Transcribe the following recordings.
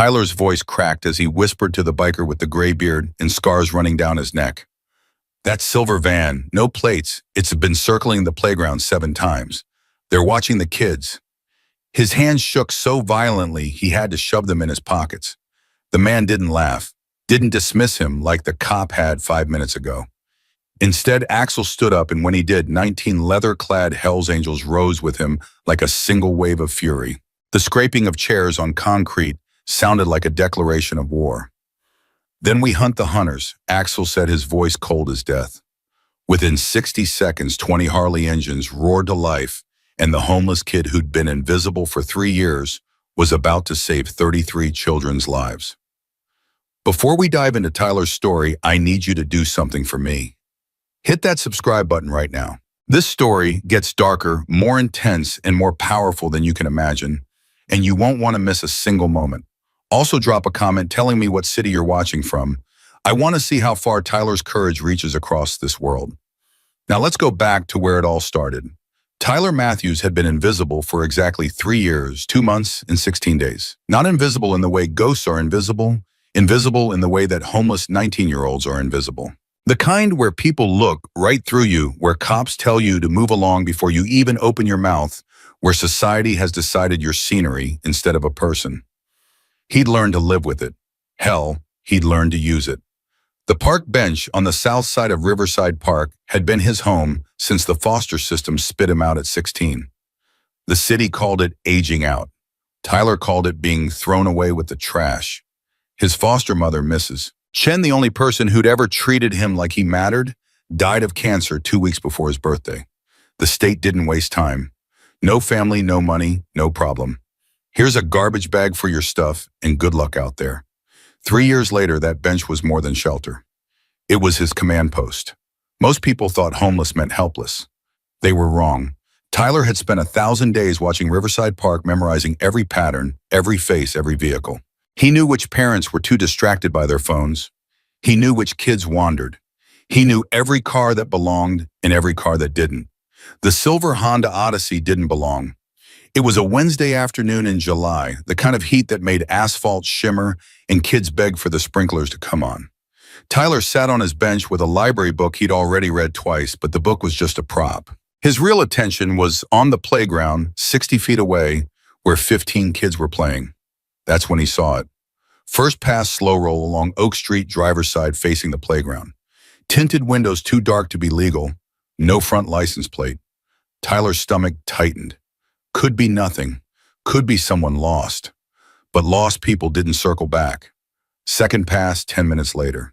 Tyler's voice cracked as he whispered to the biker with the gray beard and scars running down his neck. That silver van, no plates, it's been circling the playground 7 times. They're watching the kids. His hands shook so violently he had to shove them in his pockets. The man didn't laugh, didn't dismiss him like the cop had 5 minutes ago. Instead, Axel stood up, and when he did, 19 leather-clad Hells Angels rose with him like a single wave of fury. The scraping of chairs on concrete sounded like a declaration of war. "Then we hunt the hunters," Axel said, his voice cold as death. Within 60 seconds, 20 Harley engines roared to life, and the homeless kid who'd been invisible for 3 years was about to save 33 children's lives. Before we dive into Tyler's story, I need you to do something for me. Hit that subscribe button right now. This story gets darker, more intense, and more powerful than you can imagine, and you won't want to miss a single moment. Also drop a comment telling me what city you're watching from. I want to see how far Tyler's courage reaches across this world. Now let's go back to where it all started. Tyler Matthews had been invisible for exactly 3 years, 2 months, and 16 days. Not invisible in the way ghosts are invisible in the way that homeless 19-year-olds are invisible. The kind where people look right through you, where cops tell you to move along before you even open your mouth, where society has decided you're scenery instead of a person. He'd learned to live with it. Hell, he'd learned to use it. The park bench on the south side of Riverside Park had been his home since the foster system spit him out at 16. The city called it aging out. Tyler called it being thrown away with the trash. His foster mother, Mrs. Chen, the only person who'd ever treated him like he mattered, died of cancer 2 weeks before his birthday. The state didn't waste time. No family, no money, no problem. Here's a garbage bag for your stuff, and good luck out there. 3 years later, that bench was more than shelter. It was his command post. Most people thought homeless meant helpless. They were wrong. Tyler had spent 1,000 days watching Riverside Park, memorizing every pattern, every face, every vehicle. He knew which parents were too distracted by their phones. He knew which kids wandered. He knew every car that belonged and every car that didn't. The silver Honda Odyssey didn't belong. It was a Wednesday afternoon in July, the kind of heat that made asphalt shimmer and kids beg for the sprinklers to come on. Tyler sat on his bench with a library book he'd already read twice, but the book was just a prop. His real attention was on the playground, 60 feet away, where 15 kids were playing. That's when he saw it. First pass slow roll along Oak Street, driver's side facing the playground. Tinted windows too dark to be legal. No front license plate. Tyler's stomach tightened. Could be nothing. Could be someone lost. But lost people didn't circle back. Second pass, 10 minutes later.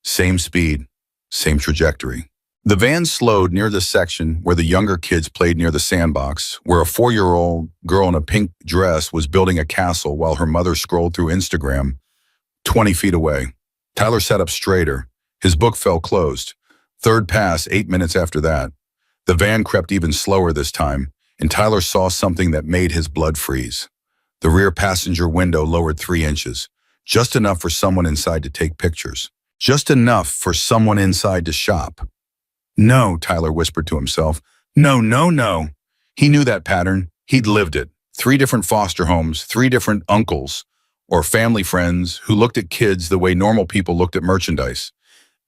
Same speed, same trajectory. The van slowed near the section where the younger kids played near the sandbox, where a 4-year-old girl in a pink dress was building a castle while her mother scrolled through Instagram, 20 feet away. Tyler sat up straighter. His book fell closed. Third pass, 8 minutes after that. The van crept even slower this time, and Tyler saw something that made his blood freeze. The rear passenger window lowered 3 inches, just enough for someone inside to take pictures. Just enough for someone inside to shop. No, Tyler whispered to himself. No, no, no. He knew that pattern. He'd lived it. 3 different foster homes, 3 different uncles or family friends who looked at kids the way normal people looked at merchandise.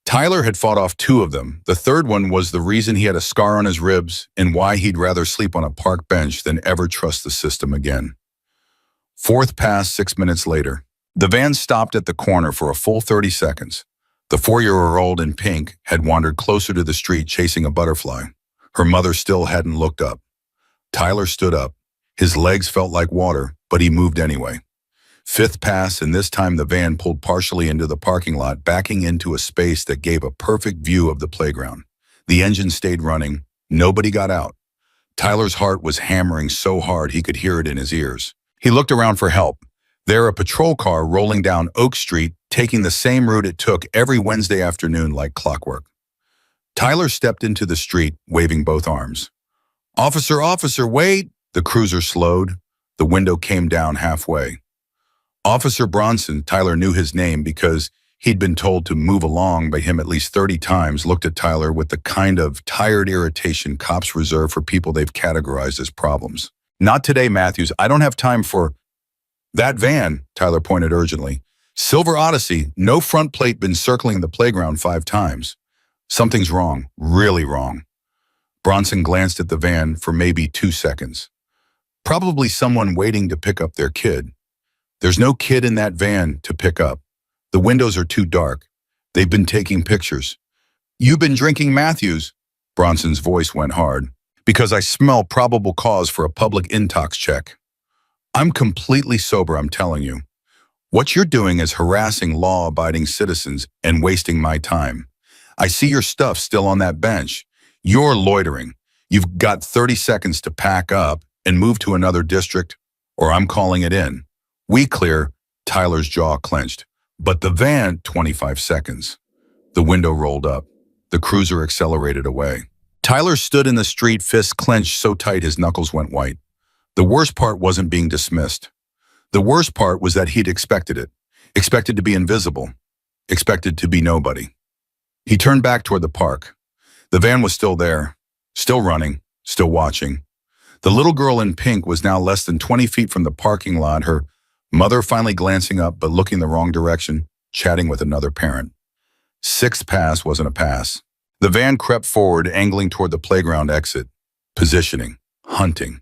Tyler had fought off 2 of them. The third one was the reason he had a scar on his ribs and why he'd rather sleep on a park bench than ever trust the system again. Fourth pass, 6 minutes later. The van stopped at the corner for a full 30 seconds. The 4-year-old in pink had wandered closer to the street chasing a butterfly. Her mother still hadn't looked up. Tyler stood up. His legs felt like water, but he moved anyway. Fifth pass, and this time the van pulled partially into the parking lot, backing into a space that gave a perfect view of the playground. The engine stayed running. Nobody got out. Tyler's heart was hammering so hard he could hear it in his ears. He looked around for help. There, a patrol car rolling down Oak Street, taking the same route it took every Wednesday afternoon like clockwork. Tyler stepped into the street, waving both arms. "Officer, officer, wait!" The cruiser slowed. The window came down halfway. Officer Bronson, Tyler knew his name because he'd been told to move along by him at least 30 times, looked at Tyler with the kind of tired irritation cops reserve for people they've categorized as problems. "Not today, Matthews. I don't have time for..." That van, Tyler pointed urgently. Silver Odyssey, no front plate, been circling the playground 5 times. Something's wrong, really wrong. Bronson glanced at the van for maybe 2 seconds. Probably someone waiting to pick up their kid. There's no kid in that van to pick up. The windows are too dark. They've been taking pictures. You've been drinking Matthews. Bronson's voice went hard. Because I smell probable cause for a public intox check. I'm completely sober, I'm telling you. What you're doing is harassing law-abiding citizens and wasting my time. I see your stuff still on that bench. You're loitering. You've got 30 seconds to pack up and move to another district, or I'm calling it in. We clear. Tyler's jaw clenched. But the van, 25 seconds. The window rolled up. The cruiser accelerated away. Tyler stood in the street, fists clenched so tight his knuckles went white. The worst part wasn't being dismissed. The worst part was that he'd expected it. Expected to be invisible. Expected to be nobody. He turned back toward the park. The van was still there. Still running. Still watching. The little girl in pink was now less than 20 feet from the parking lot, her mother finally glancing up but looking the wrong direction, chatting with another parent. Sixth pass wasn't a pass. The van crept forward, angling toward the playground exit. Positioning. Hunting.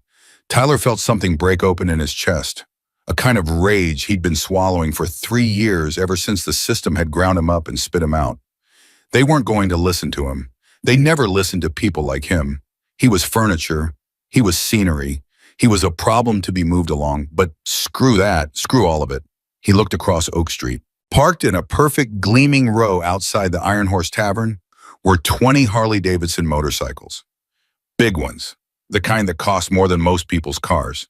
Tyler felt something break open in his chest. A kind of rage he'd been swallowing for 3 years ever since the system had ground him up and spit him out. They weren't going to listen to him. They never listened to people like him. He was furniture. He was scenery. He was a problem to be moved along, but screw that, screw all of it. He looked across Oak Street. Parked in a perfect gleaming row outside the Iron Horse Tavern were 20 Harley-Davidson motorcycles. Big ones, the kind that cost more than most people's cars.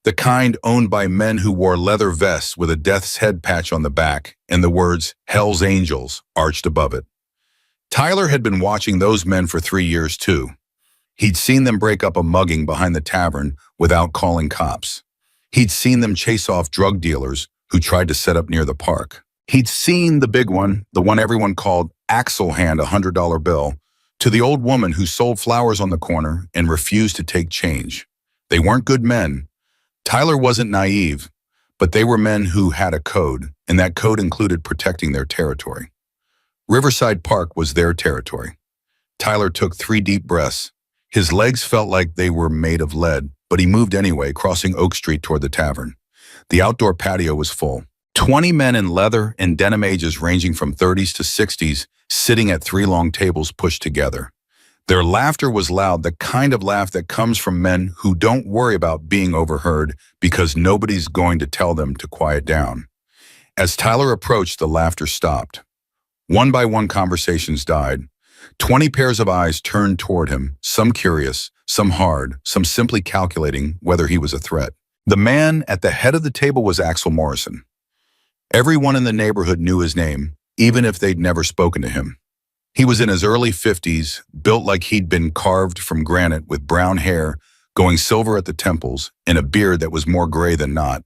The kind owned by men who wore leather vests with a death's head patch on the back and the words Hell's Angels arched above it. Tyler had been watching those men for 3 years too. He'd seen them break up a mugging behind the tavern without calling cops. He'd seen them chase off drug dealers who tried to set up near the park. He'd seen the big one, the one everyone called Axel, hand a $100 bill to the old woman who sold flowers on the corner and refused to take change. They weren't good men. Tyler wasn't naive, but they were men who had a code, and that code included protecting their territory. Riverside Park was their territory. Tyler took 3 deep breaths. His legs felt like they were made of lead, but he moved anyway, crossing Oak Street toward the tavern. The outdoor patio was full. 20 men in leather and denim, ages ranging from 30s to 60s, sitting at 3 long tables pushed together. Their laughter was loud, the kind of laugh that comes from men who don't worry about being overheard because nobody's going to tell them to quiet down. As Tyler approached, the laughter stopped. One by one, conversations died. 20 pairs of eyes turned toward him, some curious, some hard, some simply calculating whether he was a threat. The man at the head of the table was Axel Morrison. Everyone in the neighborhood knew his name, even if they'd never spoken to him. He was in his early 50s, built like he'd been carved from granite, with brown hair going silver at the temples and a beard that was more gray than not.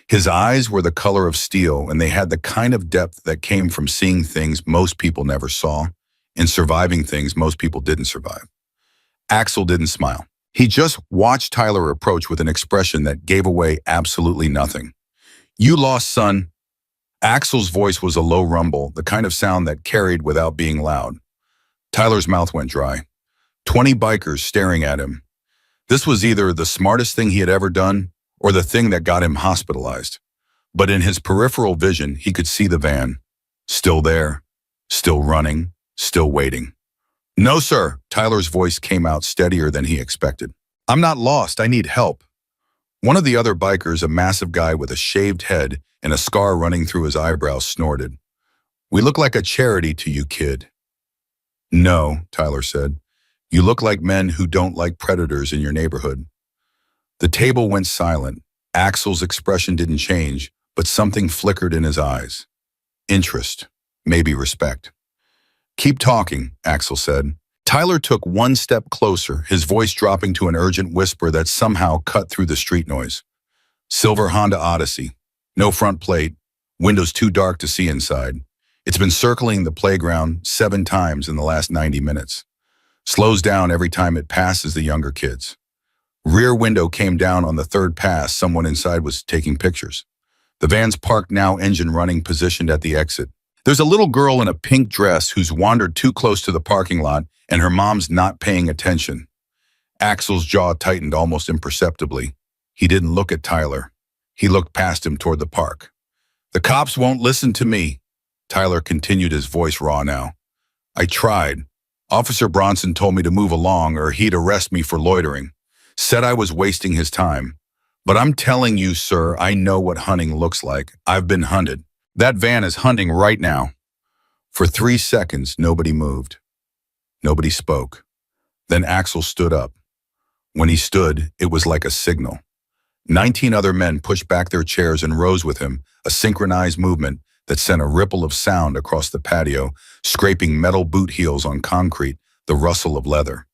His eyes were the color of steel, and they had the kind of depth that came from seeing things most people never saw and surviving things most people didn't survive. Axel didn't smile. He just watched Tyler approach with an expression that gave away absolutely nothing. "You lost, son." Axel's voice was a low rumble, the kind of sound that carried without being loud. Tyler's mouth went dry. 20 bikers staring at him. This was either the smartest thing he had ever done or the thing that got him hospitalized. But in his peripheral vision, he could see the van. Still there, still running, still waiting. "No, sir." Tyler's voice came out steadier than he expected. "I'm not lost. I need help." One of the other bikers, a massive guy with a shaved head and a scar running through his eyebrows, snorted. "We look like a charity to you, kid." "No," Tyler said. "You look like men who don't like predators in your neighborhood." The table went silent. Axel's expression didn't change, but something flickered in his eyes. Interest, maybe respect. "Keep talking," Axel said. Tyler took 1 step closer, his voice dropping to an urgent whisper that somehow cut through the street noise. "Silver Honda Odyssey. No front plate. Windows too dark to see inside. It's been circling the playground 7 times in the last 90 minutes. Slows down every time it passes the younger kids. Rear window came down on the 3rd pass. Someone inside was taking pictures." The van's parked now, engine running, positioned at the exit. There's a little girl in a pink dress who's wandered too close to the parking lot, and her mom's not paying attention. Axel's jaw tightened almost imperceptibly. He didn't look at Tyler. He looked past him toward the park. "The cops won't listen to me," Tyler continued, his voice raw now. "I tried. Officer Bronson told me to move along or he'd arrest me for loitering. Said I was wasting his time. But I'm telling you, sir, I know what hunting looks like. I've been hunted. That van is hunting right now." For 3 seconds, nobody moved. Nobody spoke. Then Axel stood up. When he stood, it was like a signal. 19 other men pushed back their chairs and rose with him, a synchronized movement that sent a ripple of sound across the patio, scraping metal boot heels on concrete, the rustle of leather.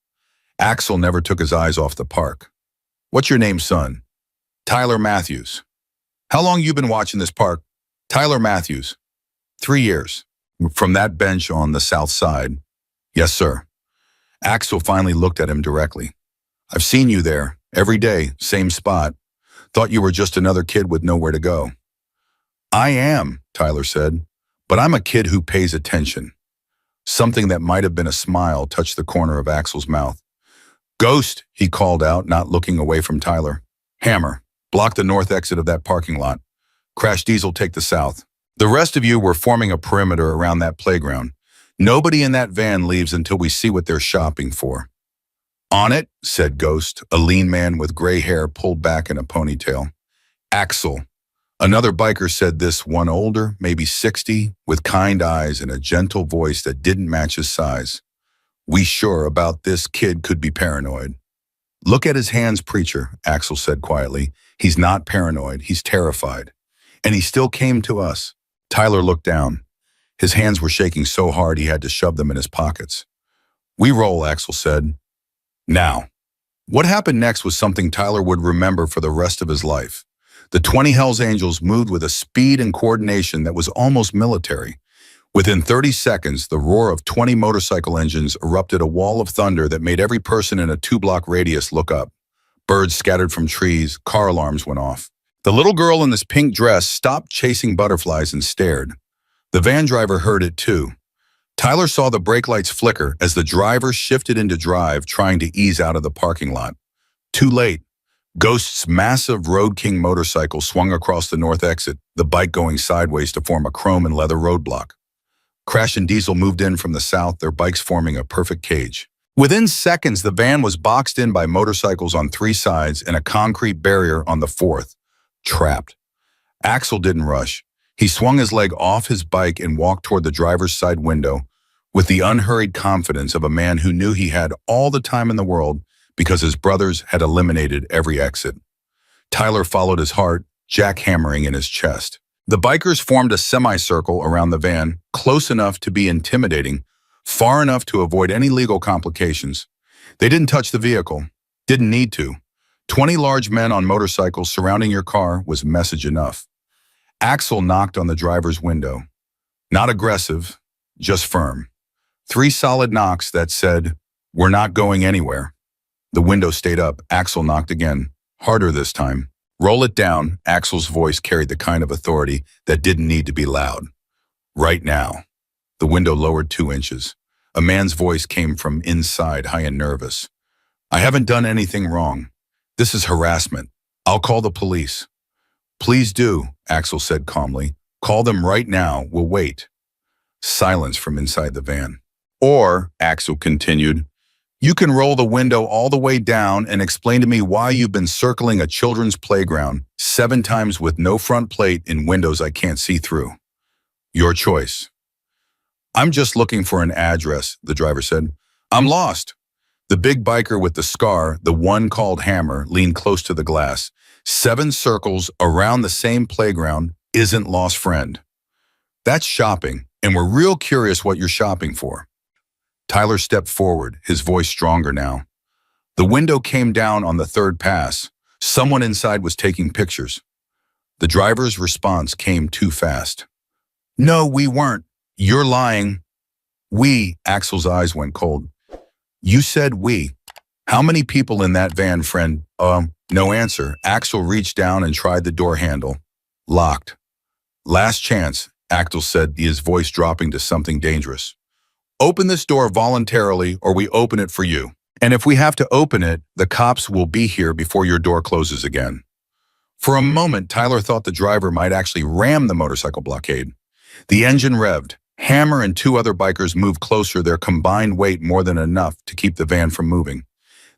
Axel never took his eyes off the park. "What's your name, son?" "Tyler Matthews." "How long you been watching this park?" "Tyler Matthews." 3 years. "From that bench on the south side?" "Yes, sir." Axel finally looked at him directly. "I've seen you there, every day, same spot. Thought you were just another kid with nowhere to go." "I am," Tyler said, "but I'm a kid who pays attention." Something that might have been a smile touched the corner of Axel's mouth. "Ghost," he called out, not looking away from Tyler. "Hammer, block the north exit of that parking lot. Crash Diesel, take the south. The rest of you were forming a perimeter around that playground. Nobody in that van leaves until we see what they're shopping for." "On it," said Ghost, a lean man with gray hair pulled back in a ponytail. "Axel." Another biker said this, one older, maybe 60, with kind eyes and a gentle voice that didn't match his size. "We sure about this kid could be paranoid." "Look at his hands, preacher," Axel said quietly. "He's not paranoid, he's terrified. And he still came to us." Tyler looked down. His hands were shaking so hard he had to shove them in his pockets. "We roll," Axel said. Now, what happened next was something Tyler would remember for the rest of his life. The 20 Hells Angels moved with a speed and coordination that was almost military. Within 30 seconds, the roar of 20 motorcycle engines erupted a wall of thunder that made every person in a 2-block radius look up. Birds scattered from trees, car alarms went off. The little girl in this pink dress stopped chasing butterflies and stared. The van driver heard it too. Tyler saw the brake lights flicker as the driver shifted into drive, trying to ease out of the parking lot. Too late. Ghost's massive Road King motorcycle swung across the north exit, the bike going sideways to form a chrome and leather roadblock. Crash and Diesel moved in from the south, their bikes forming a perfect cage. Within seconds, the van was boxed in by motorcycles on 3 sides and a concrete barrier on the 4th. Trapped. Axel didn't rush. He swung his leg off his bike and walked toward the driver's side window with the unhurried confidence of a man who knew he had all the time in the world because his brothers had eliminated every exit. Tyler followed his heart, jackhammering in his chest. The bikers formed a semicircle around the van, close enough to be intimidating, far enough to avoid any legal complications. They didn't touch the vehicle. Didn't need to. 20 large men on motorcycles surrounding your car was message enough. Axel knocked on the driver's window. Not aggressive, just firm. 3 solid knocks that said, "We're not going anywhere." The window stayed up. Axel knocked again, harder this time. "Roll it down." Axel's voice carried the kind of authority that didn't need to be loud. "Right now." The window lowered 2 inches. A man's voice came from inside, high and nervous. "I haven't done anything wrong. This is harassment. I'll call the police." "Please do," Axel said calmly. "Call them right now. We'll wait." Silence from inside the van. "Or," Axel continued, "you can roll the window all the way down and explain to me why you've been circling a children's playground 7 times with no front plate in windows I can't see through. Your choice." "I'm just looking for an address," the driver said. "I'm lost." The big biker with the scar, the one called Hammer, leaned close to the glass. 7 circles around the same playground isn't lost, friend. That's shopping, and we're real curious what you're shopping for. Tyler stepped forward, his voice stronger now. The window came down on the 3rd pass. Someone inside was taking pictures. The driver's response came too fast. "No, we weren't. You're lying." "We," Axel's eyes went cold. "You said we. How many people in that van, friend?" No answer. Axel reached down and tried the door handle. Locked. Last chance, Axel said, his voice dropping to something dangerous. Open this door voluntarily or we open it for you. And if we have to open it, the cops will be here before your door closes again. For a moment, Tyler thought the driver might actually ram the motorcycle blockade. The engine revved. Hammer and two other bikers moved closer, their combined weight more than enough to keep the van from moving.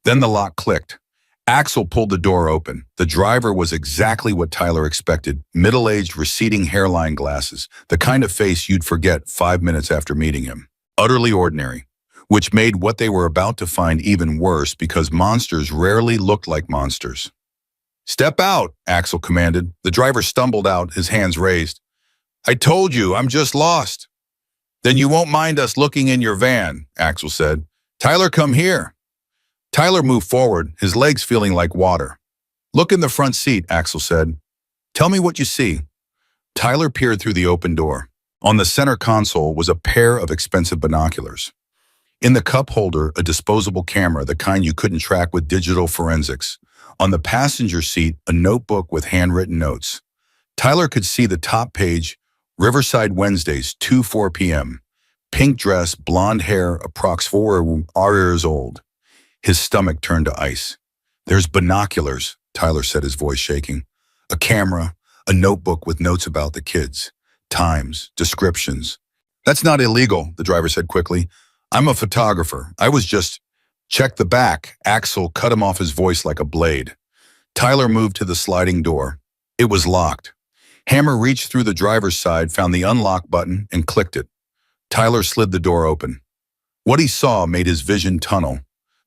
Then the lock clicked. Axel pulled the door open. The driver was exactly what Tyler expected, middle-aged, receding hairline glasses, the kind of face you'd forget 5 minutes after meeting him. Utterly ordinary, which made what they were about to find even worse because monsters rarely looked like monsters. Step out, Axel commanded. The driver stumbled out, his hands raised. I told you, I'm just lost. Then you won't mind us looking in your van, Axel said. Tyler, come here. Tyler moved forward, his legs feeling like water. Look in the front seat, Axel said. Tell me what you see. Tyler peered through the open door. On the center console was a pair of expensive binoculars. In the cup holder, a disposable camera, the kind you couldn't track with digital forensics. On the passenger seat, a notebook with handwritten notes. Tyler could see the top page, Riverside Wednesdays, 2:04 p.m. Pink dress, blonde hair, approx 4 years old. His stomach turned to ice. There's binoculars, Tyler said, his voice shaking. A camera, a notebook with notes about the kids. Times, descriptions. That's not illegal, the driver said quickly. I'm a photographer. I was just... Check the back. Axel cut him off, his voice like a blade. Tyler moved to the sliding door. It was locked. Hammer reached through the driver's side, found the unlock button, and clicked it. Tyler slid the door open. What he saw made his vision tunnel.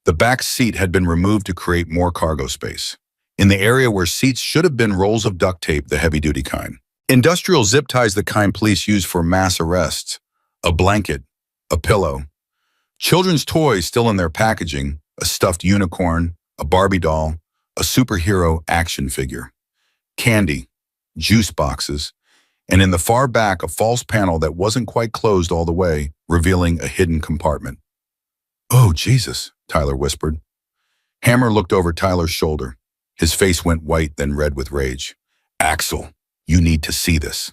The back seat had been removed to create more cargo space. In the area where seats should have been rolls of duct tape, the heavy-duty kind. Industrial zip ties, the kind police use for mass arrests. A blanket, a pillow. Children's toys still in their packaging, a stuffed unicorn, a Barbie doll, a superhero action figure. Candy, juice boxes, and in the far back, a false panel that wasn't quite closed all the way, revealing a hidden compartment. Oh, Jesus, Tyler whispered. Hammer looked over Tyler's shoulder. His face went white, then red with rage. Axel, you need to see this.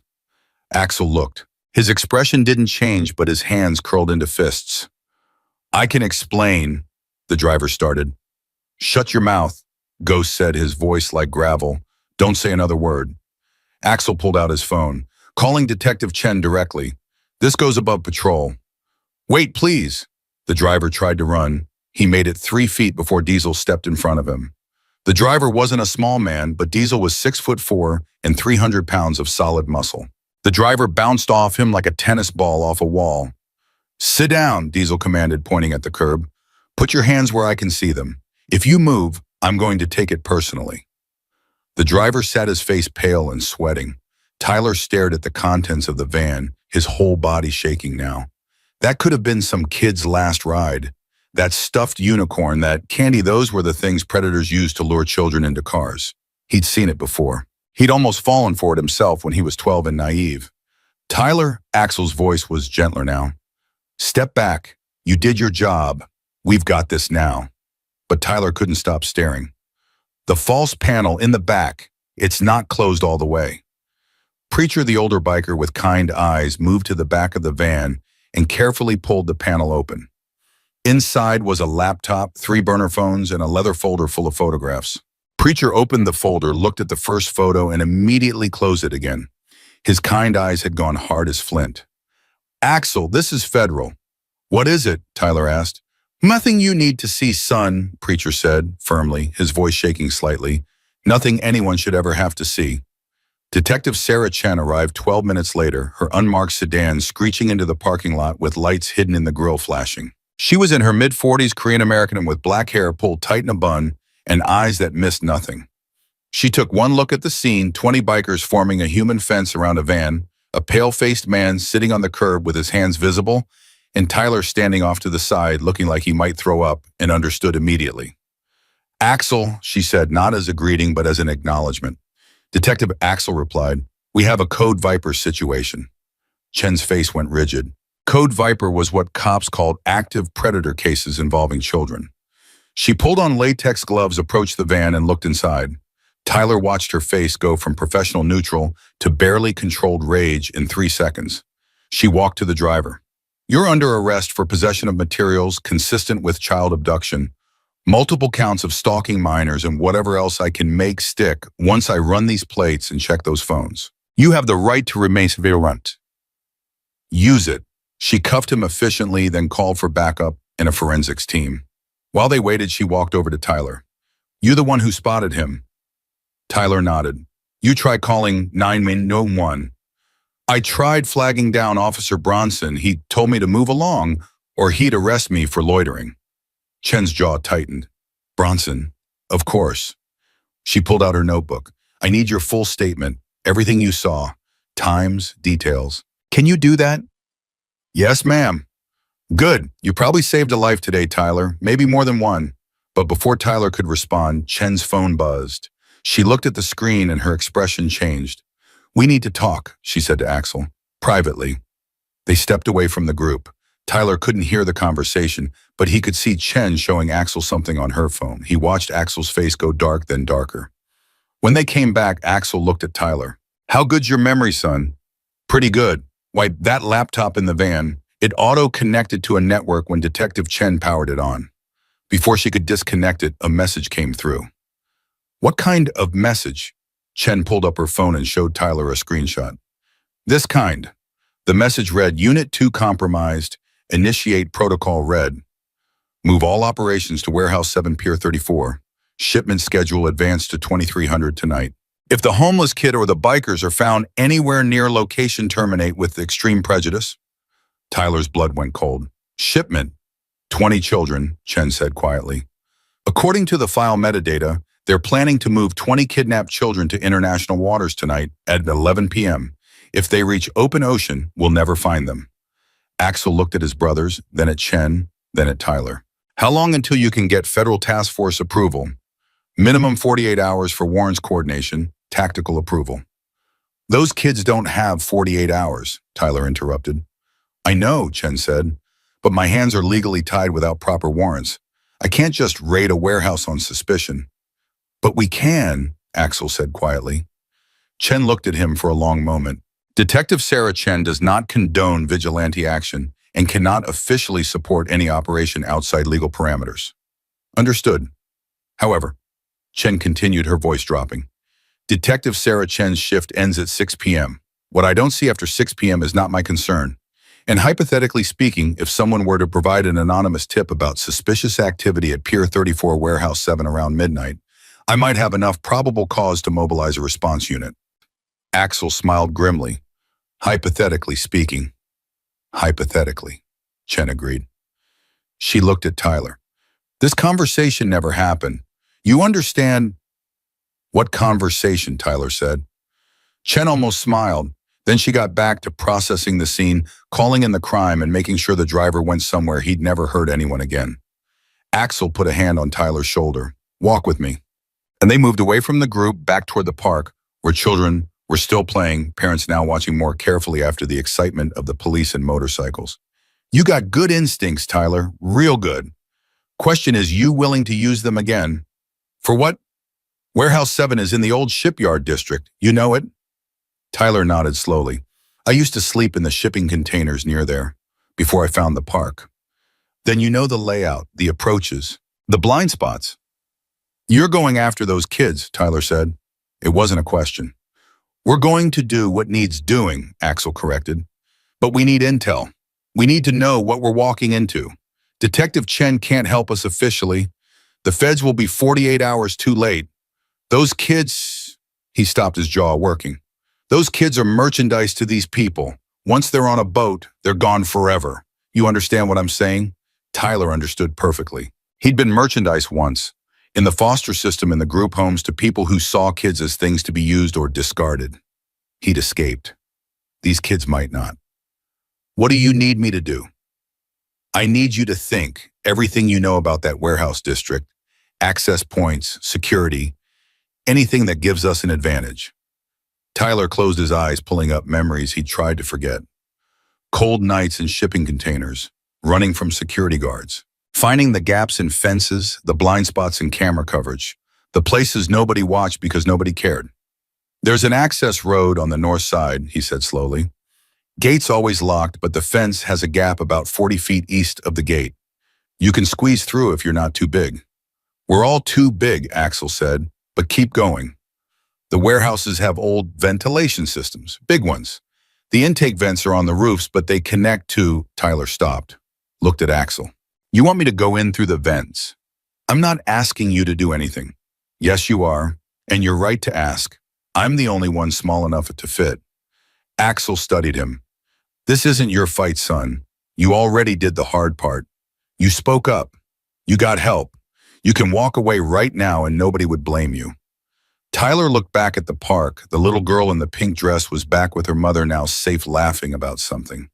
Axel looked. His expression didn't change, but his hands curled into fists. I can explain, the driver started. Shut your mouth, Ghost said, his voice like gravel. Don't say another word. Axel pulled out his phone, calling Detective Chen directly. This goes above patrol. Wait, please. The driver tried to run. He made it 3 feet before Diesel stepped in front of him. The driver wasn't a small man, but Diesel was 6'4" and 300 pounds of solid muscle. The driver bounced off him like a tennis ball off a wall. Sit down, Diesel commanded, pointing at the curb. Put your hands where I can see them. If you move, I'm going to take it personally. The driver sat, his face pale and sweating. Tyler stared at the contents of the van, his whole body shaking now. That could have been some kid's last ride. That stuffed unicorn, that candy, those were the things predators used to lure children into cars. He'd seen it before. He'd almost fallen for it himself when he was 12 and naive. Tyler, Axel's voice was gentler now. Step back. You did your job. We've got this now. But Tyler couldn't stop staring. The false panel in the back, it's not closed all the way. Preacher, the older biker with kind eyes, moved to the back of the van and carefully pulled the panel open. Inside was a laptop, 3 burner phones, and a leather folder full of photographs. Preacher opened the folder, looked at the first photo, and immediately closed it again. His kind eyes had gone hard as flint. Axel, this is federal. What is it? Tyler asked. Nothing you need to see, son, Preacher said, firmly, his voice shaking slightly. Nothing anyone should ever have to see. Detective Sarah Chen arrived 12 minutes later, her unmarked sedan screeching into the parking lot with lights hidden in the grill flashing. She was in her mid-40s, Korean-American, and with black hair pulled tight in a bun and eyes that missed nothing. She took one look at the scene, 20 bikers forming a human fence around a van, a pale-faced man sitting on the curb with his hands visible, and Tyler standing off to the side looking like he might throw up, and understood immediately. Axel, she said, not as a greeting but as an acknowledgement. Detective Axel replied, we have a Code Viper situation. Chen's face went rigid. Code Viper was what cops called active predator cases involving children. She pulled on latex gloves, approached the van, and looked inside. Tyler watched her face go from professional neutral to barely controlled rage in 3 seconds. She walked to the driver. "You're under arrest for possession of materials consistent with child abduction, multiple counts of stalking minors, and whatever else I can make stick once I run these plates and check those phones. You have the right to remain vigilant. Use it." She cuffed him efficiently, then called for backup and a forensics team. While they waited, she walked over to Tyler. "You the one who spotted him?" Tyler nodded. "You try calling 911. I tried flagging down Officer Bronson. He told me to move along or he'd arrest me for loitering." Chen's jaw tightened. "Bronson, of course." She pulled out her notebook. "I need your full statement, everything you saw, times, details. Can you do that?" "Yes, ma'am." "Good. You probably saved a life today, Tyler, maybe more than one." But before Tyler could respond, Chen's phone buzzed. She looked at the screen and her expression changed. "We need to talk," she said to Axel, privately. They stepped away from the group. Tyler couldn't hear the conversation, but he could see Chen showing Axel something on her phone. He watched Axel's face go dark, then darker. When they came back, Axel looked at Tyler. "How good's your memory, son?" "Pretty good. Why, that laptop in the van, it auto-connected to a network when Detective Chen powered it on. Before she could disconnect it, a message came through." "What kind of message?" Chen pulled up her phone and showed Tyler a screenshot. "This kind." The message read, "Unit 2 compromised. Initiate protocol red. Move all operations to Warehouse 7 Pier 34. Shipment schedule advanced to 2300 tonight. If the homeless kid or the bikers are found anywhere near location, terminate with extreme prejudice." Tyler's blood went cold. "Shipment. 20 children," Chen said quietly. "According to the file metadata, they're planning to move 20 kidnapped children to international waters tonight at 11 p.m. If they reach open ocean, we'll never find them." Axel looked at his brothers, then at Chen, then at Tyler. "How long until you can get federal task force approval?" "Minimum 48 hours for warrants coordination, tactical approval." "Those kids don't have 48 hours, Tyler interrupted. "I know," Chen said, "but my hands are legally tied without proper warrants. I can't just raid a warehouse on suspicion." "But we can," Axel said quietly. Chen looked at him for a long moment. "Detective Sarah Chen does not condone vigilante action and cannot officially support any operation outside legal parameters." "Understood. However," Chen continued, her voice dropping, "Detective Sarah Chen's shift ends at 6 p.m. What I don't see after 6 p.m. is not my concern. And hypothetically speaking, if someone were to provide an anonymous tip about suspicious activity at Pier 34 Warehouse 7 around midnight, I might have enough probable cause to mobilize a response unit." Axel smiled grimly. "Hypothetically speaking." "Hypothetically," Chen agreed. She looked at Tyler. "This conversation never happened. You understand?" "What conversation?" Tyler said. Chen almost smiled. Then she got back to processing the scene, calling in the crime and making sure the driver went somewhere he'd never hurt anyone again. Axel put a hand on Tyler's shoulder. "Walk with me." And they moved away from the group back toward the park, where children were still playing, parents now watching more carefully after the excitement of the police and motorcycles. "You got good instincts, Tyler, real good. Question is, you willing to use them again?" "For what?" "Warehouse 7 is in the old shipyard district. You know it?" Tyler nodded slowly. "I used to sleep in the shipping containers near there, before I found the park." "Then you know the layout, the approaches, the blind spots." "You're going after those kids," Tyler said. It wasn't a question. "We're going to do what needs doing," Axel corrected. "But we need intel. We need to know what we're walking into. Detective Chen can't help us officially. The feds will be 48 hours too late. Those kids..." He stopped, his jaw working. "Those kids are merchandise to these people. Once they're on a boat, they're gone forever. You understand what I'm saying?" Tyler understood perfectly. He'd been merchandise once, in the foster system in the group homes, to people who saw kids as things to be used or discarded. He'd escaped. These kids might not. "What do you need me to do?" "I need you to think everything you know about that warehouse district, access points, security, anything that gives us an advantage." Tyler closed his eyes, pulling up memories he'd tried to forget. Cold nights in shipping containers, running from security guards, finding the gaps in fences, the blind spots in camera coverage, The places nobody watched because nobody cared. There's an access road on the north side, he said slowly. Gate's always locked, but the fence has a gap about 40 feet east of the gate. You can squeeze through if you're not too big. We're all too big, Axel said, but keep going. The warehouses have old ventilation systems, big ones. The intake vents are on the roofs, but they connect to— Tyler stopped, looked at Axel. You want me to go in through the vents? I'm not asking you to do anything. Yes, you are, and you're right to ask. I'm the only one small enough to fit. Axel studied him. This isn't your fight, son. You already did the hard part. You spoke up. You got help. You can walk away right now and nobody would blame you. Tyler looked back at the park. The little girl in the pink dress was back with her mother, now safe, laughing about something.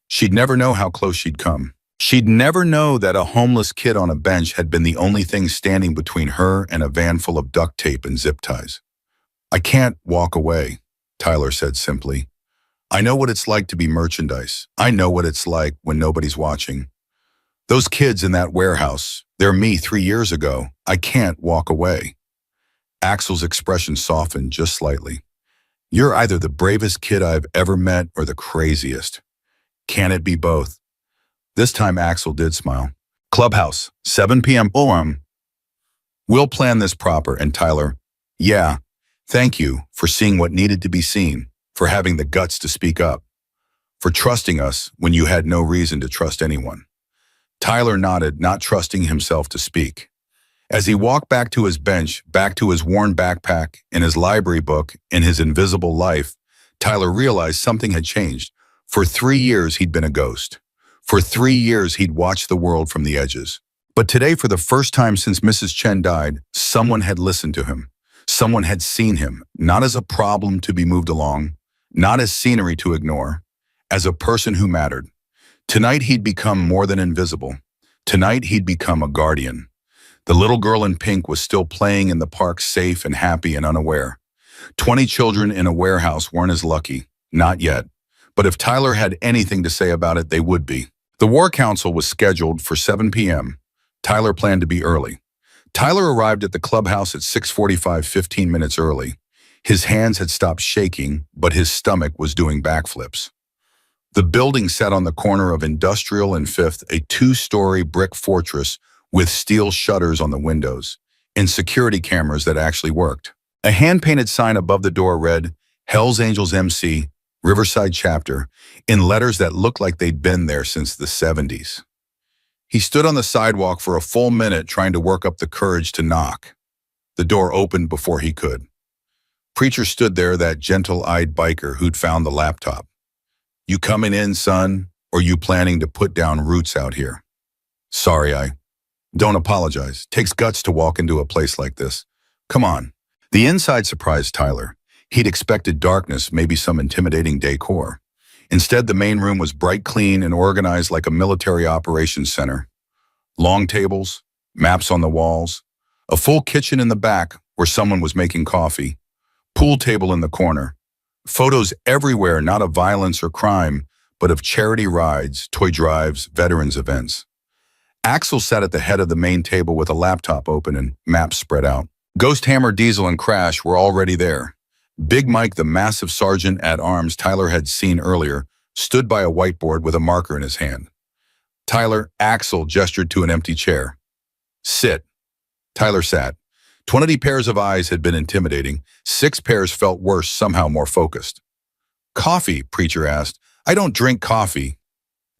She'd never know how close she'd come. She'd never know that a homeless kid on a bench had been the only thing standing between her and a van full of duct tape and zip ties. I can't walk away, Tyler said simply. I know what it's like to be merchandise. I know what it's like when nobody's watching. Those kids in that warehouse, they're me 3 years ago. I can't walk away. Axel's expression softened just slightly. You're either the bravest kid I've ever met or the craziest. Can it be both? This time Axel did smile. Clubhouse, 7 p.m. We'll plan this proper. And Tyler, yeah, thank you for seeing what needed to be seen, for having the guts to speak up, for trusting us when you had no reason to trust anyone. Tyler nodded, not trusting himself to speak. As he walked back to his bench, back to his worn backpack, and his library book, and his invisible life, Tyler realized something had changed. For 3 years, he'd been a ghost. For 3 years, he'd watched the world from the edges. But today, for the first time since Mrs. Chen died, someone had listened to him. Someone had seen him, not as a problem to be moved along, not as scenery to ignore, as a person who mattered. Tonight, he'd become more than invisible. Tonight, he'd become a guardian. The little girl in pink was still playing in the park, safe and happy and unaware. 20 children in a warehouse weren't as lucky. Not yet. But if Tyler had anything to say about it, they would be. The War Council was scheduled for 7 p.m. Tyler planned to be early. Tyler arrived at the clubhouse at 6:45, 15 minutes early. His hands had stopped shaking, but his stomach was doing backflips. The building sat on the corner of Industrial and Fifth, a 2-story brick fortress with steel shutters on the windows and security cameras that actually worked. A hand-painted sign above the door read, Hell's Angels MC, Riverside Chapter, in letters that looked like they'd been there since the 70s. He stood on the sidewalk for a full minute trying to work up the courage to knock. The door opened before he could. Preacher stood there, that gentle-eyed biker who'd found the laptop. You coming in, son, or you planning to put down roots out here? Sorry, Don't apologize. Takes guts to walk into a place like this. Come on. The inside surprised Tyler. He'd expected darkness, maybe some intimidating decor. Instead, the main room was bright, clean, and organized like a military operations center. Long tables, maps on the walls, a full kitchen in the back where someone was making coffee, pool table in the corner, photos everywhere, not of violence or crime, but of charity rides, toy drives, veterans events. Axel sat at the head of the main table with a laptop open and maps spread out. Ghost Hammer, Diesel, and Crash were already there. Big Mike, the massive sergeant at arms Tyler had seen earlier, stood by a whiteboard with a marker in his hand. Axel gestured to an empty chair. Sit. Tyler sat. 20 pairs of eyes had been intimidating. 6 pairs felt worse, somehow more focused. Coffee, Preacher asked. I don't drink coffee.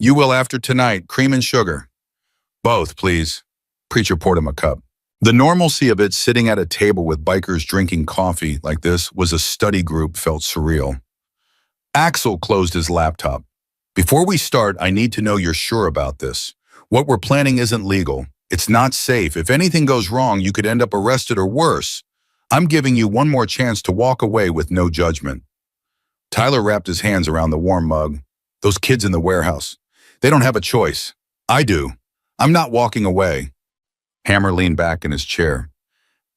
You will after tonight, cream and sugar. Both, please. Preacher poured him a cup. The normalcy of it, sitting at a table with bikers drinking coffee like this, was a study group, felt surreal. Axel closed his laptop. Before we start, I need to know you're sure about this. What we're planning isn't legal. It's not safe. If anything goes wrong, you could end up arrested or worse. I'm giving you one more chance to walk away with no judgment. Tyler wrapped his hands around the warm mug. Those kids in the warehouse. They don't have a choice. I do. I'm not walking away. Hammer leaned back in his chair.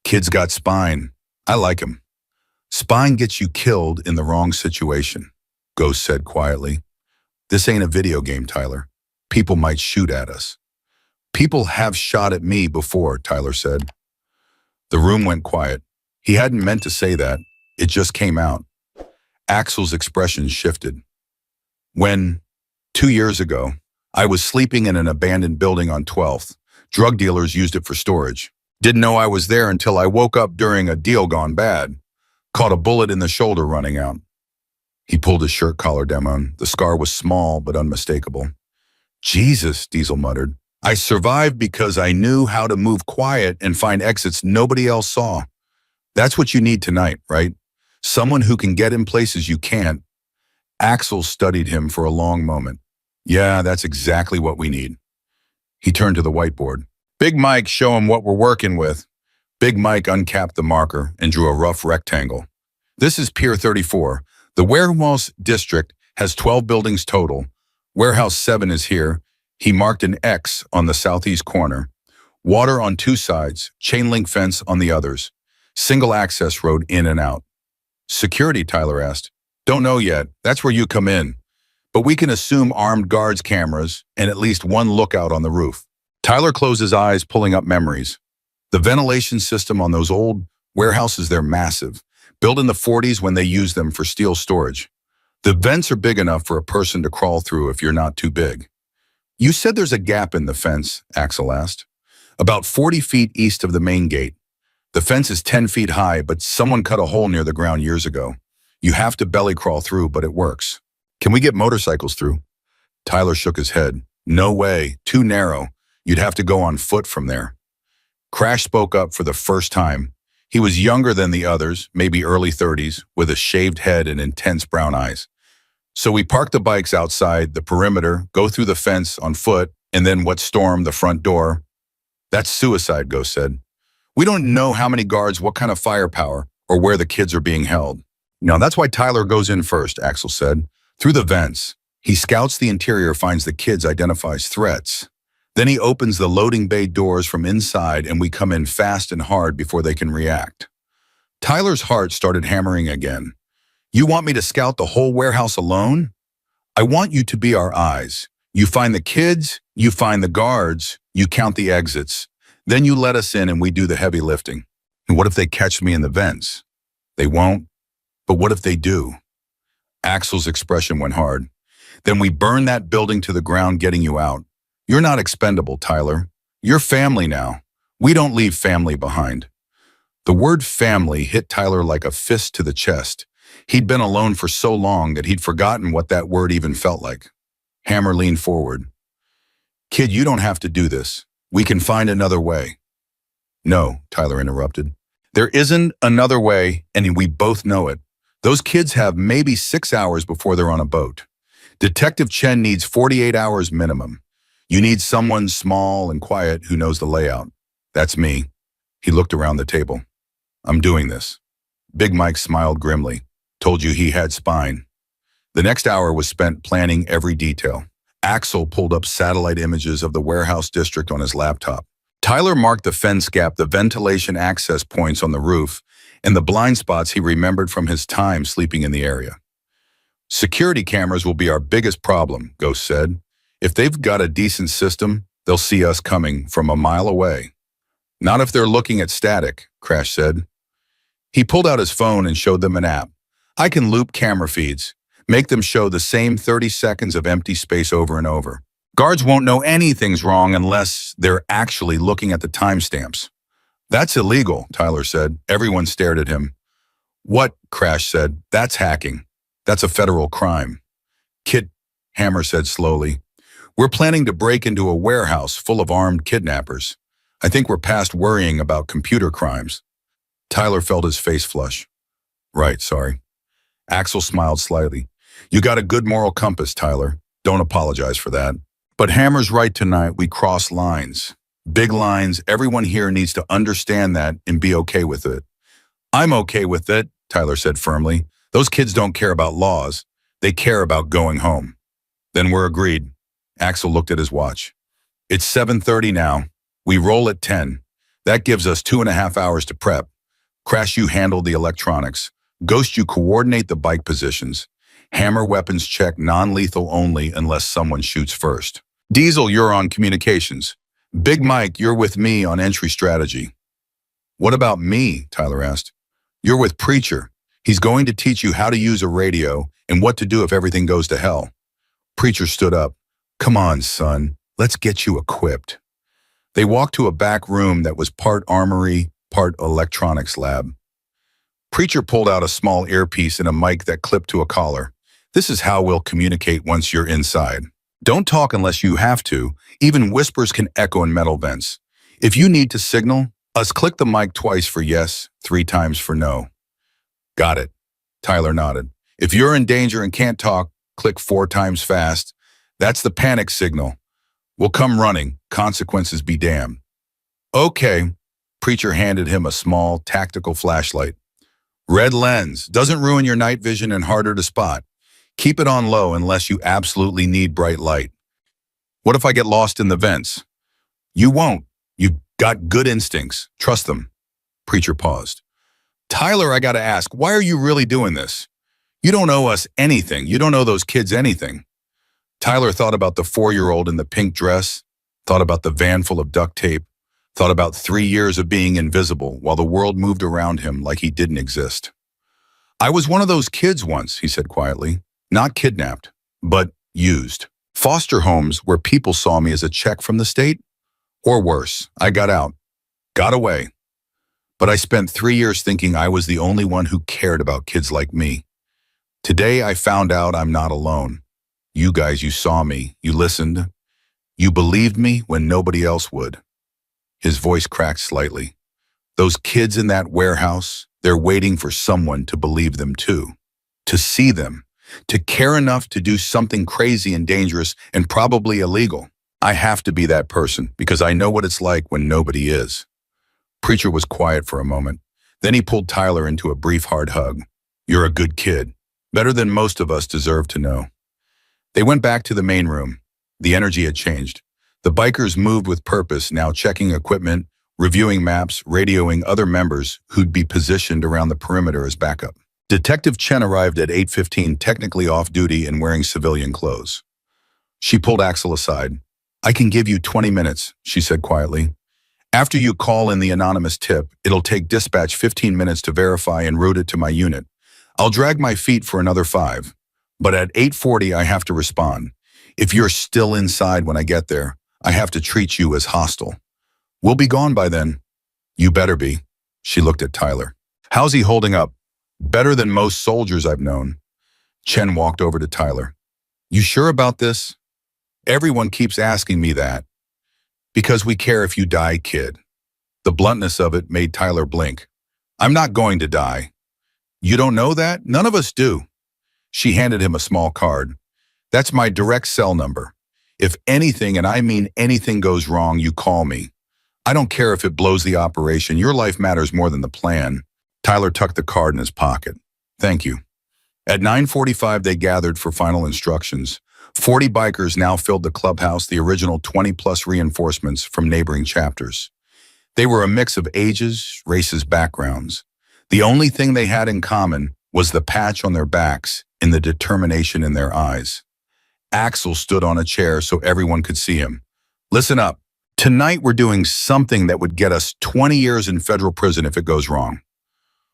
Kid's got spine. I like him. Spine gets you killed in the wrong situation, Ghost said quietly. This ain't a video game, Tyler. People might shoot at us. People have shot at me before, Tyler said. The room went quiet. He hadn't meant to say that. It just came out. Axel's expression shifted. When, 2 years ago, I was sleeping in an abandoned building on 12th, drug dealers used it for storage. Didn't know I was there until I woke up during a deal gone bad. Caught a bullet in the shoulder running out. He pulled his shirt collar down. The scar was small but unmistakable. Jesus, Diesel muttered. I survived because I knew how to move quiet and find exits nobody else saw. That's what you need tonight, right? Someone who can get in places you can't. Axel studied him for a long moment. Yeah, that's exactly what we need. He turned to the whiteboard. Big Mike, show him what we're working with. Big Mike uncapped the marker and drew a rough rectangle. This is Pier 34. The warehouse district has 12 buildings total. Warehouse 7 is here. He marked an X on the southeast corner. Water on 2 sides, chain link fence on the others. Single access road in and out. Security, Tyler asked. Don't know yet. That's where you come in. But we can assume armed guards cameras and at least one lookout on the roof. Tyler closed his eyes, pulling up memories. The ventilation system on those old warehouses, they're massive. Built in the 40s when they used them for steel storage. The vents are big enough for a person to crawl through if you're not too big. You said there's a gap in the fence, Axel asked. About 40 feet east of the main gate. The fence is 10 feet high, but someone cut a hole near the ground years ago. You have to belly crawl through, but it works. Can we get motorcycles through? Tyler shook his head. No way, too narrow. You'd have to go on foot from there. Crash spoke up for the first time. He was younger than the others, maybe early 30s, with a shaved head and intense brown eyes. So we park the bikes outside the perimeter, go through the fence on foot, and then storm the front door. That's suicide, Ghost said. We don't know how many guards, what kind of firepower, or where the kids are being held. Now, that's why Tyler goes in first, Axel said. Through the vents. He scouts the interior, finds the kids, identifies threats. Then he opens the loading bay doors from inside and we come in fast and hard before they can react. Tyler's heart started hammering again. You want me to scout the whole warehouse alone? I want you to be our eyes. You find the kids, you find the guards, you count the exits. Then you let us in and we do the heavy lifting. And what if they catch me in the vents? They won't. But what if they do? Axel's expression went hard. Then we burn that building to the ground, getting you out. You're not expendable, Tyler. You're family now. We don't leave family behind. The word family hit Tyler like a fist to the chest. He'd been alone for so long that he'd forgotten what that word even felt like. Hammer leaned forward. Kid, you don't have to do this. We can find another way. No, Tyler interrupted. There isn't another way, and we both know it. Those kids have maybe 6 hours before they're on a boat. Detective Chen needs 48 hours minimum. You need someone small and quiet who knows the layout. That's me. He looked around the table. I'm doing this. Big Mike smiled grimly. Told you he had spine. The next hour was spent planning every detail. Axel pulled up satellite images of the warehouse district on his laptop. Tyler marked the fence gap, the ventilation access points on the roof, and the blind spots he remembered from his time sleeping in the area. Security cameras will be our biggest problem, Ghost said. If they've got a decent system, they'll see us coming from a mile away. Not if they're looking at static, Crash said. He pulled out his phone and showed them an app. I can loop camera feeds, make them show the same 30 seconds of empty space over and over. Guards won't know anything's wrong unless they're actually looking at the timestamps. That's illegal, Tyler said. Everyone stared at him. What? Crash said. That's hacking. That's a federal crime. Kid, Hammer said slowly. We're planning to break into a warehouse full of armed kidnappers. I think we're past worrying about computer crimes. Tyler felt his face flush. Right, sorry. Axel smiled slightly. You got a good moral compass, Tyler. Don't apologize for that. But Hammer's right tonight. We cross lines. Big lines. Everyone here needs to understand that and be okay with it. I'm okay with it, Tyler said firmly. Those kids don't care about laws. They care about going home. Then we're agreed. Axel looked at his watch. It's 7:30 now. We roll at 10. That gives us 2.5 hours to prep. Crash, you handle the electronics. Ghost, you coordinate the bike positions. Hammer, weapons check, non-lethal only unless someone shoots first. Diesel, you're on communications. Big Mike, you're with me on entry strategy. What about me? Tyler asked. You're with Preacher. He's going to teach you how to use a radio and what to do if everything goes to hell. Preacher stood up. Come on, son. Let's get you equipped. They walked to a back room that was part armory, part electronics lab. Preacher pulled out a small earpiece and a mic that clipped to a collar. This is how we'll communicate once you're inside. Don't talk unless you have to. Even whispers can echo in metal vents. If you need to signal, us click the mic twice for yes, 3 times for no. Got it. Tyler nodded. If you're in danger and can't talk, click 4 times fast. That's the panic signal. We'll come running. Consequences be damned. Okay. Preacher handed him a small, tactical flashlight. Red lens. Doesn't ruin your night vision and harder to spot. Keep it on low unless you absolutely need bright light. What if I get lost in the vents? You won't. You've got good instincts. Trust them. Preacher paused. Tyler, I gotta ask, why are you really doing this? You don't owe us anything. You don't owe those kids anything. Tyler thought about the 4-year-old in the pink dress, thought about the van full of duct tape, thought about 3 years of being invisible while the world moved around him like he didn't exist. I was one of those kids once, he said quietly. Not kidnapped, but used. Foster homes where people saw me as a check from the state? Or worse, I got out, got away. But I spent 3 years thinking I was the only one who cared about kids like me. Today I found out I'm not alone. You guys, you saw me, you listened. You believed me when nobody else would. His voice cracked slightly. Those kids in that warehouse, they're waiting for someone to believe them too. To see them. To care enough to do something crazy and dangerous and probably illegal. I have to be that person because I know what it's like when nobody is. Preacher was quiet for a moment. Then he pulled Tyler into a brief hard hug. You're a good kid. Better than most of us deserve to know. They went back to the main room. The energy had changed. The bikers moved with purpose, now checking equipment, reviewing maps, radioing other members who'd be positioned around the perimeter as backup. Detective Chen arrived at 8:15, technically off duty and wearing civilian clothes. She pulled Axel aside. I can give you 20 minutes, she said quietly. After you call in the anonymous tip, it'll take dispatch 15 minutes to verify and route it to my unit. I'll drag my feet for another 5. But at 8:40, I have to respond. If you're still inside when I get there, I have to treat you as hostile. We'll be gone by then. You better be. She looked at Tyler. How's he holding up? Better than most soldiers I've known. Chen walked over to Tyler. You sure about this? Everyone keeps asking me that. Because we care if you die, kid. The bluntness of it made Tyler blink. I'm not going to die. You don't know that? None of us do. She handed him a small card. That's my direct cell number. If anything, and I mean anything, goes wrong, you call me. I don't care if it blows the operation. Your life matters more than the plan. Tyler tucked the card in his pocket. Thank you. At 9:45, they gathered for final instructions. 40 bikers now filled the clubhouse, the original 20-plus reinforcements from neighboring chapters. They were a mix of ages, races, backgrounds. The only thing they had in common was the patch on their backs and the determination in their eyes. Axel stood on a chair so everyone could see him. Listen up. Tonight we're doing something that would get us 20 years in federal prison if it goes wrong.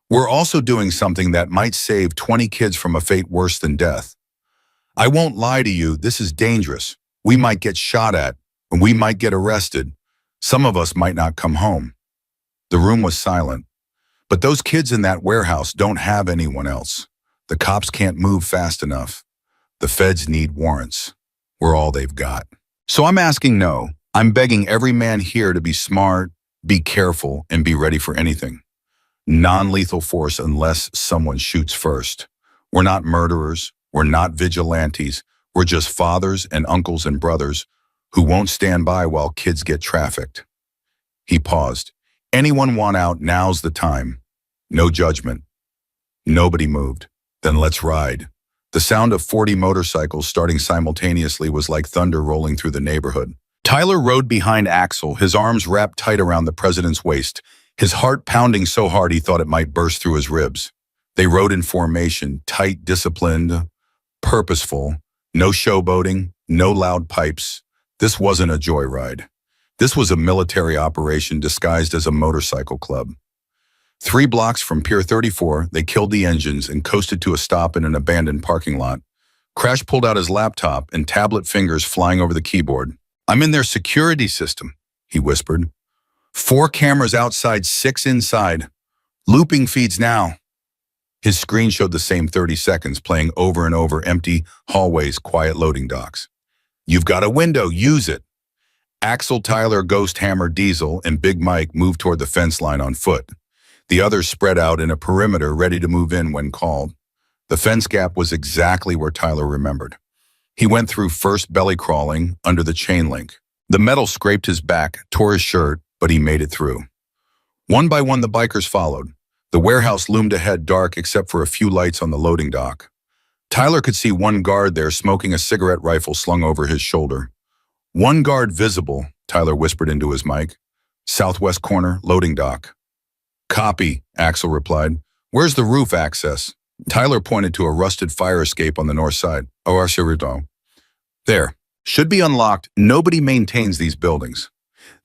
We're also doing something that might save 20 kids from a fate worse than death. I won't lie to you, this is dangerous. We might get shot at, and we might get arrested. Some of us might not come home. The room was silent. But those kids in that warehouse don't have anyone else. The cops can't move fast enough. The feds need warrants. We're all they've got. So I'm asking no. I'm begging every man here to be smart, be careful, and be ready for anything. Non-lethal force unless someone shoots first. We're not murderers. We're not vigilantes. We're just fathers and uncles and brothers who won't stand by while kids get trafficked. He paused. Anyone want out, now's the time. No judgment. Nobody moved. Then let's ride. The sound of 40 motorcycles starting simultaneously was like thunder rolling through the neighborhood. Tyler rode behind Axel, his arms wrapped tight around the president's waist, his heart pounding so hard he thought it might burst through his ribs. They rode in formation, tight, disciplined, purposeful, no showboating, no loud pipes. This wasn't a joyride. This was a military operation disguised as a motorcycle club. 3 blocks from Pier 34, they killed the engines and coasted to a stop in an abandoned parking lot. Crash pulled out his laptop and tablet fingers flying over the keyboard. "I'm in their security system," he whispered. "4 cameras outside, 6 inside. Looping feeds now." His screen showed the same 30 seconds playing over and over, empty hallways, quiet loading docks. "You've got a window, use it." Axel, Tyler, Ghost, Hammer, Diesel, and Big Mike moved toward the fence line on foot. The others spread out in a perimeter, ready to move in when called. The fence gap was exactly where Tyler remembered. He went through, first belly crawling under the chain link. The metal scraped his back, tore his shirt, but he made it through. One by one, the bikers followed. The warehouse loomed ahead, dark except for a few lights on the loading dock. Tyler could see one guard there, smoking a cigarette rifle slung over his shoulder. "One guard visible," Tyler whispered into his mic. "Southwest corner, loading dock." "Copy," Axel replied. "Where's the roof access?" Tyler pointed to a rusted fire escape on the north side. "Oh, Arcerito. There. Should be unlocked. Nobody maintains these buildings."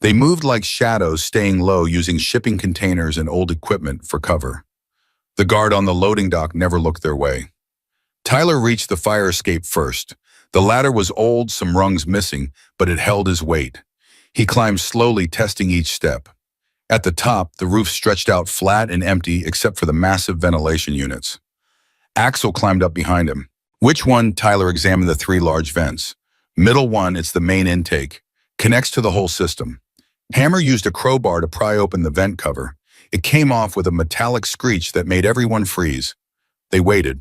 They moved like shadows, staying low, using shipping containers and old equipment for cover. The guard on the loading dock never looked their way. Tyler reached the fire escape first. The ladder was old, some rungs missing, but it held his weight. He climbed slowly, testing each step. At the top, the roof stretched out flat and empty except for the massive ventilation units. Axel climbed up behind him. "Which one?" Tyler examined the 3 large vents. "Middle one, it's the main intake. Connects to the whole system." Hammer used a crowbar to pry open the vent cover. It came off with a metallic screech that made everyone freeze. They waited.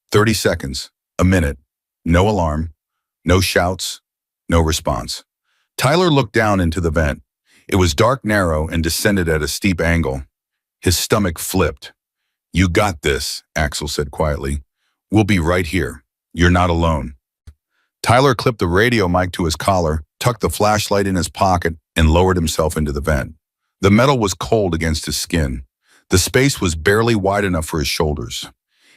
30 seconds. A minute. No alarm. No shouts. No response. Tyler looked down into the vent. It was dark, narrow, and descended at a steep angle. His stomach flipped. "You got this," Axel said quietly. "We'll be right here. You're not alone." Tyler clipped the radio mic to his collar, tucked the flashlight in his pocket, and lowered himself into the vent. The metal was cold against his skin. The space was barely wide enough for his shoulders.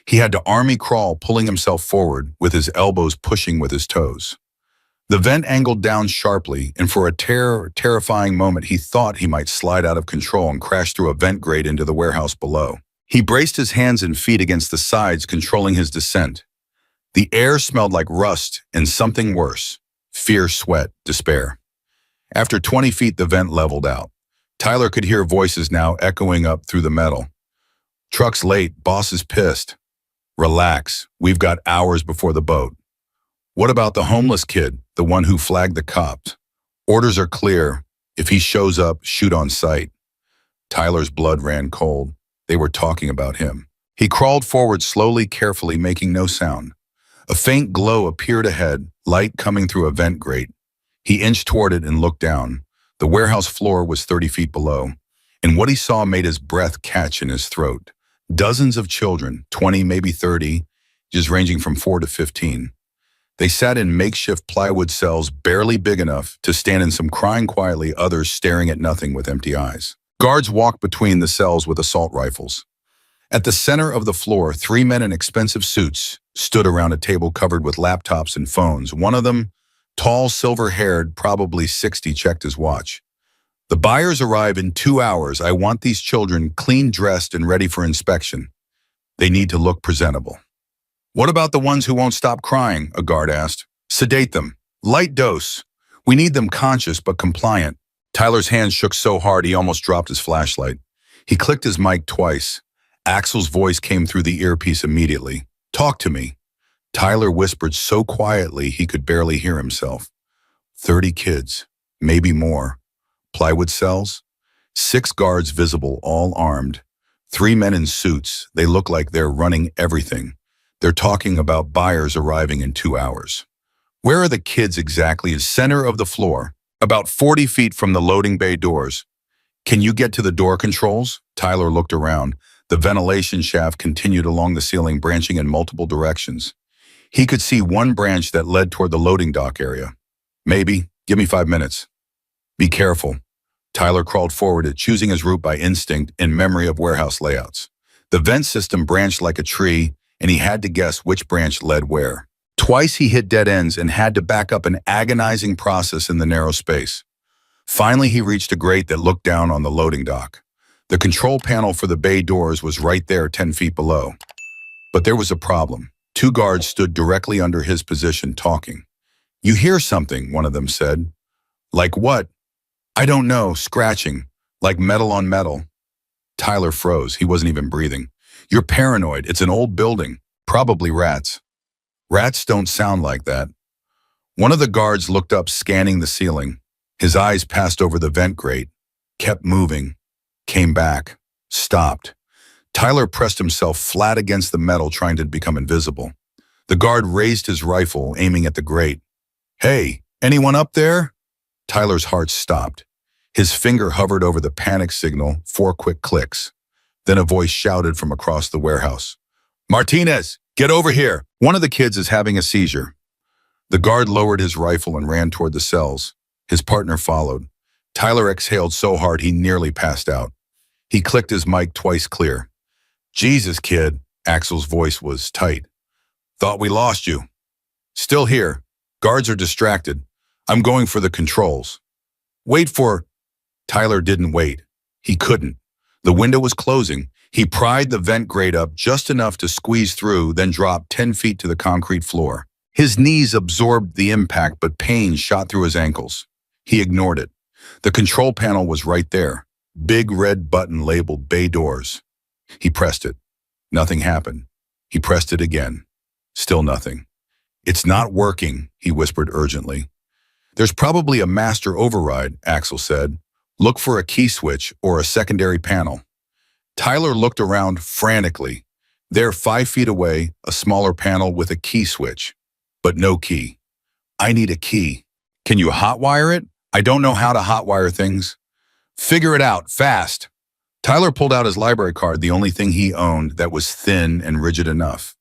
He had to army crawl, pulling himself forward, with his elbows pushing with his toes. The vent angled down sharply, and for a terrifying moment he thought he might slide out of control and crash through a vent grate into the warehouse below. He braced his hands and feet against the sides, controlling his descent. The air smelled like rust and something worse: fear, sweat, despair. After 20 feet, the vent leveled out. Tyler could hear voices now echoing up through the metal. "Truck's late, boss is pissed." "Relax, we've got hours before the boat." "What about the homeless kid, the one who flagged the cops?" "Orders are clear. If he shows up, shoot on sight." Tyler's blood ran cold. They were talking about him. He crawled forward slowly, carefully, making no sound. A faint glow appeared ahead, light coming through a vent grate. He inched toward it and looked down. The warehouse floor was 30 feet below, and what he saw made his breath catch in his throat. Dozens of children, 20, maybe 30, just ranging from 4 to 15. They sat in makeshift plywood cells barely big enough to stand, in some crying quietly, others staring at nothing with empty eyes. Guards walked between the cells with assault rifles. At the center of the floor, 3 men in expensive suits stood around a table covered with laptops and phones. One of them, tall, silver-haired, probably 60, checked his watch. "The buyers arrive in 2 hours. I want these children clean, dressed, and ready for inspection. They need to look presentable." "What about the ones who won't stop crying?" a guard asked. "Sedate them. Light dose. We need them conscious but compliant." Tyler's hands shook so hard he almost dropped his flashlight. He clicked his mic twice. Axel's voice came through the earpiece immediately. "Talk to me." Tyler whispered so quietly he could barely hear himself. 30 kids, maybe more. Plywood cells. 6 guards visible, all armed. 3 men in suits. They look like they're running everything. They're talking about buyers arriving in 2 hours. "Where are the kids exactly?" "Center of the floor, about 40 feet from the loading bay doors." "Can you get to the door controls?" Tyler looked around. The ventilation shaft continued along the ceiling, branching in multiple directions. He could see one branch that led toward the loading dock area. "Maybe. Give me 5 minutes." "Be careful." Tyler crawled forward, choosing his route by instinct in memory of warehouse layouts. The vent system branched like a tree, and he had to guess which branch led where. Twice he hit dead ends and had to back up, an agonizing process in the narrow space. Finally, he reached a grate that looked down on the loading dock. The control panel for the bay doors was right there 10 feet below. But there was a problem. Two guards stood directly under his position talking. "You hear something," one of them said. "Like what?" "I don't know, scratching, like metal on metal." Tyler froze. He wasn't even breathing. "You're paranoid. It's an old building. Probably rats." "Rats don't sound like that." One of the guards looked up, scanning the ceiling. His eyes passed over the vent grate, kept moving, came back, stopped. Tyler pressed himself flat against the metal, trying to become invisible. The guard raised his rifle, aiming at the grate. "Hey, anyone up there?" Tyler's heart stopped. His finger hovered over the panic signal, 4 quick clicks. Then a voice shouted from across the warehouse. "Martinez, get over here. One of the kids is having a seizure." The guard lowered his rifle and ran toward the cells. His partner followed. Tyler exhaled so hard he nearly passed out. He clicked his mic twice clear. "Jesus, kid," Axel's voice was tight. "Thought we lost you." "Still here. Guards are distracted. I'm going for the controls." "Wait for—" Tyler didn't wait. He couldn't. The window was closing. He pried the vent grate up just enough to squeeze through, then dropped 10 feet to the concrete floor. His knees absorbed the impact, but pain shot through his ankles. He ignored it. The control panel was right there. Big red button labeled Bay Doors. He pressed it. Nothing happened. He pressed it again. Still nothing. "It's not working," he whispered urgently. "There's probably a master override," Axel said. "Look for a key switch or a secondary panel." Tyler looked around frantically. There, 5 feet away, a smaller panel with a key switch. But no key. "I need a key." "Can you hotwire it?" "I don't know how to hotwire things." "Figure it out, fast." Tyler pulled out his library card, the only thing he owned that was thin and rigid enough.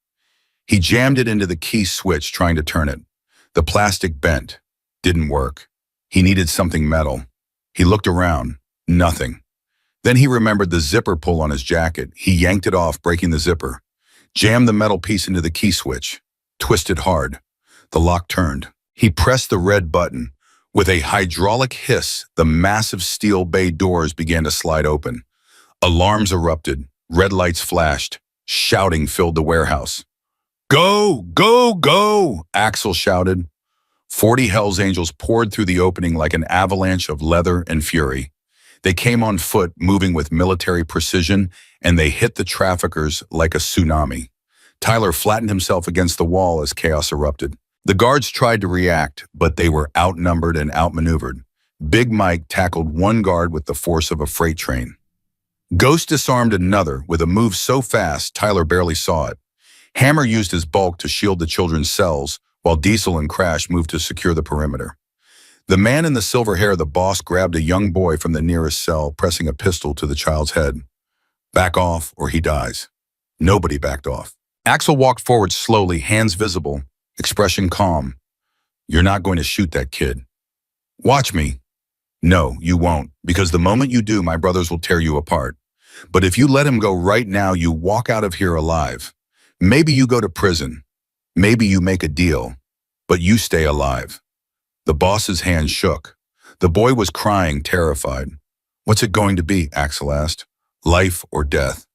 He jammed it into the key switch, trying to turn it. The plastic bent. Didn't work. He needed something metal. He looked around. Nothing. Then he remembered the zipper pull on his jacket. He yanked it off, breaking the zipper. Jammed the metal piece into the key switch. Twisted hard. The lock turned. He pressed the red button. With a hydraulic hiss, the massive steel bay doors began to slide open. Alarms erupted. Red lights flashed. Shouting filled the warehouse. "Go! Go! Go!" Axel shouted. 40 Hell's Angels poured through the opening like an avalanche of leather and fury. They came on foot, moving with military precision, and they hit the traffickers like a tsunami. Tyler flattened himself against the wall as chaos erupted. The guards tried to react, but they were outnumbered and outmaneuvered. Big Mike tackled one guard with the force of a freight train. Ghost disarmed another with a move so fast Tyler barely saw it. Hammer used his bulk to shield the children's cells, while Diesel and Crash moved to secure the perimeter. The man in the silver hair, the boss, grabbed a young boy from the nearest cell, pressing a pistol to the child's head. "Back off, or he dies." Nobody backed off. Axel walked forward slowly, hands visible, expression calm. "You're not going to shoot that kid." "Watch me." "No, you won't, because the moment you do, my brothers will tear you apart. But if you let him go right now, you walk out of here alive. Maybe you go to prison. Maybe you make a deal. But you stay alive." The boss's hand shook. The boy was crying, terrified. "What's it going to be?" Axel asked. "Life or death?"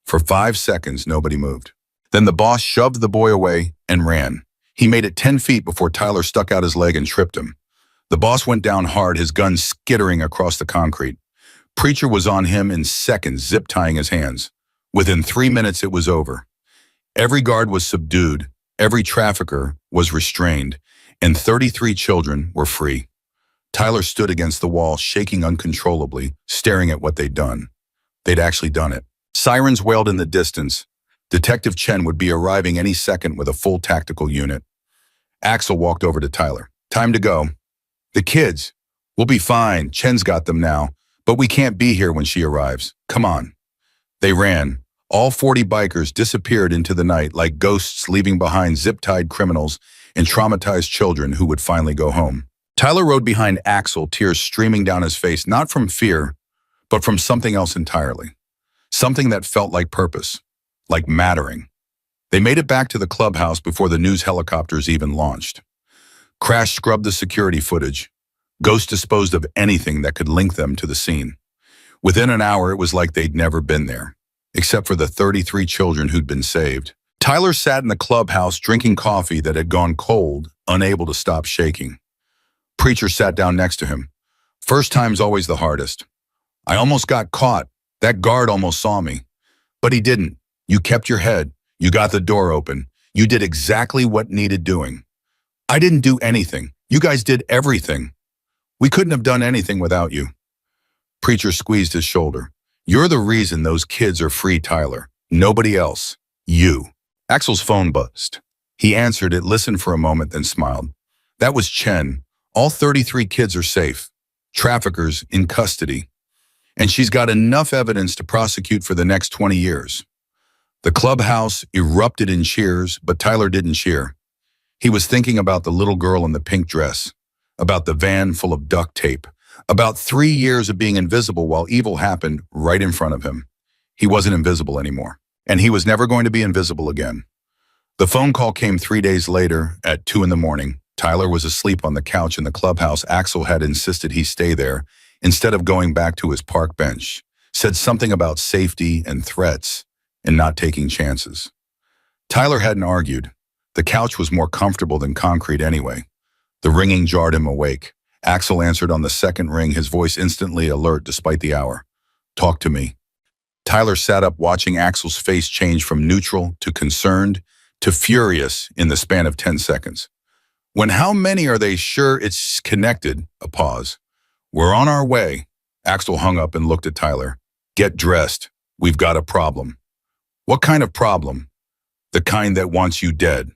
For 5 seconds, nobody moved. Then the boss shoved the boy away and ran. He made it 10 feet before Tyler stuck out his leg and tripped him. The boss went down hard, his gun skittering across the concrete. Preacher was on him in seconds, zip-tying his hands. Within 3 minutes, it was over. Every guard was subdued, every trafficker was restrained, and 33 children were free. Tyler stood against the wall, shaking uncontrollably, staring at what they'd done. They'd actually done it. Sirens wailed in the distance. Detective Chen would be arriving any second with a full tactical unit. Axel walked over to Tyler. "Time to go." "The kids. We'll be fine. Chen's got them now. But we can't be here when she arrives. Come on." They ran. All 40 bikers disappeared into the night like ghosts, leaving behind zip-tied criminals and traumatized children who would finally go home. Tyler rode behind Axel, tears streaming down his face, not from fear, but from something else entirely. Something that felt like purpose, like mattering. They made it back to the clubhouse before the news helicopters even launched. Crash scrubbed the security footage. Ghost disposed of anything that could link them to the scene. Within an hour, it was like they'd never been there, except for the 33 children who'd been saved. Tyler sat in the clubhouse drinking coffee that had gone cold, unable to stop shaking. Preacher sat down next to him. First time's always the hardest. I almost got caught. That guard almost saw me. But he didn't. You kept your head. You got the door open. You did exactly what needed doing. I didn't do anything. You guys did everything. We couldn't have done anything without you. Preacher squeezed his shoulder. You're the reason those kids are free, Tyler. Nobody else. You. Axel's phone buzzed. He answered it, listened for a moment, then smiled. That was Chen. All 33 kids are safe. Traffickers in custody. And she's got enough evidence to prosecute for the next 20 years. The clubhouse erupted in cheers, but Tyler didn't cheer. He was thinking about the little girl in the pink dress, about the van full of duct tape, about 3 years of being invisible while evil happened right in front of him. He wasn't invisible anymore, and he was never going to be invisible again. The phone call came 3 days later at 2 in the morning. Tyler was asleep on the couch in the clubhouse. Axel had insisted he stay there instead of going back to his park bench, said something about safety and threats and not taking chances. Tyler hadn't argued. The couch was more comfortable than concrete anyway. The ringing jarred him awake. Axel answered on the second ring, his voice instantly alert despite the hour. Talk to me. Tyler sat up, watching Axel's face change from neutral to concerned to furious in the span of 10 seconds. When how many are they sure it's connected? A pause. We're on our way. Axel hung up and looked at Tyler. Get dressed. We've got a problem. What kind of problem? The kind that wants you dead.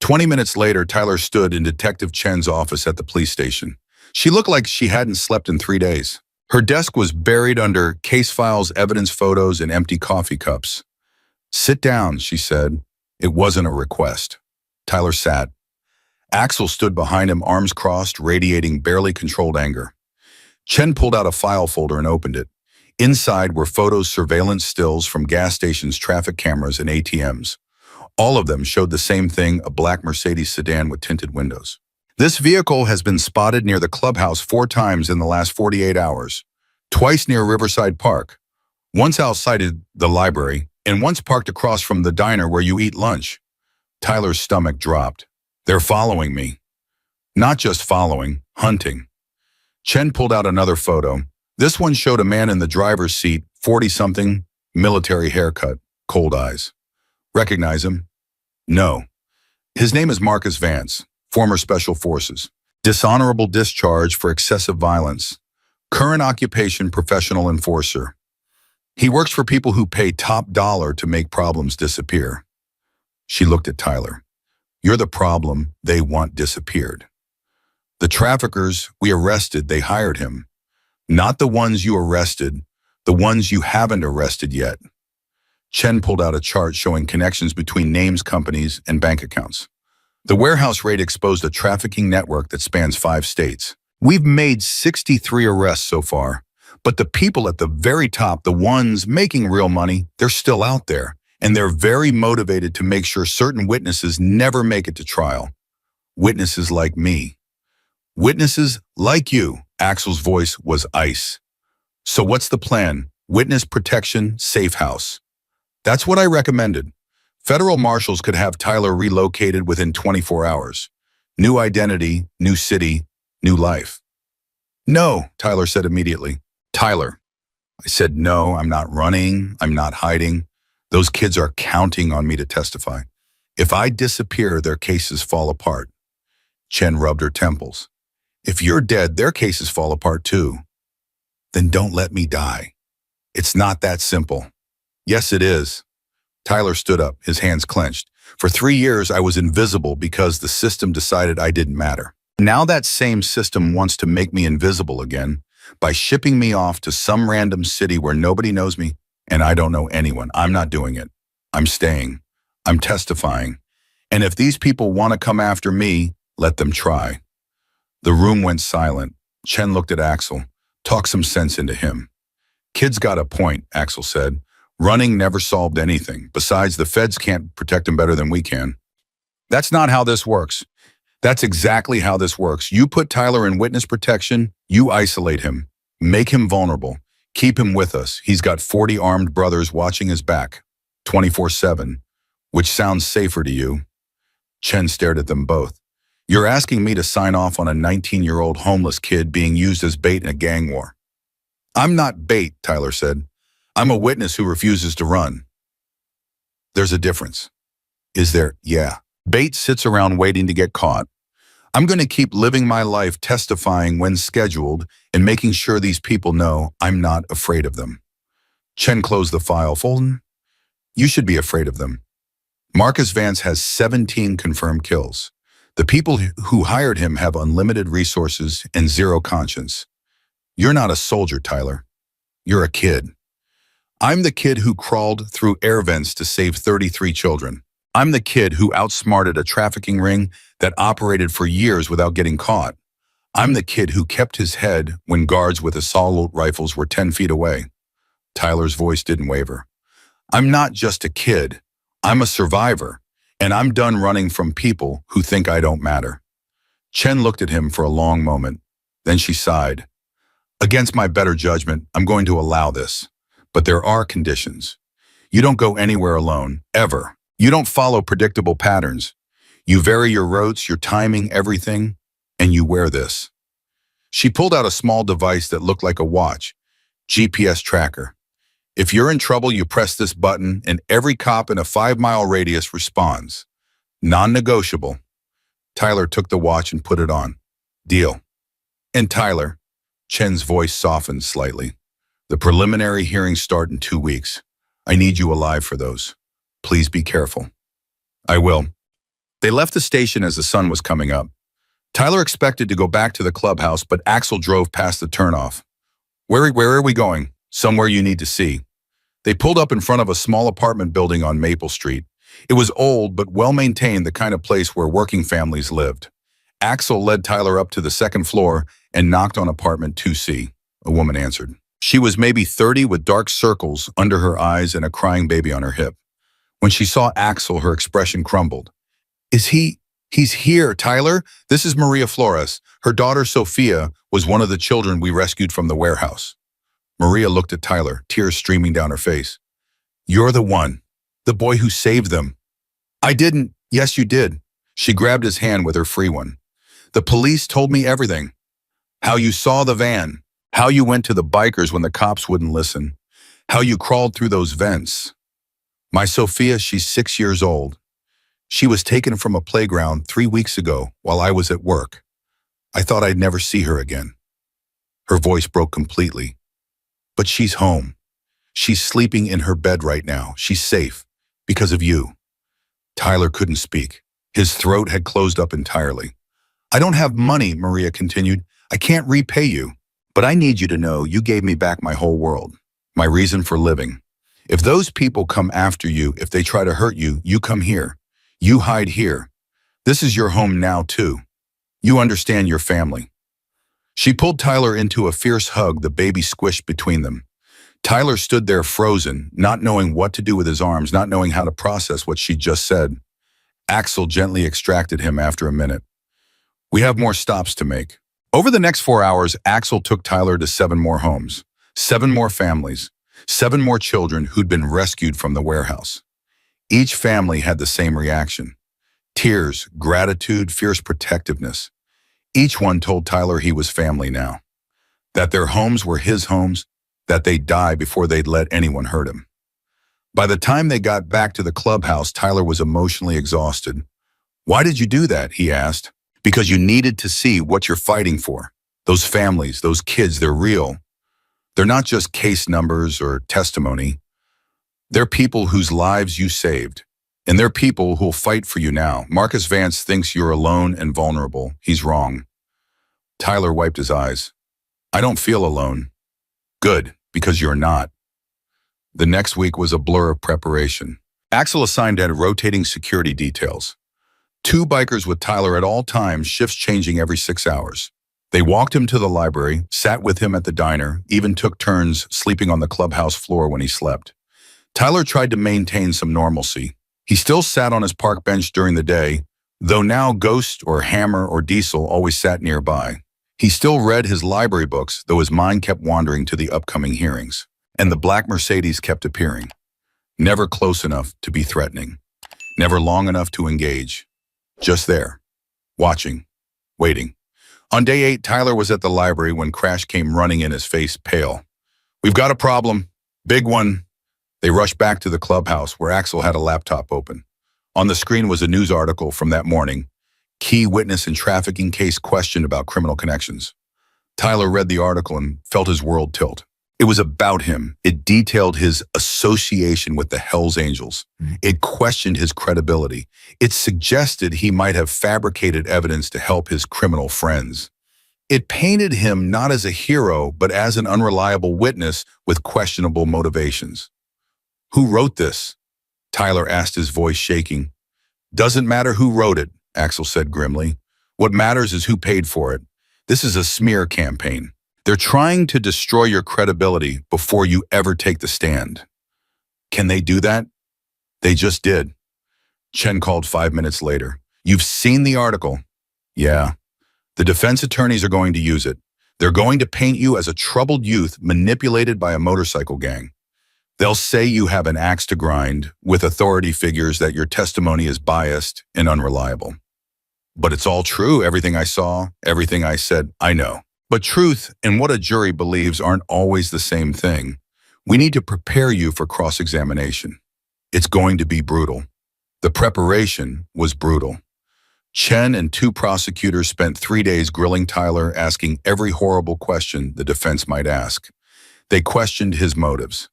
20 minutes later, Tyler stood in Detective Chen's office at the police station. She looked like she hadn't slept in 3 days. Her desk was buried under case files, evidence photos, and empty coffee cups. Sit down, she said. It wasn't a request. Tyler sat. Axel stood behind him, arms crossed, radiating barely controlled anger. Chen pulled out a file folder and opened it. Inside were photos, surveillance stills from gas stations, traffic cameras, and ATMs. All of them showed the same thing, a black Mercedes sedan with tinted windows. This vehicle has been spotted near the clubhouse 4 times in the last 48 hours, twice near Riverside Park, once outside the library, and once parked across from the diner where you eat lunch. Tyler's stomach dropped. They're following me. Not just following, hunting. Chen pulled out another photo. This one showed a man in the driver's seat, 40-something, military haircut, cold eyes. Recognize him? No. His name is Marcus Vance, former Special Forces. Dishonorable discharge for excessive violence. Current occupation, professional enforcer. He works for people who pay top dollar to make problems disappear. She looked at Tyler. You're the problem they want disappeared. The traffickers we arrested, they hired him. Not the ones you arrested, the ones you haven't arrested yet. Chen pulled out a chart showing connections between names, companies, and bank accounts. The warehouse raid exposed a trafficking network that spans 5 states. We've made 63 arrests so far, but the people at the very top, the ones making real money, they're still out there, and they're very motivated to make sure certain witnesses never make it to trial. Witnesses like me. Witnesses like you. Axel's voice was ice. So what's the plan? Witness protection, safe house. That's what I recommended. Federal marshals could have Tyler relocated within 24 hours. New identity, new city, new life. No, Tyler said immediately. Tyler. I said, no, I'm not running. I'm not hiding. Those kids are counting on me to testify. If I disappear, their cases fall apart. Chen rubbed her temples. If you're dead, their cases fall apart too. Then don't let me die. It's not that simple. Yes, it is. Tyler stood up, his hands clenched. For 3 years, I was invisible because the system decided I didn't matter. Now that same system wants to make me invisible again by shipping me off to some random city where nobody knows me and I don't know anyone. I'm not doing it. I'm staying. I'm testifying. And if these people want to come after me, let them try. The room went silent. Chen looked at Axel. Talk some sense into him. Kid's got a point, Axel said. Running never solved anything. Besides, the feds can't protect him better than we can. That's not how this works. That's exactly how this works. You put Tyler in witness protection, you isolate him, make him vulnerable, Keep him with us. He's got 40 armed brothers watching his back, 24/7. Which sounds safer to you? Chen stared at them both. You're asking me to sign off on a 19-year-old homeless kid being used as bait in a gang war. I'm not bait, Tyler said. I'm a witness who refuses to run. There's a difference. Is there? Yeah. Bait sits around waiting to get caught. I'm going to keep living my life testifying when scheduled and making sure these people know I'm not afraid of them. Chen closed the file. Fulton, you should be afraid of them. Marcus Vance has 17 confirmed kills. The people who hired him have unlimited resources and zero conscience. You're not a soldier, Tyler. You're a kid. I'm the kid who crawled through air vents to save 33 children. I'm the kid who outsmarted a trafficking ring that operated for years without getting caught. I'm the kid who kept his head when guards with assault rifles were 10 feet away. Tyler's voice didn't waver. I'm not just a kid. I'm a survivor, and I'm done running from people who think I don't matter. Chen looked at him for a long moment. Then she sighed. Against my better judgment, I'm going to allow this. But there are conditions. You don't go anywhere alone, ever. You don't follow predictable patterns. You vary your routes, your timing, everything, and you wear this. She pulled out a small device that looked like a watch, GPS tracker. If you're in trouble, you press this button and every cop in a 5-mile radius responds. Non-negotiable. Tyler took the watch and put it on. Deal. And Tyler, Chen's voice softened slightly. The preliminary hearings start in 2 weeks. I need you alive for those. Please be careful. I will. They left the station as the sun was coming up. Tyler expected to go back to the clubhouse, but Axel drove past the turnoff. Where are we going? Somewhere you need to see. They pulled up in front of a small apartment building on Maple Street. It was old but well-maintained, the kind of place where working families lived. Axel led Tyler up to the second floor and knocked on apartment 2C. A woman answered. She was maybe 30 with dark circles under her eyes and a crying baby on her hip. When she saw Axel, her expression crumbled. He's here, Tyler. This is Maria Flores. Her daughter, Sophia, was one of the children we rescued from the warehouse. Maria looked at Tyler, tears streaming down her face. You're the one. The boy who saved them. I didn't. Yes, you did. She grabbed his hand with her free one. The police told me everything. How you saw the van. How you went to the bikers when the cops wouldn't listen. How you crawled through those vents. My Sophia, she's 6 years old. She was taken from a playground 3 weeks ago while I was at work. I thought I'd never see her again. Her voice broke completely. But she's home. She's sleeping in her bed right now. She's safe because of you. Tyler couldn't speak. His throat had closed up entirely. I don't have money, Maria continued. I can't repay you. But I need you to know you gave me back my whole world, my reason for living. If those people come after you, if they try to hurt you, you come here. You hide here. This is your home now, too. You understand your family. She pulled Tyler into a fierce hug, the baby squished between them. Tyler stood there frozen, not knowing what to do with his arms, not knowing how to process what she just said. Axel gently extracted him after a minute. We have more stops to make. Over the next 4 hours, Axel took Tyler to 7 more homes, 7 more families, 7 more children who'd been rescued from the warehouse. Each family had the same reaction. Tears, gratitude, fierce protectiveness. Each one told Tyler he was family now, that their homes were his homes, that they'd die before they'd let anyone hurt him. By the time they got back to the clubhouse, Tyler was emotionally exhausted. Why did you do that? He asked. Because you needed to see what you're fighting for. Those families, those kids, they're real. They're not just case numbers or testimony. They're people whose lives you saved. And they're people who'll fight for you now. Marcus Vance thinks you're alone and vulnerable. He's wrong. Tyler wiped his eyes. I don't feel alone. Good, because you're not. The next week was a blur of preparation. Axel assigned Ed rotating security details. 2 bikers with Tyler at all times, shifts changing every 6 hours. They walked him to the library, sat with him at the diner, even took turns sleeping on the clubhouse floor when he slept. Tyler tried to maintain some normalcy. He still sat on his park bench during the day, though now Ghost or Hammer or Diesel always sat nearby. He still read his library books, though his mind kept wandering to the upcoming hearings. And the black Mercedes kept appearing. Never close enough to be threatening. Never long enough to engage. Just there. Watching. Waiting. On day 8, Tyler was at the library when Crash came running in, his face pale. "We've got a problem. Big one." They rushed back to the clubhouse where Axel had a laptop open. On the screen was a news article from that morning. Key witness in trafficking case questioned about criminal connections. Tyler read the article and felt his world tilt. It was about him. It detailed his association with the Hells Angels. It questioned his credibility. It suggested he might have fabricated evidence to help his criminal friends. It painted him not as a hero, but as an unreliable witness with questionable motivations. "Who wrote this?" Tyler asked, his voice shaking. "Doesn't matter who wrote it," Axel said grimly. "What matters is who paid for it. This is a smear campaign. They're trying to destroy your credibility before you ever take the stand." "Can they do that?" "They just did." Chen called 5 minutes later. "You've seen the article?" "Yeah." "The defense attorneys are going to use it. They're going to paint you as a troubled youth manipulated by a motorcycle gang. They'll say you have an axe to grind with authority figures, that your testimony is biased and unreliable." "But it's all true. Everything I saw, everything I said." "I know. But truth and what a jury believes aren't always the same thing. We need to prepare you for cross-examination. It's going to be brutal." The preparation was brutal. Chen and 2 prosecutors spent 3 days grilling Tyler, asking every horrible question the defense might ask. They questioned his motives,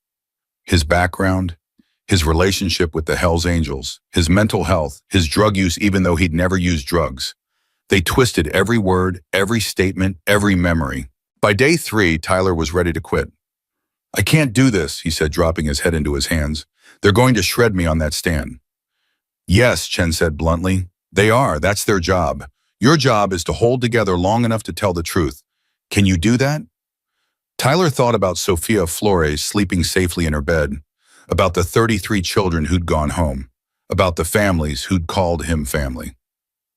his background, his relationship with the Hells Angels, his mental health, his drug use even though he'd never used drugs. They twisted every word, every statement, every memory. By day 3, Tyler was ready to quit. "I can't do this," he said, dropping his head into his hands. "They're going to shred me on that stand." "Yes," Chen said bluntly. "They are. That's their job. Your job is to hold together long enough to tell the truth. Can you do that?" Tyler thought about Sofia Flores sleeping safely in her bed, about the 33 children who'd gone home, about the families who'd called him family.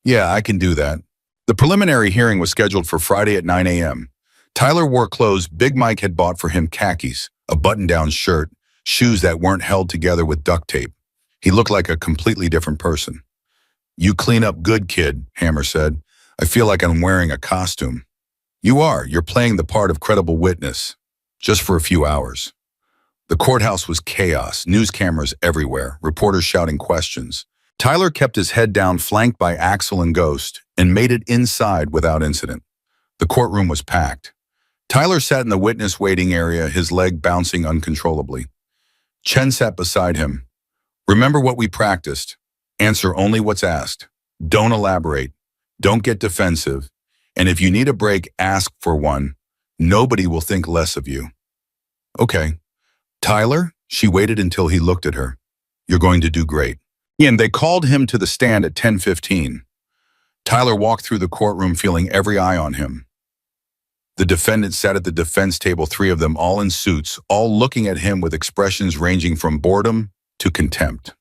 "Yeah, I can do that." The preliminary hearing was scheduled for Friday at 9 a.m. Tyler wore clothes Big Mike had bought for him: khakis, a button-down shirt, shoes that weren't held together with duct tape. He looked like a completely different person. "You clean up good, kid," Hammer said. "I feel like I'm wearing a costume." "You are. You're playing the part of credible witness. Just for a few hours." The courthouse was chaos, news cameras everywhere, reporters shouting questions. Tyler kept his head down, flanked by Axel and Ghost, and made it inside without incident. The courtroom was packed. Tyler sat in the witness waiting area, his leg bouncing uncontrollably. Chen sat beside him. "Remember what we practiced. Answer only what's asked. Don't elaborate. Don't get defensive. And if you need a break, ask for one. Nobody will think less of you." "Okay." "Tyler?" She waited until he looked at her. "You're going to do great." And they called him to the stand at 10:15. Tyler walked through the courtroom, feeling every eye on him. The defendants sat at the defense table, 3 of them, all in suits, all looking at him with expressions ranging from boredom to contempt.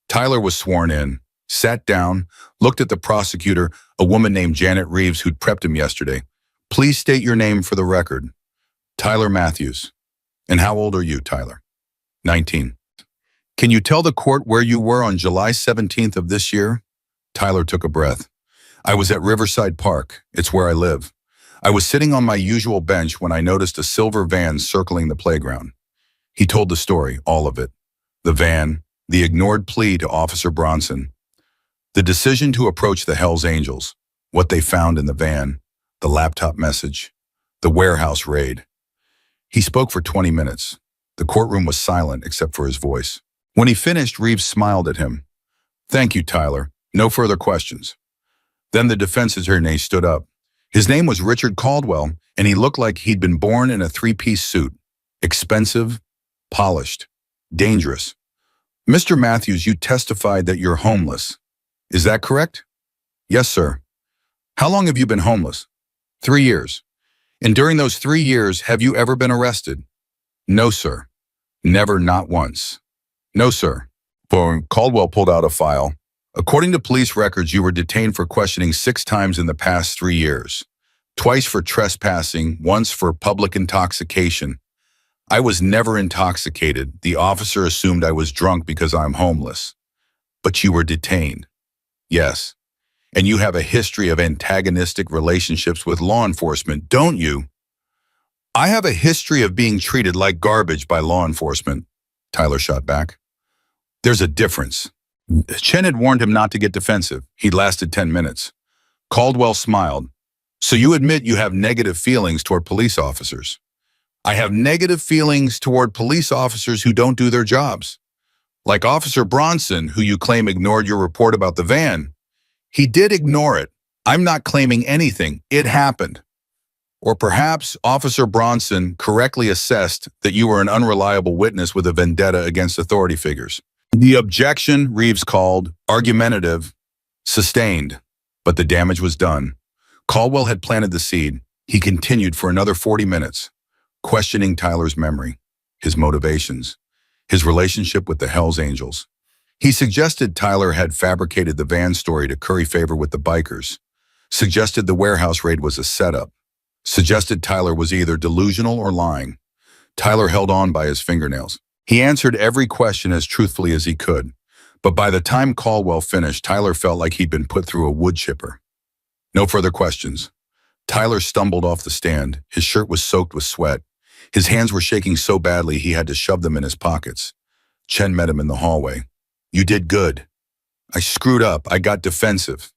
Tyler was sworn in, sat down, looked at the prosecutor, a woman named Janet Reeves who'd prepped him yesterday. "Please state your name for the record." "Tyler Matthews." "And how old are you, Tyler?" 19. "Can you tell the court where you were on July 17th of this year?" Tyler took a breath. "I was at Riverside Park. It's where I live. I was sitting on my usual bench when I noticed a silver van circling the playground." He told the story, all of it. The van, the ignored plea to Officer Bronson, the decision to approach the Hells Angels, what they found in the van, the laptop message, the warehouse raid. He spoke for 20 minutes. The courtroom was silent except for his voice. When he finished, Reeves smiled at him. "Thank you, Tyler. No further questions." Then the defense attorney stood up. His name was Richard Caldwell, and he looked like he'd been born in a 3-piece suit. Expensive, polished, dangerous. "Mr. Matthews, you testified that you're homeless. Is that correct?" "Yes, sir." "How long have you been homeless?" 3 years. "And during those 3 years, have you ever been arrested?" "No, sir." "Never, not once?" "No, sir." Caldwell pulled out a file. "According to police records, you were detained for questioning 6 times in the past 3 years. Twice for trespassing, once for public intoxication. I was never intoxicated. The officer assumed I was drunk because I'm homeless. But you were detained. Yes. And you have a history of antagonistic relationships with law enforcement, don't you? I have a history of being treated like garbage by law enforcement, Tyler shot back. There's a difference. Chen had warned him not to get defensive. He'd lasted 10 minutes. Caldwell smiled. So you admit you have negative feelings toward police officers. I have negative feelings toward police officers who don't do their jobs. Like Officer Bronson, who you claim ignored your report about the van. He did ignore it. I'm not claiming anything. It happened. Or perhaps Officer Bronson correctly assessed that you were an unreliable witness with a vendetta against authority figures. The objection, Reeves called, argumentative, sustained, but the damage was done. Caldwell had planted the seed. He continued for another 40 minutes, questioning Tyler's memory, his motivations, his relationship with the Hells Angels. He suggested Tyler had fabricated the van story to curry favor with the bikers, suggested the warehouse raid was a setup, suggested Tyler was either delusional or lying. Tyler held on by his fingernails. He answered every question as truthfully as he could, but by the time Caldwell finished, Tyler felt like he'd been put through a wood chipper. No further questions. Tyler stumbled off the stand. His shirt was soaked with sweat. His hands were shaking so badly he had to shove them in his pockets. Chen met him in the hallway. You did good. I screwed up. I got defensive.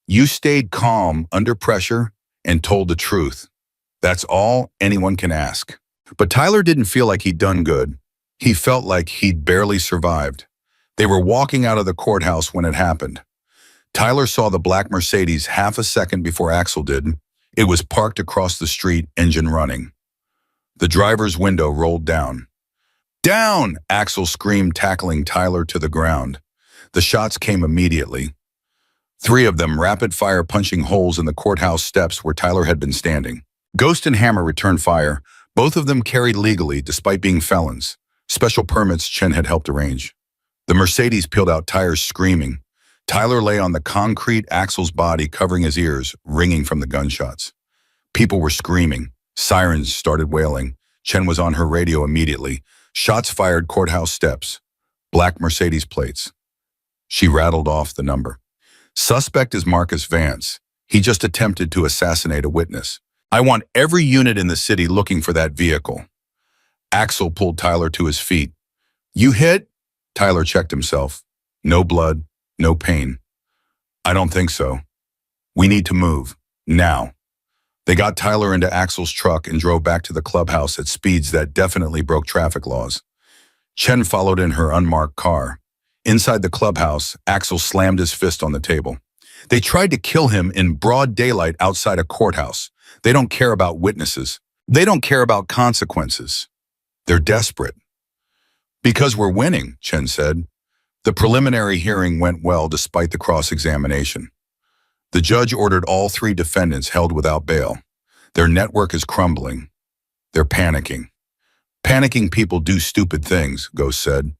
You stayed calm under pressure and told the truth. That's all anyone can ask. But Tyler didn't feel like he'd done good. He felt like he'd barely survived. They were walking out of the courthouse when it happened. Tyler saw the black Mercedes half a second before Axel did. It was parked across the street, engine running. The driver's window rolled down. Down! Axel screamed, tackling Tyler to the ground. The shots came immediately. 3 of them rapid-fire punching holes in the courthouse steps where Tyler had been standing. Ghost and Hammer returned fire. Both of them carried legally, despite being felons. Special permits Chen had helped arrange. The Mercedes peeled out tires screaming. Tyler lay on the concrete, Axel's body covering his ears, ringing from the gunshots. People were screaming. Sirens started wailing. Chen was on her radio immediately. Shots fired courthouse steps. Black Mercedes plates. She rattled off the number. Suspect is Marcus Vance. He just attempted to assassinate a witness. I want every unit in the city looking for that vehicle. Axel pulled Tyler to his feet. You hit? Tyler checked himself. No blood, no pain. I don't think so. We need to move. Now. They got Tyler into Axel's truck and drove back to the clubhouse at speeds that definitely broke traffic laws. Chen followed in her unmarked car. Inside the clubhouse, Axel slammed his fist on the table. They tried to kill him in broad daylight outside a courthouse. They don't care about witnesses. They don't care about consequences. They're desperate. Because we're winning, Chen said. The preliminary hearing went well despite the cross-examination. The judge ordered all 3 defendants held without bail. Their network is crumbling. They're panicking. Panicking people do stupid things, Ghost said,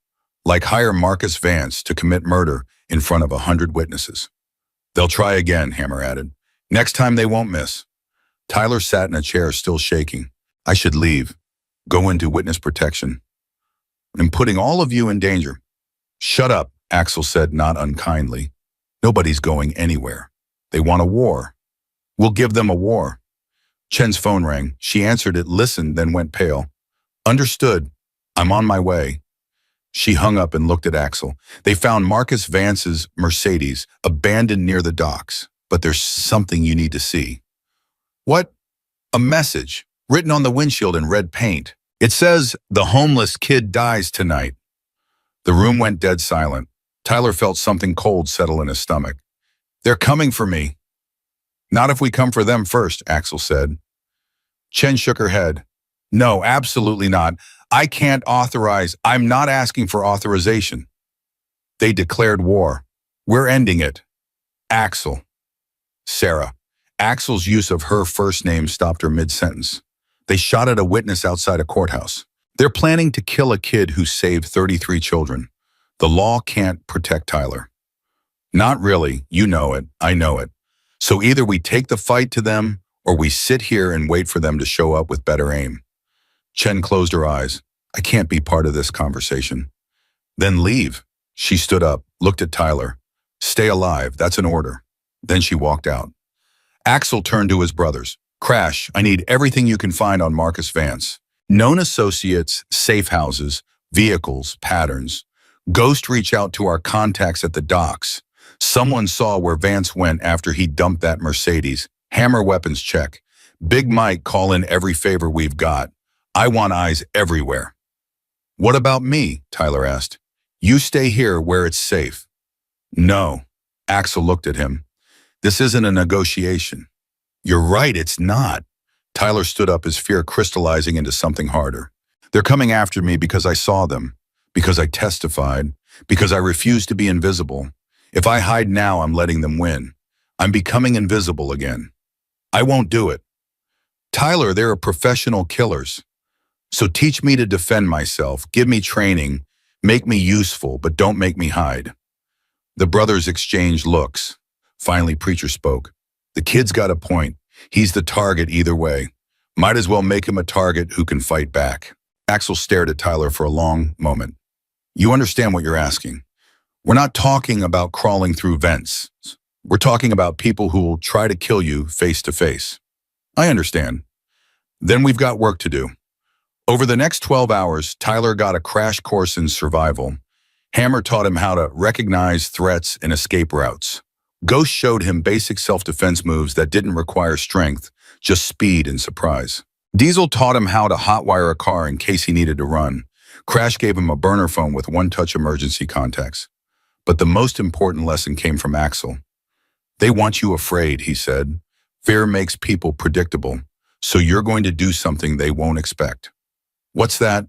like hire Marcus Vance to commit murder in front of 100 witnesses. They'll try again, Hammer added. Next time they won't miss. Tyler sat in a chair still shaking. I should leave. Go into witness protection. I'm putting all of you in danger. Shut up, Axel said not unkindly. Nobody's going anywhere. They want a war. We'll give them a war. Chen's phone rang. She answered it, listened, then went pale. Understood. I'm on my way. She hung up and looked at Axel. They found Marcus Vance's Mercedes abandoned near the docks, but there's something you need to see. What? A message written on the windshield in red paint. It says, the homeless kid dies tonight. The room went dead silent. Tyler felt something cold settle in his stomach. They're coming for me. Not if we come for them first, Axel said. Chen shook her head. No, absolutely not. I can't authorize. I'm not asking for authorization. They declared war. We're ending it. Axel. Sarah. Axel's use of her first name stopped her mid-sentence. They shot at a witness outside a courthouse. They're planning to kill a kid who saved 33 children. The law can't protect Tyler. Not really. You know it. I know it. So either we take the fight to them or we sit here and wait for them to show up with better aim. Chen closed her eyes. I can't be part of this conversation. Then leave. She stood up, looked at Tyler. Stay alive, that's an order. Then she walked out. Axel turned to his brothers. Crash, I need everything you can find on Marcus Vance. Known associates, safe houses, vehicles, patterns. Ghost, reach out to our contacts at the docks. Someone saw where Vance went after he dumped that Mercedes. Hammer weapons check. Big Mike, call in every favor we've got. I want eyes everywhere. What about me? Tyler asked. You stay here where it's safe. No. Axel looked at him. This isn't a negotiation. You're right, it's not. Tyler stood up, his fear crystallizing into something harder. They're coming after me because I saw them, because I testified, because I refused to be invisible. If I hide now, I'm letting them win. I'm becoming invisible again. I won't do it. Tyler, there are professional killers. So teach me to defend myself, give me training, make me useful, but don't make me hide. The brothers exchanged looks. Finally, Preacher spoke. The kid's got a point. He's the target either way. Might as well make him a target who can fight back. Axel stared at Tyler for a long moment. You understand what you're asking. We're not talking about crawling through vents. We're talking about people who will try to kill you face to face. I understand. Then we've got work to do. Over the next 12 hours, Tyler got a crash course in survival. Hammer taught him how to recognize threats and escape routes. Ghost showed him basic self-defense moves that didn't require strength, just speed and surprise. Diesel taught him how to hotwire a car in case he needed to run. Crash gave him a burner phone with one-touch emergency contacts. But the most important lesson came from Axel. They want you afraid, he said. Fear makes people predictable, so you're going to do something they won't expect. What's that?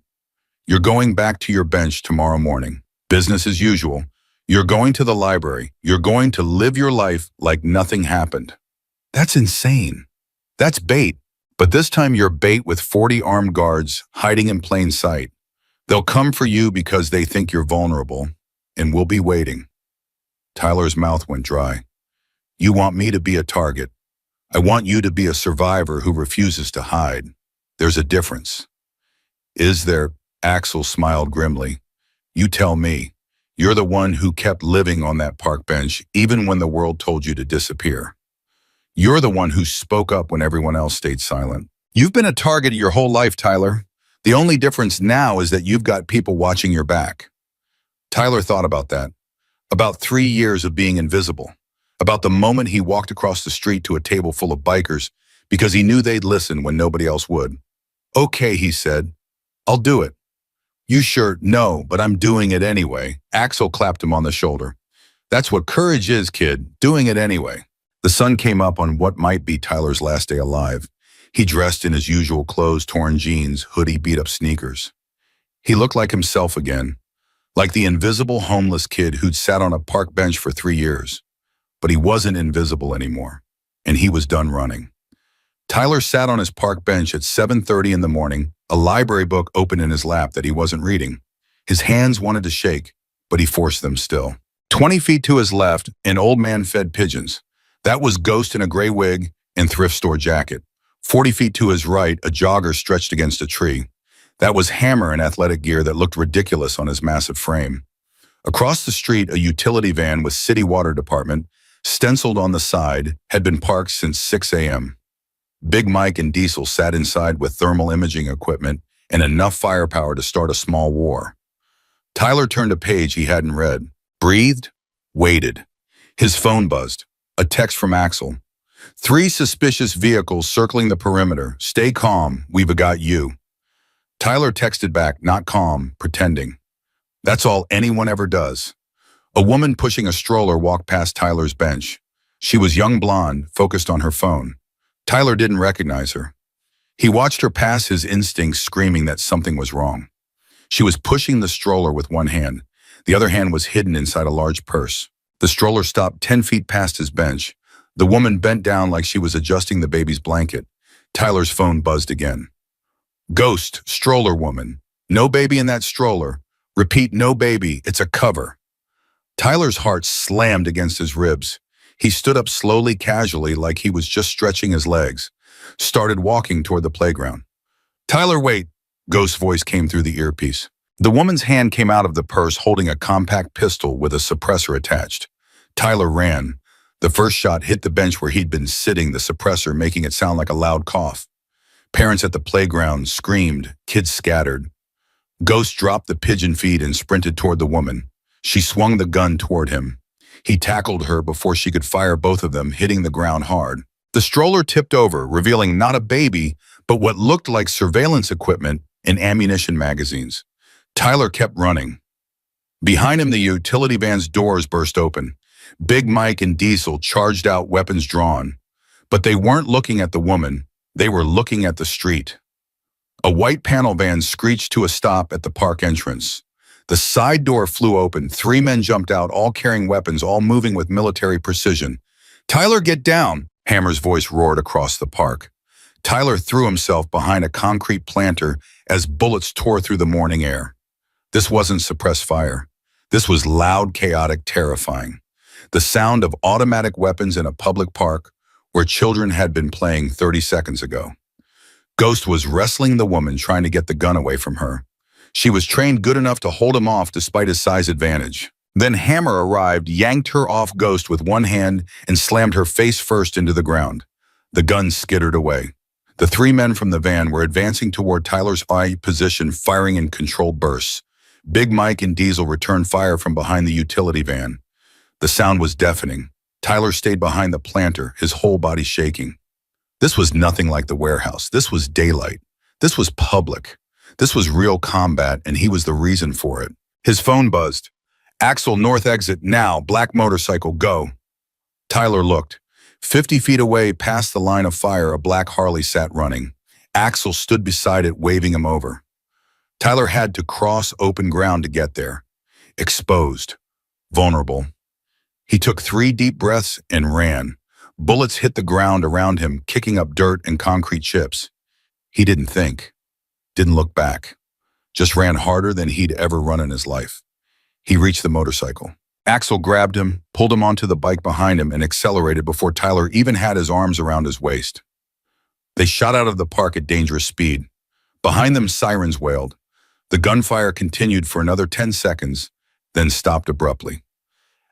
You're going back to your bench tomorrow morning. Business as usual. You're going to the library. You're going to live your life like nothing happened. That's insane. That's bait. But this time you're bait with 40 armed guards hiding in plain sight. They'll come for you because they think you're vulnerable, and we'll be waiting. Tyler's mouth went dry. You want me to be a target. I want you to be a survivor who refuses to hide. There's a difference. Is there? Axel smiled grimly. You tell me. You're the one who kept living on that park bench even when the world told you to disappear. You're the one who spoke up when everyone else stayed silent. You've been a target your whole life, Tyler. The only difference now is that you've got people watching your back. Tyler thought about that. About 3 years of being invisible. About the moment he walked across the street to a table full of bikers because he knew they'd listen when nobody else would. Okay, he said. I'll do it. You sure? No, but I'm doing it anyway. Axel clapped him on the shoulder. That's what courage is, kid. Doing it anyway. The sun came up on what might be Tyler's last day alive. He dressed in his usual clothes, torn jeans, hoodie, beat-up sneakers. He looked like himself again, like the invisible homeless kid who'd sat on a park bench for 3 years. But he wasn't invisible anymore, and he was done running. Tyler sat on his park bench at 7:30 in the morning, a library book open in his lap that he wasn't reading. His hands wanted to shake, but he forced them still. 20 feet to his left, an old man fed pigeons. That was Ghost in a gray wig and thrift store jacket. 40 feet to his right, a jogger stretched against a tree. That was Hammer in athletic gear that looked ridiculous on his massive frame. Across the street, a utility van with city water department, stenciled on the side, had been parked since 6 a.m. Big Mike and Diesel sat inside with thermal imaging equipment and enough firepower to start a small war. Tyler turned a page he hadn't read, breathed, waited. His phone buzzed. A text from Axel. 3 suspicious vehicles circling the perimeter. Stay calm, we've got you. Tyler texted back, not calm, pretending. That's all anyone ever does. A woman pushing a stroller walked past Tyler's bench. She was young blonde, focused on her phone. Tyler didn't recognize her. He watched her pass, his instincts screaming that something was wrong. She was pushing the stroller with one hand. The other hand was hidden inside a large purse. The stroller stopped 10 feet past his bench. The woman bent down like she was adjusting the baby's blanket. Tyler's phone buzzed again. Ghost, stroller woman. No baby in that stroller. Repeat, no baby, it's a cover. Tyler's heart slammed against his ribs. He stood up slowly, casually, like he was just stretching his legs. started walking toward the playground. "Tyler, wait," Ghost's voice came through the earpiece. The woman's hand came out of the purse holding a compact pistol with a suppressor attached. Tyler ran. The first shot hit the bench where he'd been sitting, the suppressor making it sound like a loud cough. Parents at the playground screamed, kids scattered. Ghost dropped the pigeon feed and sprinted toward the woman. She swung the gun toward him. He tackled her before she could fire both of them, hitting the ground hard. The stroller tipped over, revealing not a baby, but what looked like surveillance equipment and ammunition magazines. Tyler kept running. Behind him, the utility van's doors burst open. Big Mike and Diesel charged out, weapons drawn. But they weren't looking at the woman. They were looking at the street. A white panel van screeched to a stop at the park entrance. The side door flew open. 3 men jumped out, all carrying weapons, all moving with military precision. "Tyler, get down!" Hammer's voice roared across the park. Tyler threw himself behind a concrete planter as bullets tore through the morning air. This wasn't suppressed fire. This was loud, chaotic, terrifying. The sound of automatic weapons in a public park where children had been playing 30 seconds ago. Ghost was wrestling the woman, trying to get the gun away from her. She was trained good enough to hold him off despite his size advantage. Then Hammer arrived, yanked her off Ghost with one hand, and slammed her face first into the ground. The gun skittered away. The 3 men from the van were advancing toward Tyler's eye position, firing in controlled bursts. Big Mike and Diesel returned fire from behind the utility van. The sound was deafening. Tyler stayed behind the planter, his whole body shaking. This was nothing like the warehouse. This was daylight. This was public. This was real combat, and he was the reason for it. His phone buzzed. "Axel, north exit, now, black motorcycle, go." Tyler looked. 50 feet away, past the line of fire, a black Harley sat running. Axel stood beside it, waving him over. Tyler had to cross open ground to get there. Exposed. Vulnerable. He took 3 deep breaths and ran. Bullets hit the ground around him, kicking up dirt and concrete chips. He didn't think. Didn't look back. Just ran harder than he'd ever run in his life. He reached the motorcycle. Axel grabbed him, pulled him onto the bike behind him, and accelerated before Tyler even had his arms around his waist. They shot out of the park at dangerous speed. Behind them, sirens wailed. The gunfire continued for another 10 seconds, then stopped abruptly.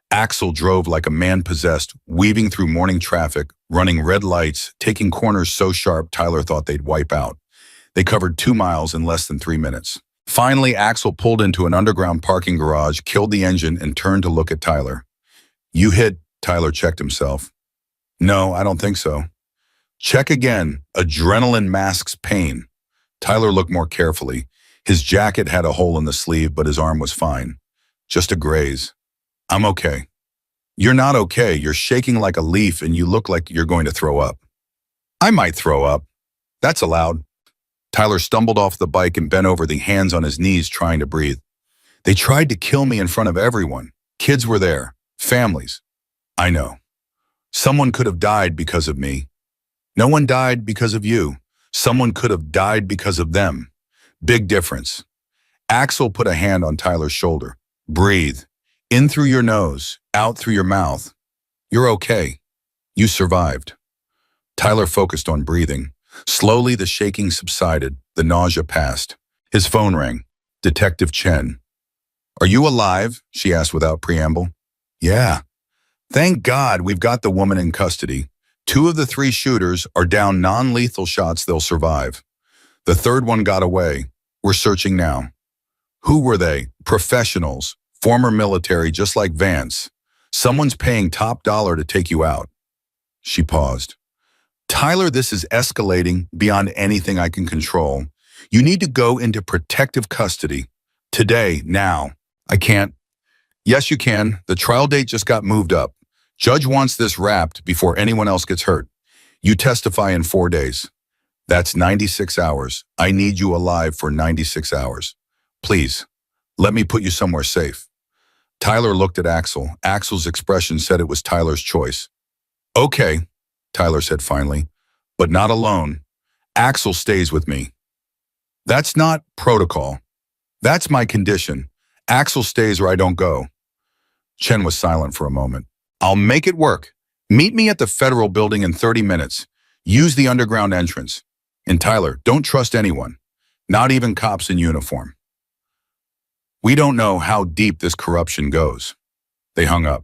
Axel drove like a man possessed, weaving through morning traffic, running red lights, taking corners so sharp Tyler thought they'd wipe out. They covered 2 miles in less than 3 minutes. Finally, Axel pulled into an underground parking garage, killed the engine, and turned to look at Tyler. "You hit," Tyler checked himself. "No, I don't think so." "Check again." Adrenaline masks pain. Tyler looked more carefully. His jacket had a hole in the sleeve, but his arm was fine. Just a graze. "I'm okay." "You're not okay. You're shaking like a leaf and you look like you're going to throw up." "I might throw up. That's allowed." Tyler stumbled off the bike and bent over, the hands on his knees, trying to breathe. "They tried to kill me in front of everyone. Kids were there. Families. I know. Someone could have died because of me. No one died because of you. Someone could have died because of them. Big difference." Axel put a hand on Tyler's shoulder. "Breathe. In through your nose, out through your mouth. You're okay. You survived." Tyler focused on breathing. Slowly, the shaking subsided. The nausea passed. His phone rang. Detective Chen. "Are you alive?" she asked without preamble. "Yeah." "Thank God we've got the woman in custody. 2 of the 3 shooters are down, non-lethal shots. They'll survive. The 3rd one got away. We're searching now." "Who were they?" "Professionals. Former military, just like Vance. Someone's paying top dollar to take you out." She paused. "Tyler, this is escalating beyond anything I can control. You need to go into protective custody. Today, now." "I can't." "Yes, you can. The trial date just got moved up. Judge wants this wrapped before anyone else gets hurt. You testify in 4 days. That's 96 hours. I need you alive for 96 hours. Please, let me put you somewhere safe." Tyler looked at Axel. Axel's expression said it was Tyler's choice. "Okay," Tyler said finally, "but not alone. Axel stays with me." "That's not protocol. That's my condition. Axel stays or I don't go." Chen was silent for a moment. "I'll make it work. Meet me at the Federal Building in 30 minutes. Use the underground entrance. And Tyler, don't trust anyone, not even cops in uniform. We don't know how deep this corruption goes. They hung up.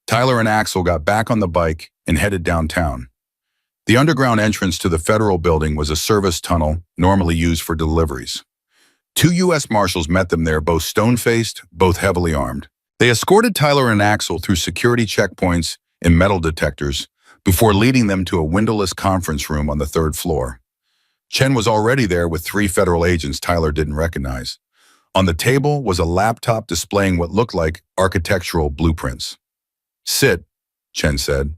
Tyler and Axel got back on the bike and headed downtown. The underground entrance to the federal building was a service tunnel normally used for deliveries. 2 U.S. Marshals met them there, both stone-faced, both heavily armed. They escorted Tyler and Axel through security checkpoints and metal detectors before leading them to a windowless conference room on the 3rd floor. Chen was already there with 3 federal agents Tyler didn't recognize. On the table was a laptop displaying what looked like architectural blueprints. "Sit," Chen said.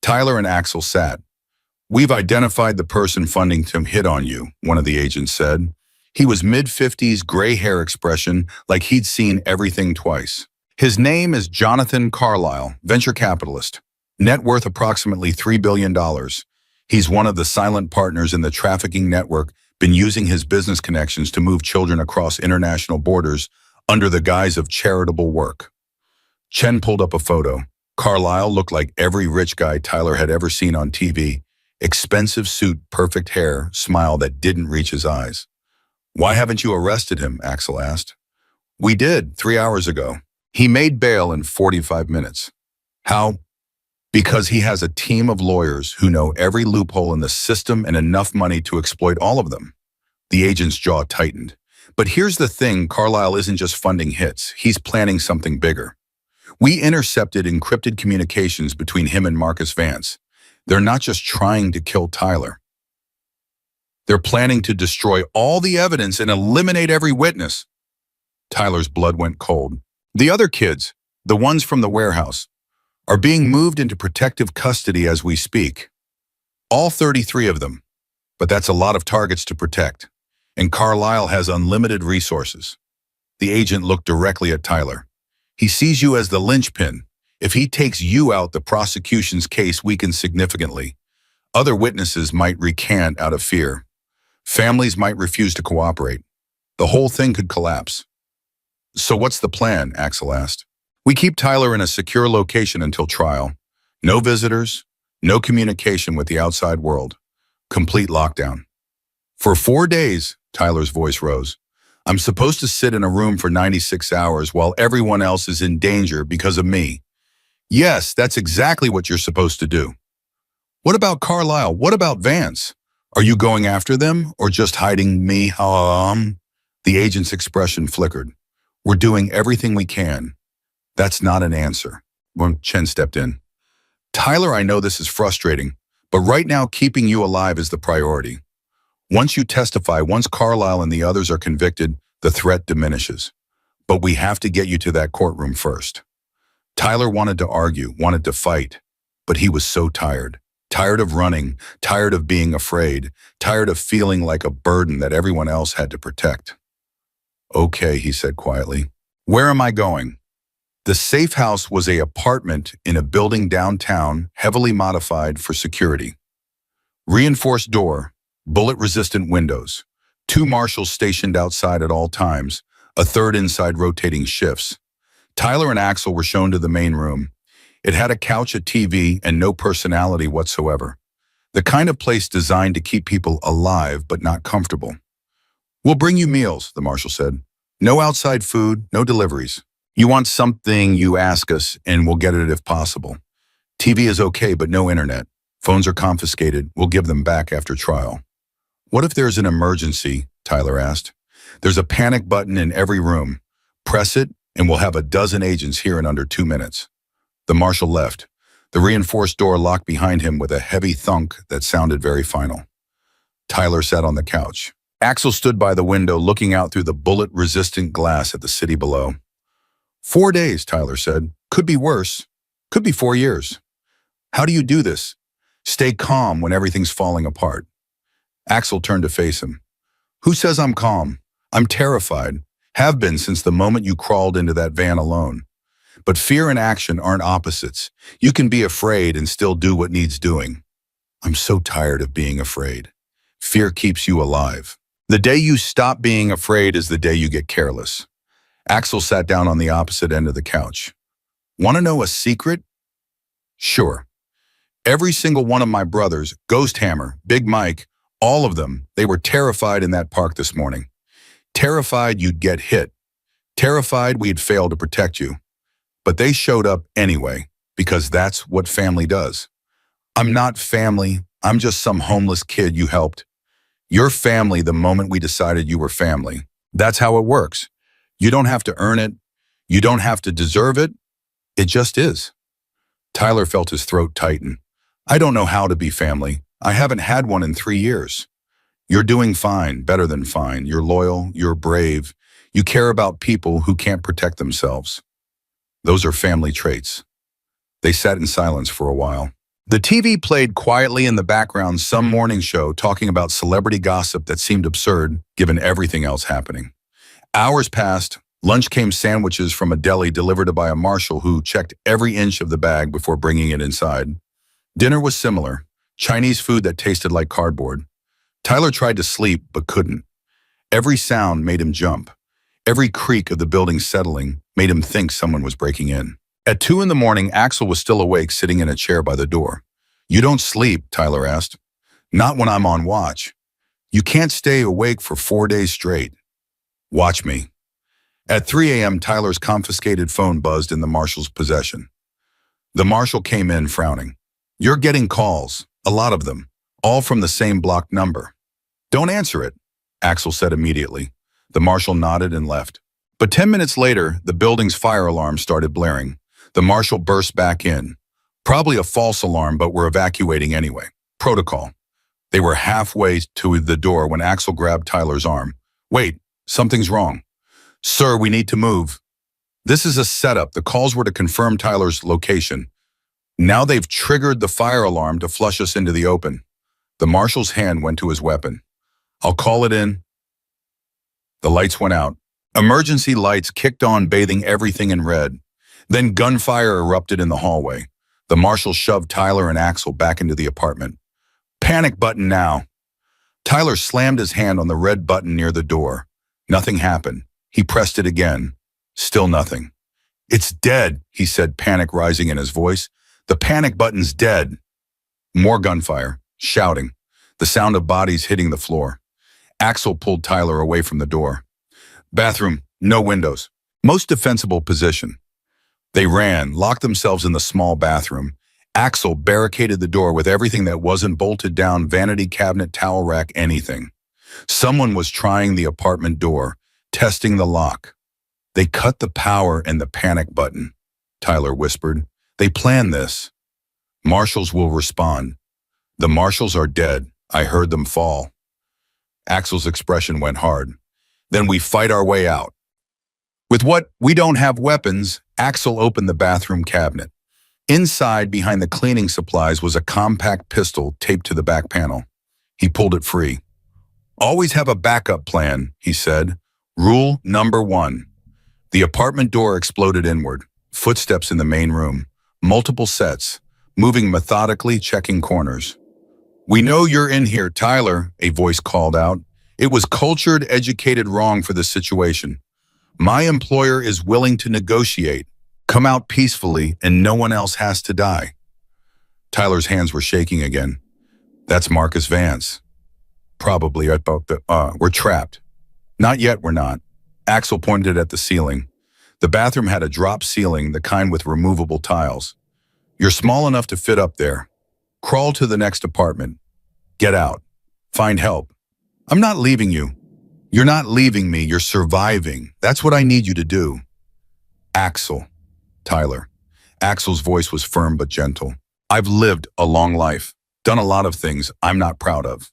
Tyler and Axel sat. "We've identified the person funding to hit on you," one of the agents said. He was mid-50s, gray hair expression, like he'd seen everything twice. His name is Jonathan Carlyle, venture capitalist. Net worth approximately $3 billion. He's one of the silent partners in the trafficking network, been using his business connections to move children across international borders under the guise of charitable work. Chen pulled up a photo. Carlyle looked like every rich guy Tyler had ever seen on TV. Expensive suit, perfect hair, smile that didn't reach his eyes. "Why haven't you arrested him?" Axel asked. "We did, 3 hours ago. He made bail in 45 minutes. How? Because he has a team of lawyers who know every loophole in the system and enough money to exploit all of them." The agent's jaw tightened. "But here's the thing, Carlyle isn't just funding hits. He's planning something bigger. We intercepted encrypted communications between him and Marcus Vance. They're not just trying to kill Tyler. They're planning to destroy all the evidence and eliminate every witness." Tyler's blood went cold. "The other kids, the ones from the warehouse, are being moved into protective custody as we speak. All 33 of them. But that's a lot of targets to protect. And Carlyle has unlimited resources." The agent looked directly at Tyler. "He sees you as the linchpin. If he takes you out, the prosecution's case weakens significantly. Other witnesses might recant out of fear. Families might refuse to cooperate. The whole thing could collapse." "So what's the plan?" Axel asked. "We keep Tyler in a secure location until trial. No visitors, no communication with the outside world. Complete lockdown. For 4 days," Tyler's voice rose. "I'm supposed to sit in a room for 96 hours while everyone else is in danger because of me." "Yes, that's exactly what you're supposed to do." "What about Carlyle? What about Vance? Are you going after them or just hiding me?" The agent's expression flickered. "We're doing everything we can." "That's not an answer." Chen stepped in. "Tyler, I know this is frustrating, but right now keeping you alive is the priority. Once you testify, once Carlyle and the others are convicted, the threat diminishes. But we have to get you to that courtroom first." Tyler wanted to argue, wanted to fight, but he was so tired. Tired of running, tired of being afraid, tired of feeling like a burden that everyone else had to protect. "Okay," he said quietly. "Where am I going?" The safe house was an apartment in a building downtown, heavily modified for security. Reinforced door, bullet-resistant windows, 2 marshals stationed outside at all times, a 3rd inside rotating shifts. Tyler and Axel were shown to the main room. It had a couch, a TV, and no personality whatsoever. The kind of place designed to keep people alive but not comfortable. "We'll bring you meals," the marshal said. "No outside food, no deliveries. You want something, you ask us, and we'll get it if possible. TV is okay, but no internet. Phones are confiscated. We'll give them back after trial." "What if there's an emergency?" Tyler asked. "There's a panic button in every room. Press it, and we'll have a dozen agents here in under 2 minutes." The marshal left. The reinforced door locked behind him with a heavy thunk that sounded very final. Tyler sat on the couch. Axel stood by the window looking out through the bullet-resistant glass at the city below. 4 days, Tyler said. Could be worse. Could be 4 years. How do you do this? Stay calm when everything's falling apart. Axel turned to face him. Who says I'm calm? I'm terrified. Have been since the moment you crawled into that van alone. But fear and action aren't opposites. You can be afraid and still do what needs doing. I'm so tired of being afraid. Fear keeps you alive. The day you stop being afraid is the day you get careless. Axel sat down on the opposite end of the couch. Want to know a secret? Sure. Every single one of my brothers, Ghost Hammer, Big Mike, all of them, they were terrified in that park this morning. Terrified you'd get hit. Terrified we'd fail to protect you. But they showed up anyway, because that's what family does. I'm not family. I'm just some homeless kid you helped. You're family the moment we decided you were family. That's how it works. You don't have to earn it. You don't have to deserve it. It just is. Tyler felt his throat tighten. I don't know how to be family. I haven't had one in 3 years. You're doing fine, better than fine. You're loyal. You're brave. You care about people who can't protect themselves. Those are family traits. They sat in silence for a while. The TV played quietly in the background some morning show talking about celebrity gossip that seemed absurd given everything else happening. Hours passed. Lunch came sandwiches from a deli delivered by a marshal who checked every inch of the bag before bringing it inside. Dinner was similar, Chinese food that tasted like cardboard. Tyler tried to sleep but couldn't. Every sound made him jump. Every creak of the building settling made him think someone was breaking in. At 2 in the morning, Axel was still awake, sitting in a chair by the door. You don't sleep, Tyler asked. Not when I'm on watch. You can't stay awake for 4 days straight. Watch me. At 3 a.m., Tyler's confiscated phone buzzed in the marshal's possession. The marshal came in frowning. You're getting calls, a lot of them, all from the same blocked number. Don't answer it, Axel said immediately. The marshal nodded and left. But 10 minutes later, the building's fire alarm started blaring. The marshal burst back in. Probably a false alarm, but we're evacuating anyway. Protocol. They were halfway to the door when Axel grabbed Tyler's arm. Wait, something's wrong. Sir, we need to move. This is a setup. The calls were to confirm Tyler's location. Now they've triggered the fire alarm to flush us into the open. The marshal's hand went to his weapon. I'll call it in. The lights went out. Emergency lights kicked on, bathing everything in red. Then gunfire erupted in the hallway. The marshal shoved Tyler and Axel back into the apartment. Panic button now. Tyler slammed his hand on the red button near the door. Nothing happened. He pressed it again. Still nothing. It's dead, he said, panic rising in his voice. The panic button's dead. More gunfire, shouting, the sound of bodies hitting the floor. Axel pulled Tyler away from the door. Bathroom, no windows. Most defensible position. They ran, locked themselves in the small bathroom. Axel barricaded the door with everything that wasn't bolted down, vanity cabinet, towel rack, anything. Someone was trying the apartment door, testing the lock. They cut the power and the panic button, Tyler whispered. They planned this. Marshals will respond. The marshals are dead. I heard them fall. Axel's expression went hard. Then we fight our way out. With what we don't have weapons, Axel opened the bathroom cabinet. Inside, behind the cleaning supplies, was a compact pistol taped to the back panel. He pulled it free. Always have a backup plan, he said. Rule number 1. The apartment door exploded inward. Footsteps in the main room. Multiple sets, moving methodically, checking corners. We know you're in here, Tyler, a voice called out. It was cultured, educated wrong for this situation. My employer is willing to negotiate. Come out peacefully and no one else has to die. Tyler's hands were shaking again. That's Marcus Vance. Probably about we're trapped. Not yet, we're not. Axel pointed at the ceiling. The bathroom had a drop ceiling, the kind with removable tiles. You're small enough to fit up there. Crawl to the next apartment. Get out. Find help. I'm not leaving you. You're not leaving me, you're surviving. That's what I need you to do. Axel. Tyler. Axel's voice was firm but gentle. I've lived a long life, done a lot of things I'm not proud of.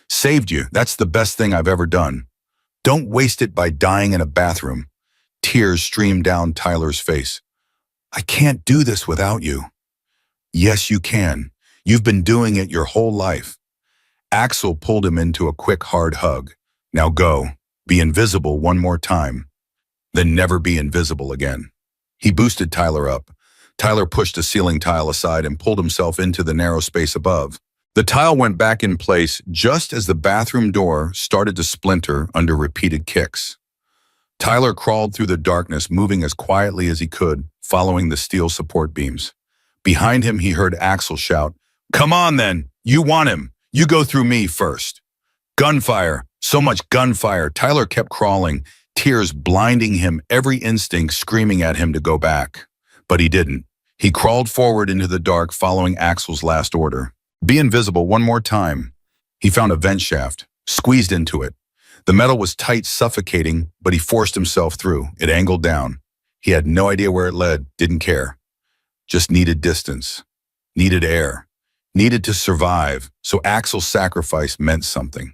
Saved you, that's the best thing I've ever done. Don't waste it by dying in a bathroom. Tears streamed down Tyler's face. I can't do this without you. Yes, you can. You've been doing it your whole life. Axel pulled him into a quick, hard hug. Now go. Be invisible one more time. Then never be invisible again. He boosted Tyler up. Tyler pushed a ceiling tile aside and pulled himself into the narrow space above. The tile went back in place just as the bathroom door started to splinter under repeated kicks. Tyler crawled through the darkness, moving as quietly as he could, following the steel support beams. Behind him, he heard Axel shout, Come on then. You want him. You go through me first. Gunfire. So much gunfire. Tyler kept crawling, tears blinding him, every instinct screaming at him to go back. But he didn't. He crawled forward into the dark, following Axel's last order. Be invisible one more time. He found a vent shaft, squeezed into it. The metal was tight, suffocating, but he forced himself through. It angled down. He had no idea where it led, didn't care. Just needed distance, needed air, needed to survive, so Axel's sacrifice meant something.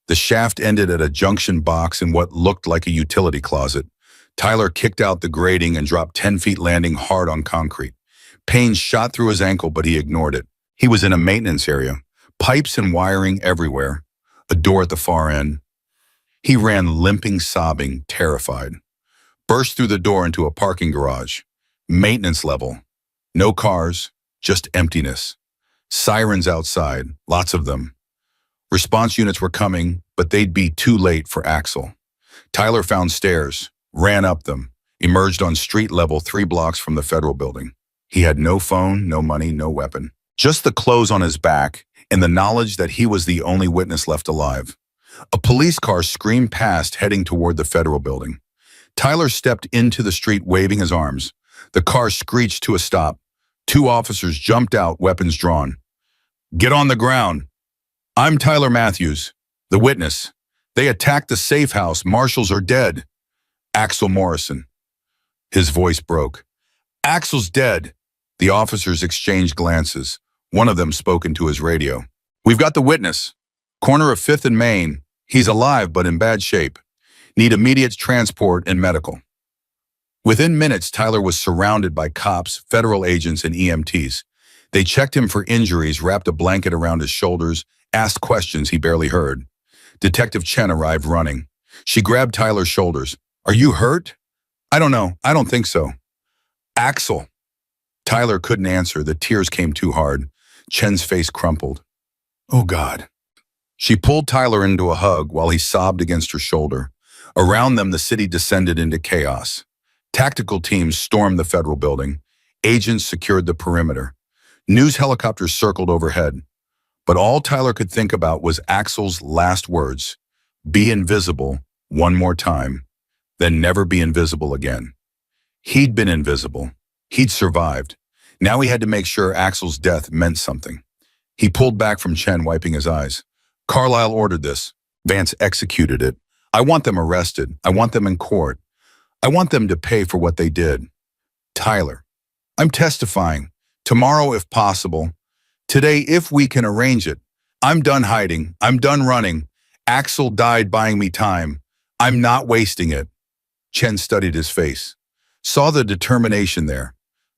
The shaft ended at a junction box in what looked like a utility closet. Tyler kicked out the grating and dropped 10 feet, landing hard on concrete. Pain shot through his ankle, but he ignored it. He was in a maintenance area, pipes and wiring everywhere, a door at the far end. He ran limping, sobbing, terrified. Burst through the door into a parking garage. Maintenance level. No cars, just emptiness. Sirens outside, lots of them. Response units were coming, but they'd be too late for Axel. Tyler found stairs, ran up them, emerged on street level 3 blocks from the federal building. He had no phone, no money, no weapon. Just the clothes on his back and the knowledge that he was the only witness left alive. A police car screamed past, heading toward the federal building. Tyler stepped into the street, waving his arms. The car screeched to a stop. 2 officers jumped out, weapons drawn. Get on the ground. I'm Tyler Matthews, the witness. They attacked the safe house. Marshals are dead. Axel Morrison. His voice broke. Axel's dead. The officers exchanged glances. One of them spoke into his radio. We've got the witness. Corner of 5th and Main. He's alive, but in bad shape. Need immediate transport and medical. Within minutes, Tyler was surrounded by cops, federal agents, and EMTs. They checked him for injuries, wrapped a blanket around his shoulders, asked questions he barely heard. Detective Chen arrived running. She grabbed Tyler's shoulders. Are you hurt? I don't know. I don't think so. Axel. Tyler couldn't answer. The tears came too hard. Chen's face crumpled. Oh, God. She pulled Tyler into a hug while he sobbed against her shoulder. Around them, the city descended into chaos. Tactical teams stormed the federal building. Agents secured the perimeter. News helicopters circled overhead. But all Tyler could think about was Axel's last words. Be invisible one more time, then never be invisible again. He'd been invisible. He'd survived. Now he had to make sure Axel's death meant something. He pulled back from Chen, wiping his eyes. Carlisle ordered this. Vance executed it. I want them arrested. I want them in court. I want them to pay for what they did. Tyler, I'm testifying. Tomorrow, if possible. Today, if we can arrange it. I'm done hiding. I'm done running. Axel died buying me time. I'm not wasting it. Chen studied his face. Saw the determination there.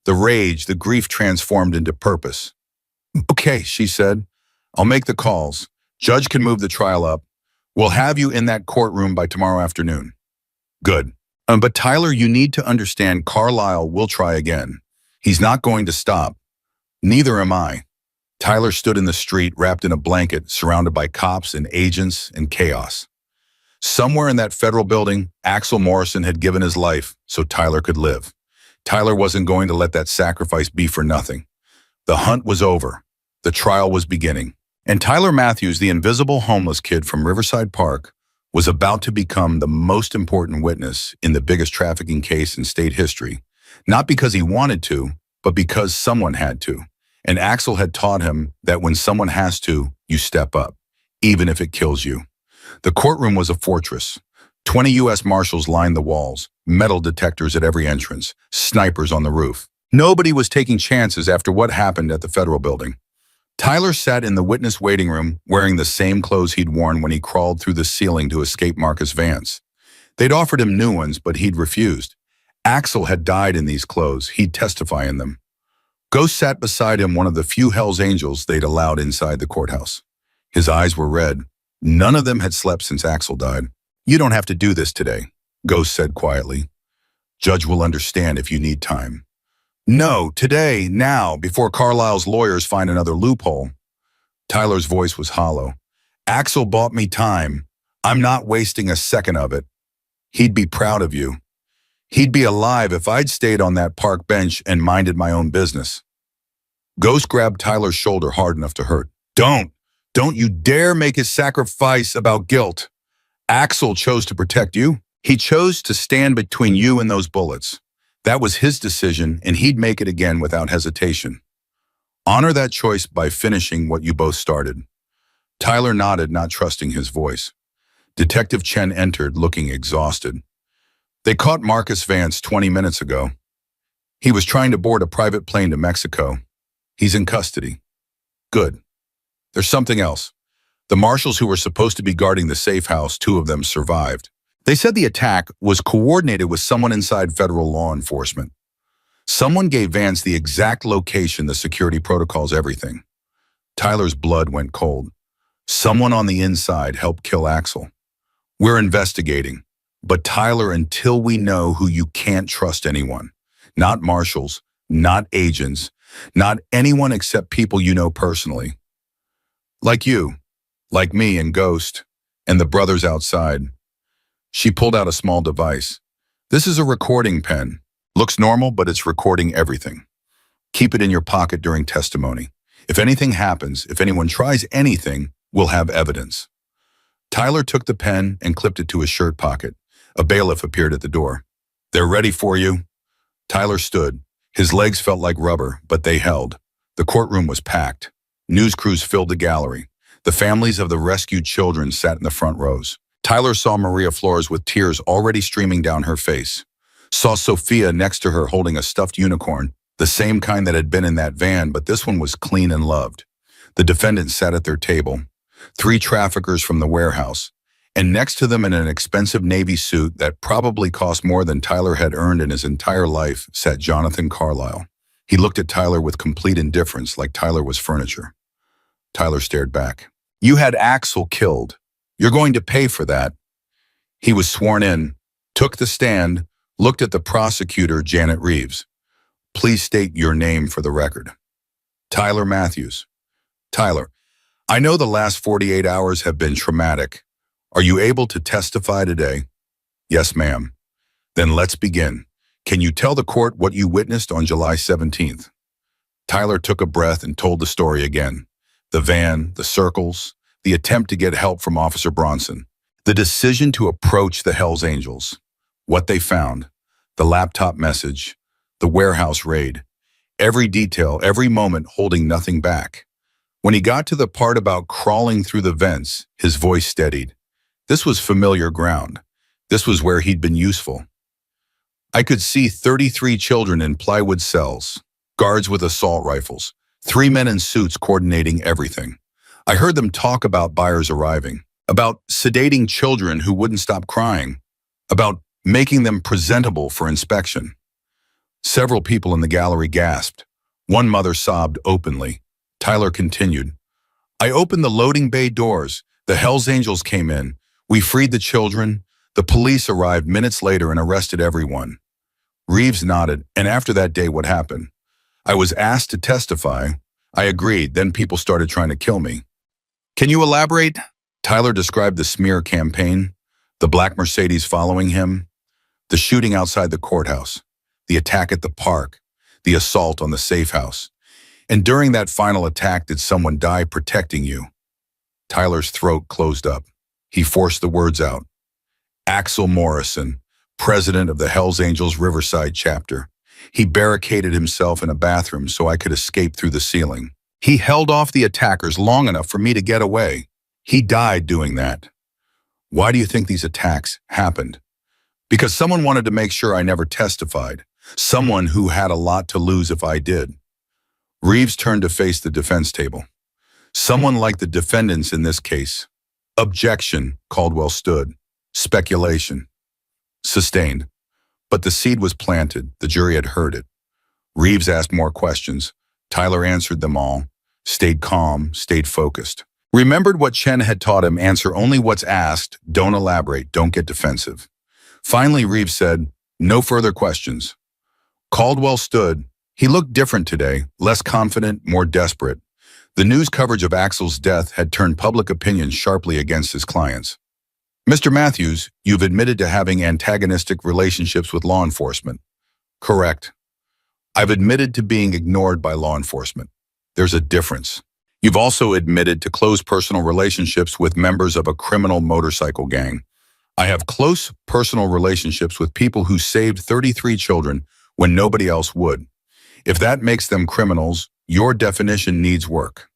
The rage, the grief transformed into purpose. Okay, she said. I'll make the calls. Judge can move the trial up. We'll have you in that courtroom by tomorrow afternoon. Good. But Tyler, you need to understand Carlisle will try again. He's not going to stop. Neither am I. Tyler stood in the street, wrapped in a blanket, surrounded by cops and agents and chaos. Somewhere in that federal building, Axel Morrison had given his life so Tyler could live. Tyler wasn't going to let that sacrifice be for nothing. The hunt was over. The trial was beginning. And Tyler Matthews, the invisible homeless kid from Riverside Park, was about to become the most important witness in the biggest trafficking case in state history, not because he wanted to, but because someone had to. And Axel had taught him that when someone has to, you step up, even if it kills you. The courtroom was a fortress. 20 U.S. Marshals lined the walls, metal detectors at every entrance, snipers on the roof. Nobody was taking chances after what happened at the federal building. Tyler sat in the witness waiting room wearing the same clothes he'd worn when he crawled through the ceiling to escape Marcus Vance. They'd offered him new ones, but he'd refused. Axel had died in these clothes. He'd testify in them. Ghost sat beside him, one of the few Hell's Angels they'd allowed inside the courthouse. His eyes were red. None of them had slept since Axel died. You don't have to do this today, Ghost said quietly. Judge will understand if you need time. No, today, now, before Carlisle's lawyers find another loophole. Tyler's voice was hollow. Axel bought me time. I'm not wasting a second of it. He'd be proud of you. He'd be alive if I'd stayed on that park bench and minded my own business. Ghost grabbed Tyler's shoulder hard enough to hurt. Don't! Don't you dare make his sacrifice about guilt. Axel chose to protect you. He chose to stand between you and those bullets. That was his decision, and he'd make it again without hesitation. Honor that choice by finishing what you both started. Tyler nodded, not trusting his voice. Detective Chen entered, looking exhausted. They caught Marcus Vance 20 minutes ago. He was trying to board a private plane to Mexico. He's in custody. Good. There's something else. The marshals who were supposed to be guarding the safe house, 2 of them survived. They said the attack was coordinated with someone inside federal law enforcement. Someone gave Vance the exact location, the security protocols, everything. Tyler's blood went cold. Someone on the inside helped kill Axel. We're investigating. But Tyler, until we know who, you can't trust anyone. Not marshals, not agents, not anyone except people you know personally. Like you, like me and Ghost, and the brothers outside. She pulled out a small device. This is a recording pen. Looks normal, but it's recording everything. Keep it in your pocket during testimony. If anything happens, if anyone tries anything, we'll have evidence. Tyler took the pen and clipped it to his shirt pocket. A bailiff appeared at the door. They're ready for you. Tyler stood. His legs felt like rubber, but they held. The courtroom was packed. News crews filled the gallery. The families of the rescued children sat in the front rows. Tyler saw Maria Flores with tears already streaming down her face. Saw Sophia next to her holding a stuffed unicorn, the same kind that had been in that van, but this one was clean and loved. The defendants sat at their table. 3 traffickers from the warehouse. And next to them, in an expensive Navy suit that probably cost more than Tyler had earned in his entire life, sat Jonathan Carlisle. He looked at Tyler with complete indifference, like Tyler was furniture. Tyler stared back. You had Axel killed. You're going to pay for that. He was sworn in, took the stand, looked at the prosecutor, Janet Reeves. Please state your name for the record. Tyler Matthews. Tyler, I know the last 48 hours have been traumatic. Are you able to testify today? Yes, ma'am. Then let's begin. Can you tell the court what you witnessed on July 17th? Tyler took a breath and told the story again. The van, the circles, the attempt to get help from Officer Bronson, the decision to approach the Hells Angels, what they found, the laptop message, the warehouse raid, every detail, every moment holding nothing back. When he got to the part about crawling through the vents, his voice steadied. This was familiar ground. This was where he'd been useful. I could see 33 children in plywood cells, guards with assault rifles, 3 men in suits coordinating everything. I heard them talk about buyers arriving, about sedating children who wouldn't stop crying, about making them presentable for inspection. Several people in the gallery gasped. One mother sobbed openly. Tyler continued. I opened the loading bay doors. The Hells Angels came in. We freed the children. The police arrived minutes later and arrested everyone. Reeves nodded. And after that day, what happened? I was asked to testify. I agreed. Then people started trying to kill me. Can you elaborate? Tyler described the smear campaign, the black Mercedes following him, the shooting outside the courthouse, the attack at the park, the assault on the safe house. And during that final attack, did someone die protecting you? Tyler's throat closed up. He forced the words out. Axel Morrison, president of the Hells Angels Riverside chapter. He barricaded himself in a bathroom so I could escape through the ceiling. He held off the attackers long enough for me to get away. He died doing that. Why do you think these attacks happened? Because someone wanted to make sure I never testified. Someone who had a lot to lose if I did. Reeves turned to face the defense table. Someone like the defendants in this case. Objection, Caldwell stood. Speculation. Sustained. But the seed was planted. The jury had heard it. Reeves asked more questions. Tyler answered them all. Stayed calm, stayed focused. Remembered what Chen had taught him, answer only what's asked, don't elaborate, don't get defensive. Finally, Reeves said, no further questions. Caldwell stood. He looked different today, less confident, more desperate. The news coverage of Axel's death had turned public opinion sharply against his clients. Mr. Matthews, you've admitted to having antagonistic relationships with law enforcement. Correct. I've admitted to being ignored by law enforcement. there's a difference. You've also admitted to close personal relationships with members of a criminal motorcycle gang. I have close personal relationships with people who saved 33 children when nobody else would. If that makes them criminals, your definition needs work.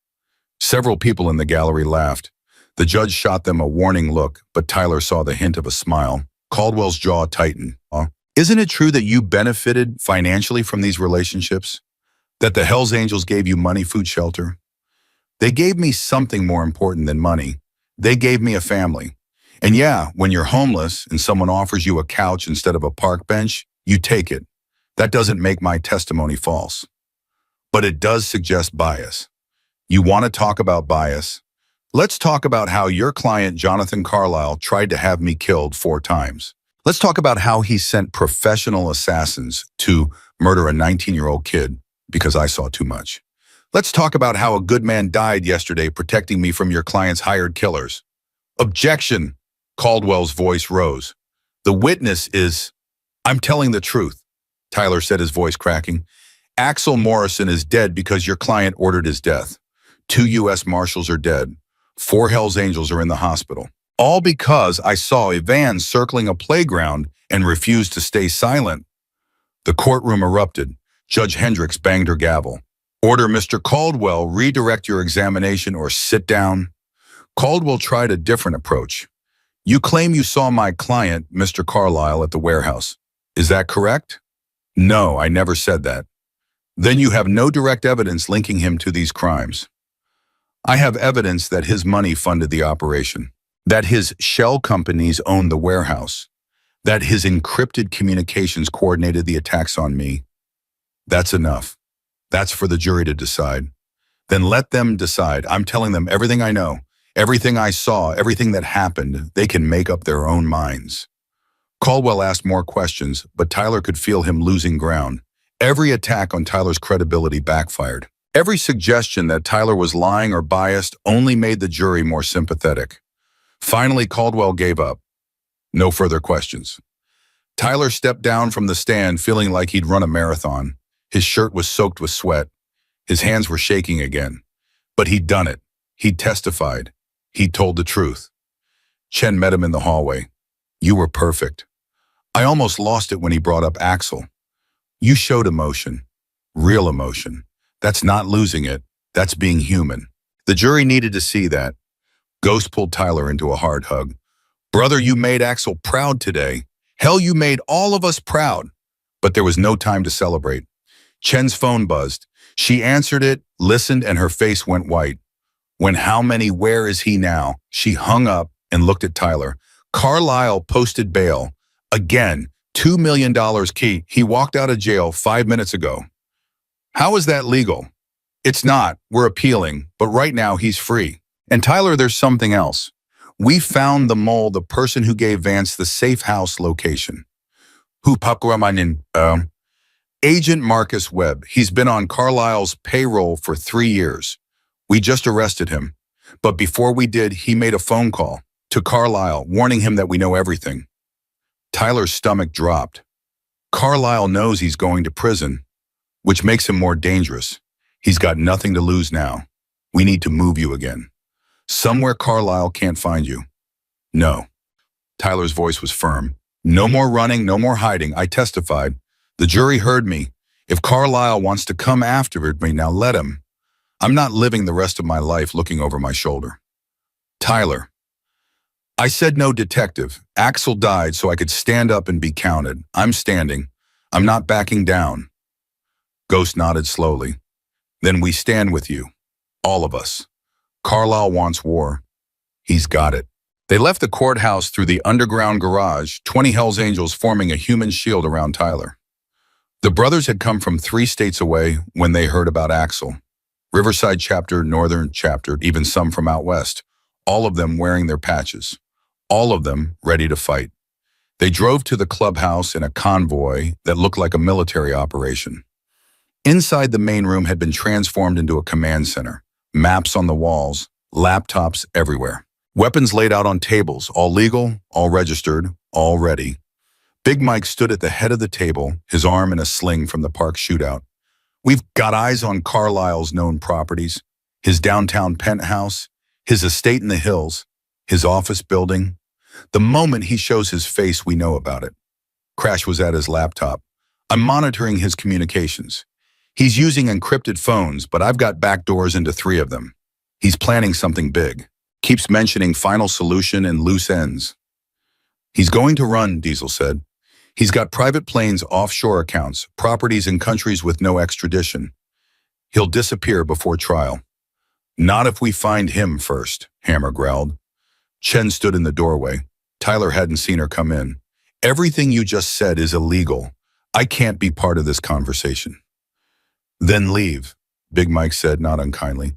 Several people in the gallery laughed. The judge shot them a warning look, but Tyler saw the hint of a smile. Caldwell's jaw tightened. Isn't it true that you benefited financially from these relationships? That the Hells Angels gave you money, food, shelter? They gave me something more important than money. They gave me a family. And yeah, when you're homeless and someone offers you a couch instead of a park bench, you take it. That doesn't make my testimony false. But it does suggest bias. You want to talk about bias? Let's talk about how your client, Jonathan Carlisle, tried to have me killed 4 times. Let's talk about how he sent professional assassins to murder a 19-year-old kid because I saw too much. Let's talk about how a good man died yesterday protecting me from your client's hired killers. Objection! Caldwell's voice rose. The witness is... I'm telling the truth, Tyler said, his voice cracking. Axel Morrison is dead because your client ordered his death. 2 U.S. Marshals are dead. 4 Hells Angels are in the hospital. All because I saw a van circling a playground and refused to stay silent. The courtroom erupted. Judge Hendricks banged her gavel. Order Mr. Caldwell, redirect your examination or sit down. Caldwell tried a different approach. You claim you saw my client, Mr. Carlisle, at the warehouse. Is that correct? No, I never said that. Then you have no direct evidence linking him to these crimes. I have evidence that his money funded the operation, that his shell companies owned the warehouse, that his encrypted communications coordinated the attacks on me. That's enough. That's for the jury to decide. Then let them decide. I'm telling them everything I know, everything I saw, everything that happened. They can make up their own minds. Caldwell asked more questions, but Tyler could feel him losing ground. Every attack on Tyler's credibility backfired. Every suggestion that Tyler was lying or biased only made the jury more sympathetic. Finally, Caldwell gave up. No further questions. Tyler stepped down from the stand feeling like he'd run a marathon. His shirt was soaked with sweat. His hands were shaking again. But he'd done it. He'd testified. He'd told the truth. Chen met him in the hallway. You were perfect. I almost lost it when he brought up Axel. You showed emotion. Real emotion. That's not losing it. That's being human. The jury needed to see that. Ghost pulled Tyler into a hard hug. Brother, you made Axel proud today. Hell, you made all of us proud. But there was no time to celebrate. Chen's phone buzzed. She answered it, listened, and her face went white. When how many, where is he now? She hung up and looked at Tyler. Carlisle posted bail. Again, $2 million key. He walked out of jail 5 minutes ago. How is that legal? It's not. We're appealing. But right now, he's free. And Tyler, there's something else. We found the mole, the person who gave Vance the safe house location. Who Agent Marcus Webb. He's been on Carlisle's payroll for 3 years. We just arrested him. But before we did, he made a phone call to Carlisle, warning him that we know everything. Tyler's stomach dropped. Carlisle knows he's going to prison, which makes him more dangerous. He's got nothing to lose now. We need to move you again. Somewhere Carlisle can't find you. No. Tyler's voice was firm. No more running, no more hiding. I testified. The jury heard me. If Carlisle wants to come after me, now let him. I'm not living the rest of my life looking over my shoulder. Tyler. I said no, detective. Axel died so I could stand up and be counted. I'm standing. I'm not backing down. Ghost nodded slowly. Then we stand with you. All of us. Carlisle wants war. He's got it. They left the courthouse through the underground garage, 20 Hells Angels forming a human shield around Tyler. The brothers had come from 3 states away when they heard about Axel. Riverside chapter, Northern chapter, even some from out west. All of them wearing their patches. All of them ready to fight. They drove to the clubhouse in a convoy that looked like a military operation. Inside, the main room had been transformed into a command center. Maps on the walls, laptops everywhere. Weapons laid out on tables, all legal, all registered, all ready. Big Mike stood at the head of the table, his arm in a sling from the park shootout. We've got eyes on Carlisle's known properties, his downtown penthouse, his estate in the hills, his office building. The moment he shows his face, we know about it. Crash was at his laptop. I'm monitoring his communications. He's using encrypted phones, but I've got backdoors into 3 of them. He's planning something big. Keeps mentioning final solution and loose ends. He's going to run, Diesel said. He's got private planes, offshore accounts, properties in countries with no extradition. He'll disappear before trial. Not if we find him first, Hammer growled. Chen stood in the doorway. Tyler hadn't seen her come in. Everything you just said is illegal. I can't be part of this conversation. Then leave, Big Mike said, not unkindly.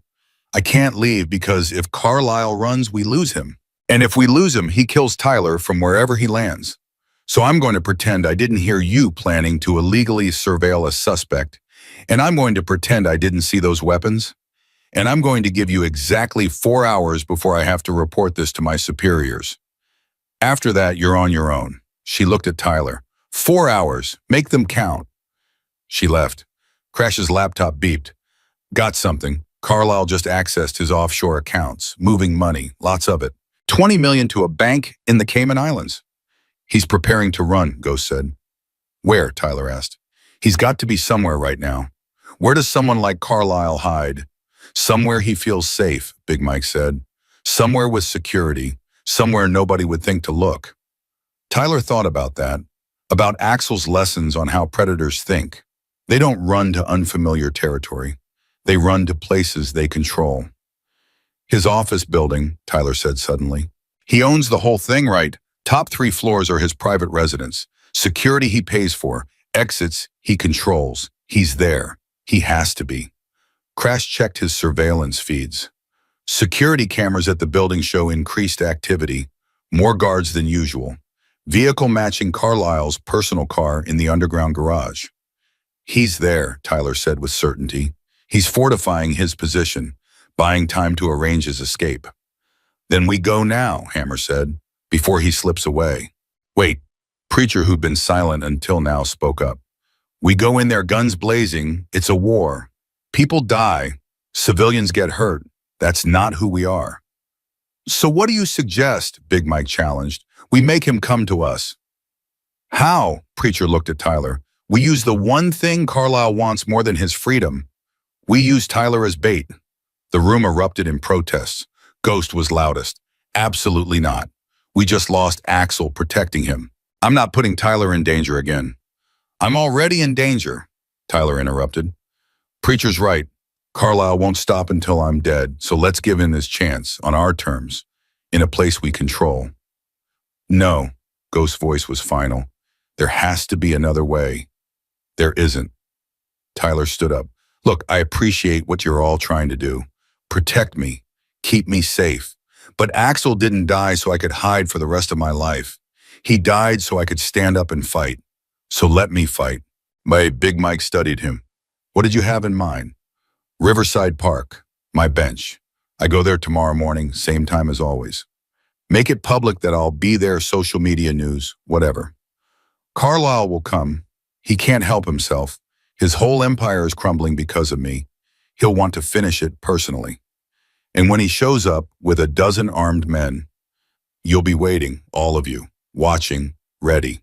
I can't leave because if Carlisle runs, we lose him. And if we lose him, he kills Tyler from wherever he lands. So I'm going to pretend I didn't hear you planning to illegally surveil a suspect, and I'm going to pretend I didn't see those weapons, and I'm going to give you exactly 4 hours before I have to report this to my superiors. After that, you're on your own. She looked at Tyler. 4 hours. Make them count. She left. Crash's laptop beeped. Got something. Carlisle just accessed his offshore accounts, moving money, lots of it. 20 million to a bank in the Cayman Islands. He's preparing to run, Ghost said. Where? Tyler asked. He's got to be somewhere right now. Where does someone like Carlisle hide? Somewhere he feels safe, Big Mike said. Somewhere with security. Somewhere nobody would think to look. Tyler thought about that, about Axel's lessons on how predators think. They don't run to unfamiliar territory. They run to places they control. His office building, Tyler said suddenly. He owns the whole thing, right? Top 3 floors are his private residence. Security he pays for. Exits he controls. He's there. He has to be. Crash checked his surveillance feeds. Security cameras at the building show increased activity. More guards than usual. Vehicle matching Carlisle's personal car in the underground garage. He's there, Tyler said with certainty. He's fortifying his position, buying time to arrange his escape. Then we go now, Hammer said, before he slips away. Wait, Preacher, who'd been silent until now, spoke up. We go in there guns blazing. It's a war. People die. Civilians get hurt. That's not who we are. So what do you suggest? Big Mike challenged. We make him come to us. How? Preacher looked at Tyler. We use the one thing Carlisle wants more than his freedom. We use Tyler as bait. The room erupted in protests. Ghost was loudest. Absolutely not. We just lost Axel protecting him. I'm not putting Tyler in danger again. I'm already in danger, Tyler interrupted. Preacher's right. Carlisle won't stop until I'm dead, so let's give him his chance, on our terms, in a place we control. No, Ghost's voice was final. There has to be another way. There isn't. Tyler stood up. Look, I appreciate what you're all trying to do. Protect me. Keep me safe. But Axel didn't die so I could hide for the rest of my life. He died so I could stand up and fight. So let me fight. Big Mike studied him. What did you have in mind? Riverside Park, my bench. I go there tomorrow morning, same time as always. Make it public that I'll be there, social media news, whatever. Carlisle will come. He can't help himself. His whole empire is crumbling because of me. He'll want to finish it personally. And when he shows up with a dozen armed men, you'll be waiting, all of you, watching, ready.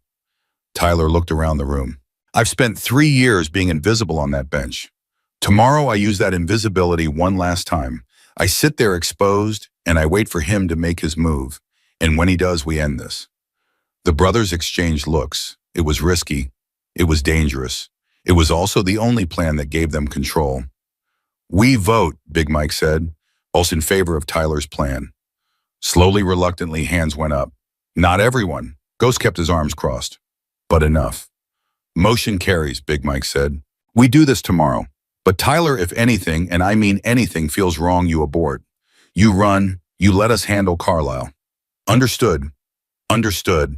Tyler looked around the room. I've spent 3 years being invisible on that bench. Tomorrow I use that invisibility one last time. I sit there exposed and I wait for him to make his move. And when he does, we end this. The brothers exchanged looks. It was risky. It was dangerous. It was also the only plan that gave them control. We vote, Big Mike said, also in favor of Tyler's plan. Slowly, reluctantly, hands went up. Not everyone. Ghost kept his arms crossed. But enough. Motion carries, Big Mike said. We do this tomorrow. But Tyler, if anything, and I mean anything, feels wrong, you abort. You run. You let us handle Carlisle. Understood. Understood.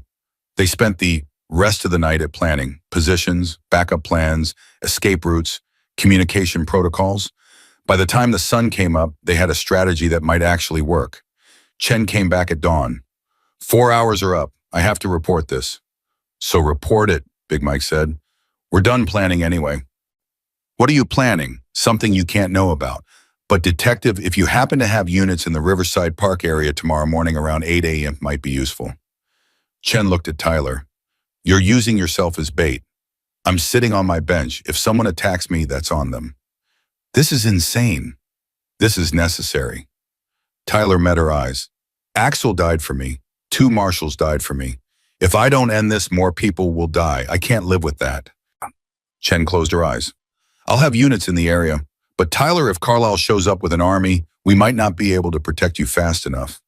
They spent the rest of the night at planning, positions, backup plans, escape routes, communication protocols. By the time the sun came up, they had a strategy that might actually work. Chen came back at dawn. 4 hours are up. I have to report this. So report it, Big Mike said. We're done planning anyway. What are you planning? Something you can't know about. But detective, if you happen to have units in the Riverside Park area tomorrow morning around 8 a.m. might be useful. Chen looked at Tyler. You're using yourself as bait. I'm sitting on my bench. If someone attacks me, that's on them. This is insane. This is necessary. Tyler met her eyes. Axel died for me. 2 marshals died for me. If I don't end this, more people will die. I can't live with that. Chen closed her eyes. I'll have units in the area, but Tyler, if Carlisle shows up with an army, we might not be able to protect you fast enough.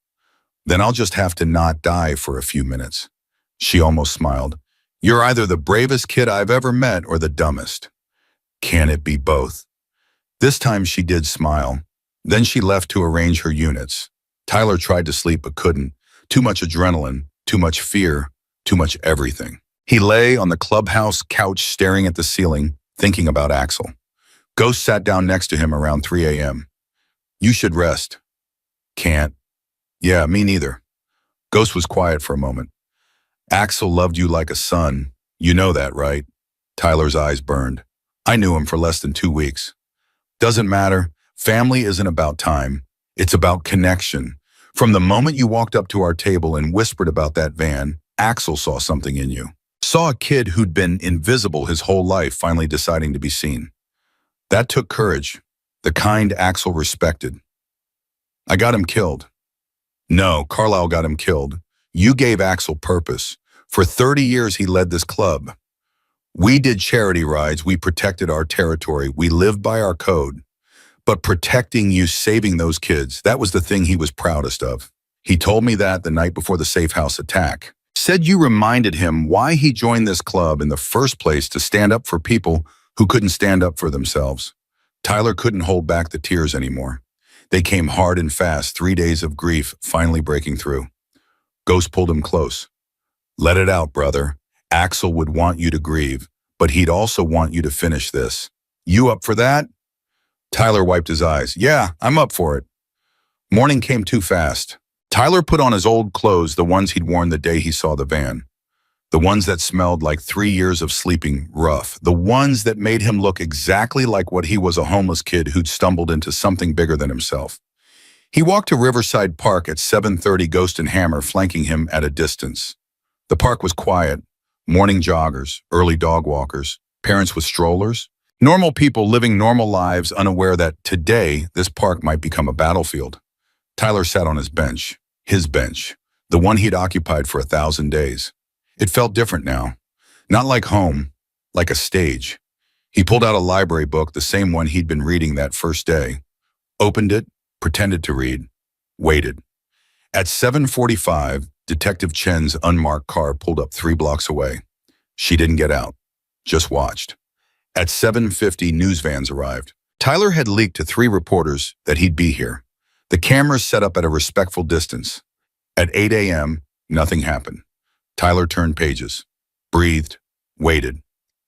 Then I'll just have to not die for a few minutes. She almost smiled. You're either the bravest kid I've ever met or the dumbest. Can it be both? This time she did smile. Then she left to arrange her units. Tyler tried to sleep but couldn't. Too much adrenaline, too much fear, too much everything. He lay on the clubhouse couch staring at the ceiling, thinking about Axel. Ghost sat down next to him around 3 a.m. You should rest. Can't. Yeah, me neither. Ghost was quiet for a moment. Axel loved you like a son. You know that, right? Tyler's eyes burned. I knew him for less than 2 weeks. Doesn't matter. Family isn't about time. It's about connection. From the moment you walked up to our table and whispered about that van, Axel saw something in you. Saw a kid who'd been invisible his whole life finally deciding to be seen. That took courage, the kind Axel respected. I got him killed. No, Carlisle got him killed. You gave Axel purpose. For 30 years he led this club. We did charity rides, we protected our territory, we lived by our code. But protecting you, saving those kids, that was the thing he was proudest of. He told me that the night before the safe house attack. Said you reminded him why he joined this club in the first place, to stand up for people who couldn't stand up for themselves. Tyler couldn't hold back the tears anymore. They came hard and fast, 3 days of grief finally breaking through. Ghost pulled him close. Let it out, brother. Axel would want you to grieve, but he'd also want you to finish this. You up for that? Tyler wiped his eyes. Yeah, I'm up for it. Morning came too fast. Tyler put on his old clothes, the ones he'd worn the day he saw the van. The ones that smelled like 3 years of sleeping rough. The ones that made him look exactly like what he was, a homeless kid who'd stumbled into something bigger than himself. He walked to Riverside Park at 7:30, Ghost and Hammer flanking him at a distance. The park was quiet. Morning joggers, early dog walkers, parents with strollers. Normal people living normal lives, unaware that today this park might become a battlefield. Tyler sat on his bench, the one he'd occupied for 1,000 days. It felt different now. Not like home, like a stage. He pulled out a library book, the same one he'd been reading that first day. Opened it, pretended to read, waited. At 7:45, Detective Chen's unmarked car pulled up 3 blocks away. She didn't get out, just watched. At 7:50, news vans arrived. Tyler had leaked to 3 reporters that he'd be here. The cameras set up at a respectful distance. At 8 a.m., nothing happened. Tyler turned pages, breathed, waited.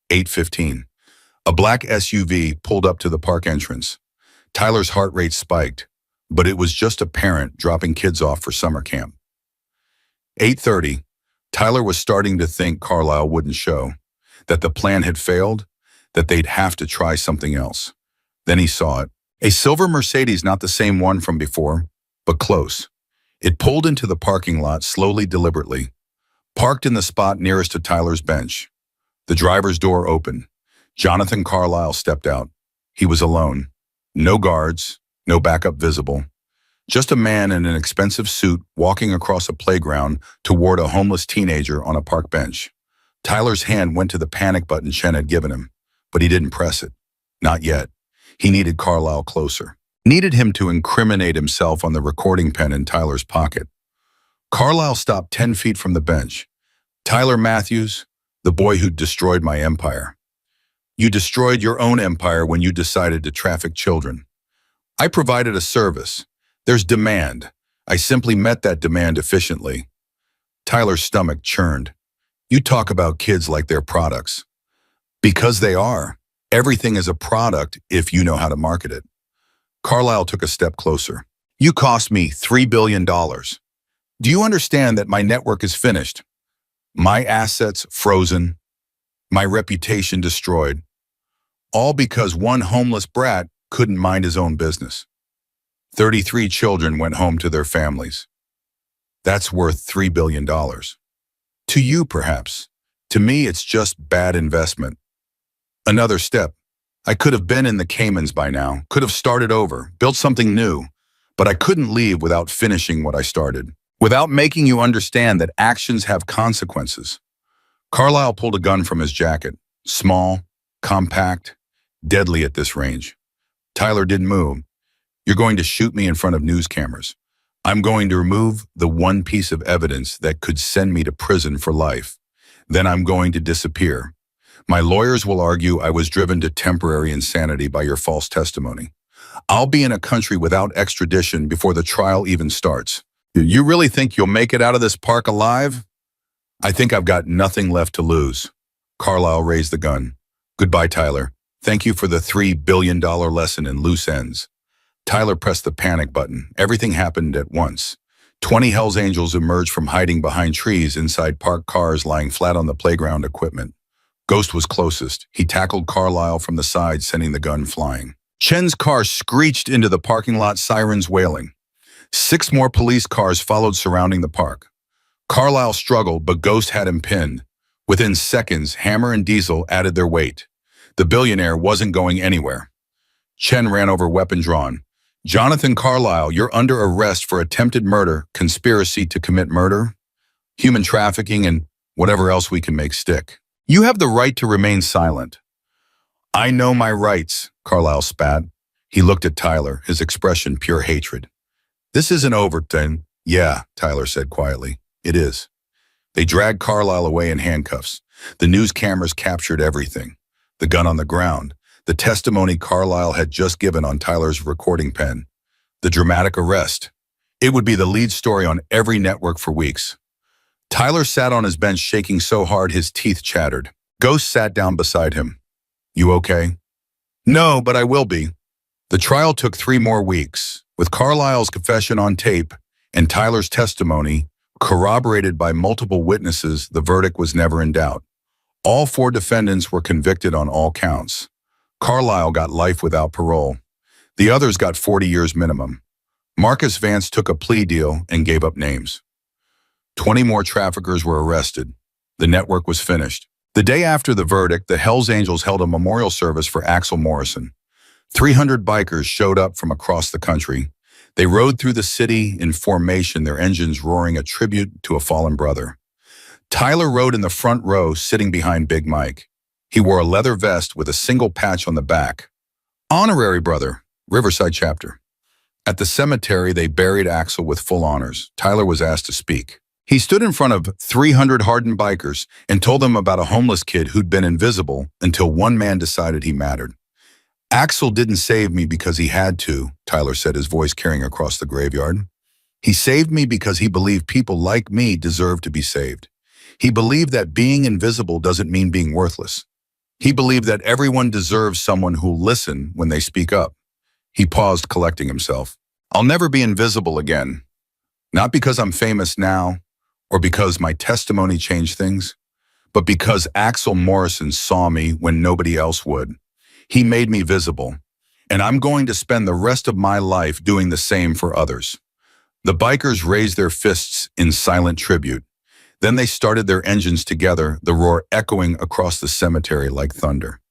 8:15. A black SUV pulled up to the park entrance. Tyler's heart rate spiked, but it was just a parent dropping kids off for summer camp. 8:30. Tyler was starting to think Carlisle wouldn't show, that the plan had failed, that they'd have to try something else. Then he saw it. A silver Mercedes, not the same one from before, but close. It pulled into the parking lot slowly, deliberately, parked in the spot nearest to Tyler's bench. The driver's door opened. Jonathan Carlisle stepped out. He was alone. No guards, no backup visible. Just a man in an expensive suit walking across a playground toward a homeless teenager on a park bench. Tyler's hand went to the panic button Chen had given him, but he didn't press it. Not yet. He needed Carlisle closer. Needed him to incriminate himself on the recording pen in Tyler's pocket. Carlisle stopped 10 feet from the bench. Tyler Matthews, the boy who destroyed my empire. You destroyed your own empire when you decided to traffic children. I provided a service. There's demand. I simply met that demand efficiently. Tyler's stomach churned. You talk about kids like they're products. Because they are. Everything is a product if you know how to market it. Carlisle took a step closer. You cost me $3 billion. Do you understand that my network is finished? My assets frozen. My reputation destroyed. All because one homeless brat couldn't mind his own business. 33 children went home to their families. That's worth $3 billion. To you, perhaps. To me, it's just bad investment. Another step. I could have been in the Caymans by now, could have started over, built something new, but I couldn't leave without finishing what I started, without making you understand that actions have consequences. Carlyle pulled a gun from his jacket, small, compact, deadly at this range. Tyler didn't move. You're going to shoot me in front of news cameras. I'm going to remove the one piece of evidence that could send me to prison for life. Then I'm going to disappear. My lawyers will argue I was driven to temporary insanity by your false testimony. I'll be in a country without extradition before the trial even starts. You really think you'll make it out of this park alive? I think I've got nothing left to lose. Carlyle raised the gun. Goodbye, Tyler. Thank you for the $3 billion lesson in loose ends. Tyler pressed the panic button. Everything happened at once. 20 Hells Angels emerged from hiding behind trees inside parked cars lying flat on the playground equipment. Ghost was closest. He tackled Carlyle from the side, sending the gun flying. Chen's car screeched into the parking lot, sirens wailing. 6 more police cars followed, surrounding the park. Carlyle struggled, but Ghost had him pinned. Within seconds, Hammer and Diesel added their weight. The billionaire wasn't going anywhere. Chen ran over, weapon drawn. Jonathan Carlyle, you're under arrest for attempted murder, conspiracy to commit murder, human trafficking, and whatever else we can make stick. You have the right to remain silent. I know my rights, Carlyle spat. He looked at Tyler, his expression pure hatred. This isn't over, then. Yeah, Tyler said quietly. It is. They dragged Carlyle away in handcuffs. The news cameras captured everything. The gun on the ground. The testimony Carlyle had just given on Tyler's recording pen. The dramatic arrest. It would be the lead story on every network for weeks. Tyler sat on his bench, shaking so hard his teeth chattered. Ghost sat down beside him. You okay? No, but I will be. The trial took 3 more weeks. With Carlyle's confession on tape and Tyler's testimony corroborated by multiple witnesses, the verdict was never in doubt. All 4 defendants were convicted on all counts. Carlyle got life without parole. The others got 40 years minimum. Marcus Vance took a plea deal and gave up names. 20 more traffickers were arrested. The network was finished. The day after the verdict, the Hells Angels held a memorial service for Axel Morrison. 300 bikers showed up from across the country. They rode through the city in formation, their engines roaring a tribute to a fallen brother. Tyler rode in the front row, sitting behind Big Mike. He wore a leather vest with a single patch on the back. Honorary brother, Riverside chapter. At the cemetery, they buried Axel with full honors. Tyler was asked to speak. He stood in front of 300 hardened bikers and told them about a homeless kid who'd been invisible until one man decided he mattered. Axel didn't save me because he had to, Tyler said, his voice carrying across the graveyard. He saved me because he believed people like me deserve to be saved. He believed that being invisible doesn't mean being worthless. He believed that everyone deserves someone who'll listen when they speak up. He paused, collecting himself. I'll never be invisible again. Not because I'm famous now, or because my testimony changed things, but because Axel Morrison saw me when nobody else would. He made me visible, and I'm going to spend the rest of my life doing the same for others. The bikers raised their fists in silent tribute. Then they started their engines together, the roar echoing across the cemetery like thunder.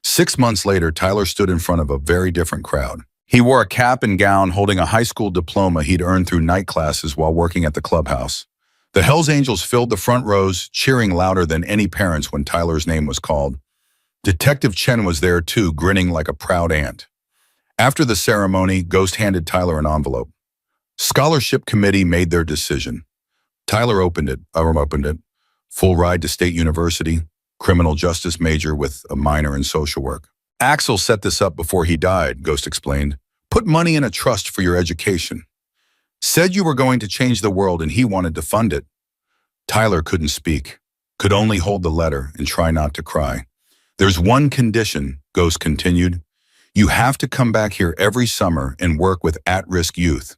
6 months later, Tyler stood in front of a very different crowd. He wore a cap and gown, holding a high school diploma he'd earned through night classes while working at the clubhouse. The Hells Angels filled the front rows, cheering louder than any parents when Tyler's name was called. Detective Chen was there too, grinning like a proud aunt. After the ceremony, Ghost handed Tyler an envelope. Scholarship committee made their decision. Tyler opened it. Full ride to State University, criminal justice major with a minor in social work. Axel set this up before he died, Ghost explained. Put money in a trust for your education. Said you were going to change the world and he wanted to fund it. Tyler couldn't speak, could only hold the letter and try not to cry. There's one condition, Ghost continued. You have to come back here every summer and work with at-risk youth.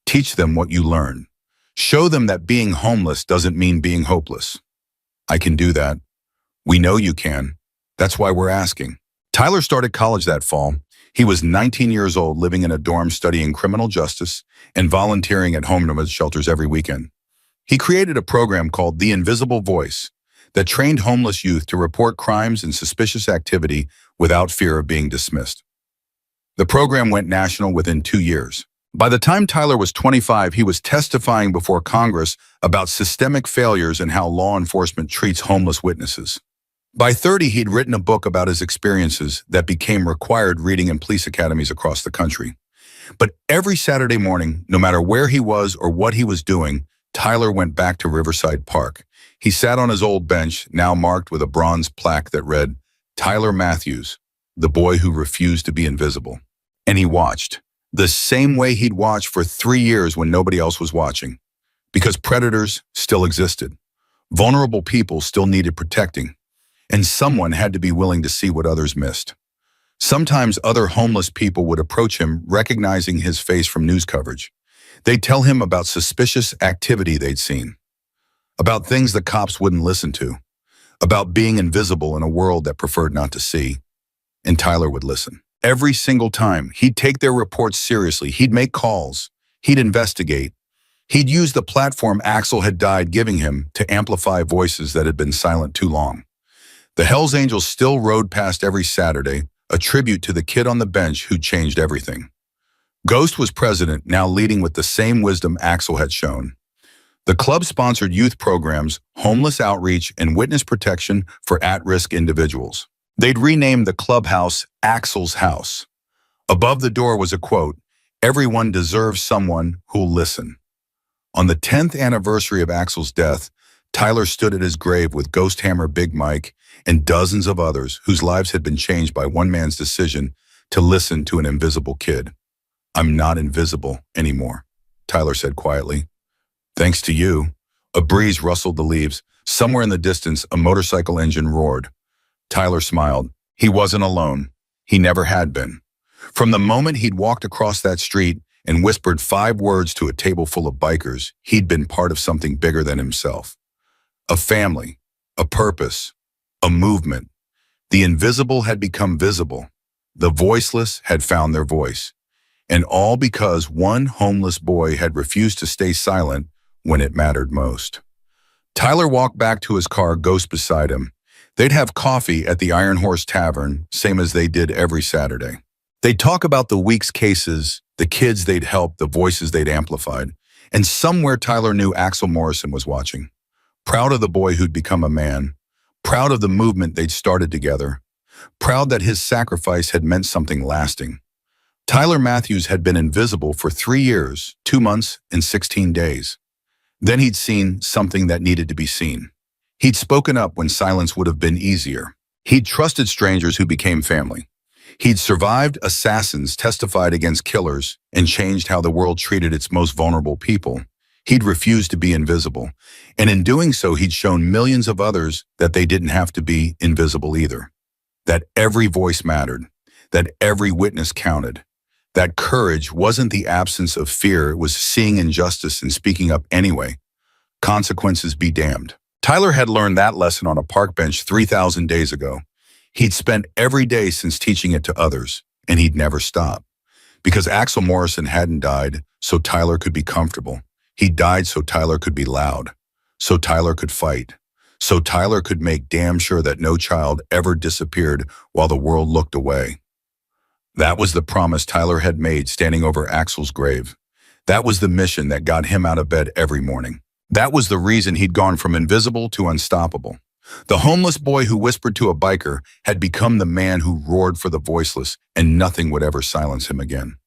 Teach them what you learn. Show them that being homeless doesn't mean being hopeless. I can do that. We know you can. That's why we're asking. Tyler started college that fall. He was 19 years old, living in a dorm studying criminal justice and volunteering at homeless shelters every weekend. He created a program called The Invisible Voice that trained homeless youth to report crimes and suspicious activity without fear of being dismissed. The program went national within 2 years. By the time Tyler was 25, he was testifying before Congress about systemic failures and how law enforcement treats homeless witnesses. By 30, he'd written a book about his experiences that became required reading in police academies across the country. But every Saturday morning, no matter where he was or what he was doing, Tyler went back to Riverside Park. He sat on his old bench, now marked with a bronze plaque that read, "Tyler Matthews, the boy who refused to be invisible." And he watched, the same way he'd watched for 3 years when nobody else was watching. Because predators still existed. Vulnerable people still needed protecting. And someone had to be willing to see what others missed. Sometimes other homeless people would approach him, recognizing his face from news coverage. They'd tell him about suspicious activity they'd seen, about things the cops wouldn't listen to, about being invisible in a world that preferred not to see. And Tyler would listen. Every single time, he'd take their reports seriously. He'd make calls. He'd investigate. He'd use the platform Axel had died giving him to amplify voices that had been silent too long. The Hells Angels still rode past every Saturday, a tribute to the kid on the bench who changed everything. Ghost was president, now leading with the same wisdom Axel had shown. The club sponsored youth programs, homeless outreach, and witness protection for at-risk individuals. They'd renamed the clubhouse Axel's House. Above the door was a quote, "Everyone deserves someone who'll listen." On the 10th anniversary of Axel's death, Tyler stood at his grave with Ghost Hammer Big Mike and dozens of others whose lives had been changed by one man's decision to listen to an invisible kid. "I'm not invisible anymore," Tyler said quietly. "Thanks to you." A breeze rustled the leaves. Somewhere in the distance, a motorcycle engine roared. Tyler smiled. He wasn't alone. He never had been. From the moment he'd walked across that street and whispered 5 words to a table full of bikers, he'd been part of something bigger than himself. A family, a purpose, a movement. The invisible had become visible. The voiceless had found their voice. And all because one homeless boy had refused to stay silent when it mattered most. Tyler walked back to his car, Ghost beside him. They'd have coffee at the Iron Horse Tavern, same as they did every Saturday. They'd talk about the week's cases, the kids they'd helped, the voices they'd amplified. And somewhere Tyler knew Axel Morrison was watching. Proud of the boy who'd become a man. Proud of the movement they'd started together. Proud that his sacrifice had meant something lasting. Tyler Matthews had been invisible for 3 years, 2 months, and 16 days. Then he'd seen something that needed to be seen. He'd spoken up when silence would have been easier. He'd trusted strangers who became family. He'd survived assassins, testified against killers, and changed how the world treated its most vulnerable people. He'd refused to be invisible, and in doing so, he'd shown millions of others that they didn't have to be invisible either. That every voice mattered, that every witness counted. That courage wasn't the absence of fear, it was seeing injustice and speaking up anyway. Consequences be damned. Tyler had learned that lesson on a park bench 3,000 days ago. He'd spent every day since teaching it to others, and he'd never stop. Because Axel Morrison hadn't died, so Tyler could be comfortable. He died so Tyler could be loud, so Tyler could fight, so Tyler could make damn sure that no child ever disappeared while the world looked away. That was the promise Tyler had made standing over Axel's grave. That was the mission that got him out of bed every morning. That was the reason he'd gone from invisible to unstoppable. The homeless boy who whispered to a biker had become the man who roared for the voiceless, and nothing would ever silence him again.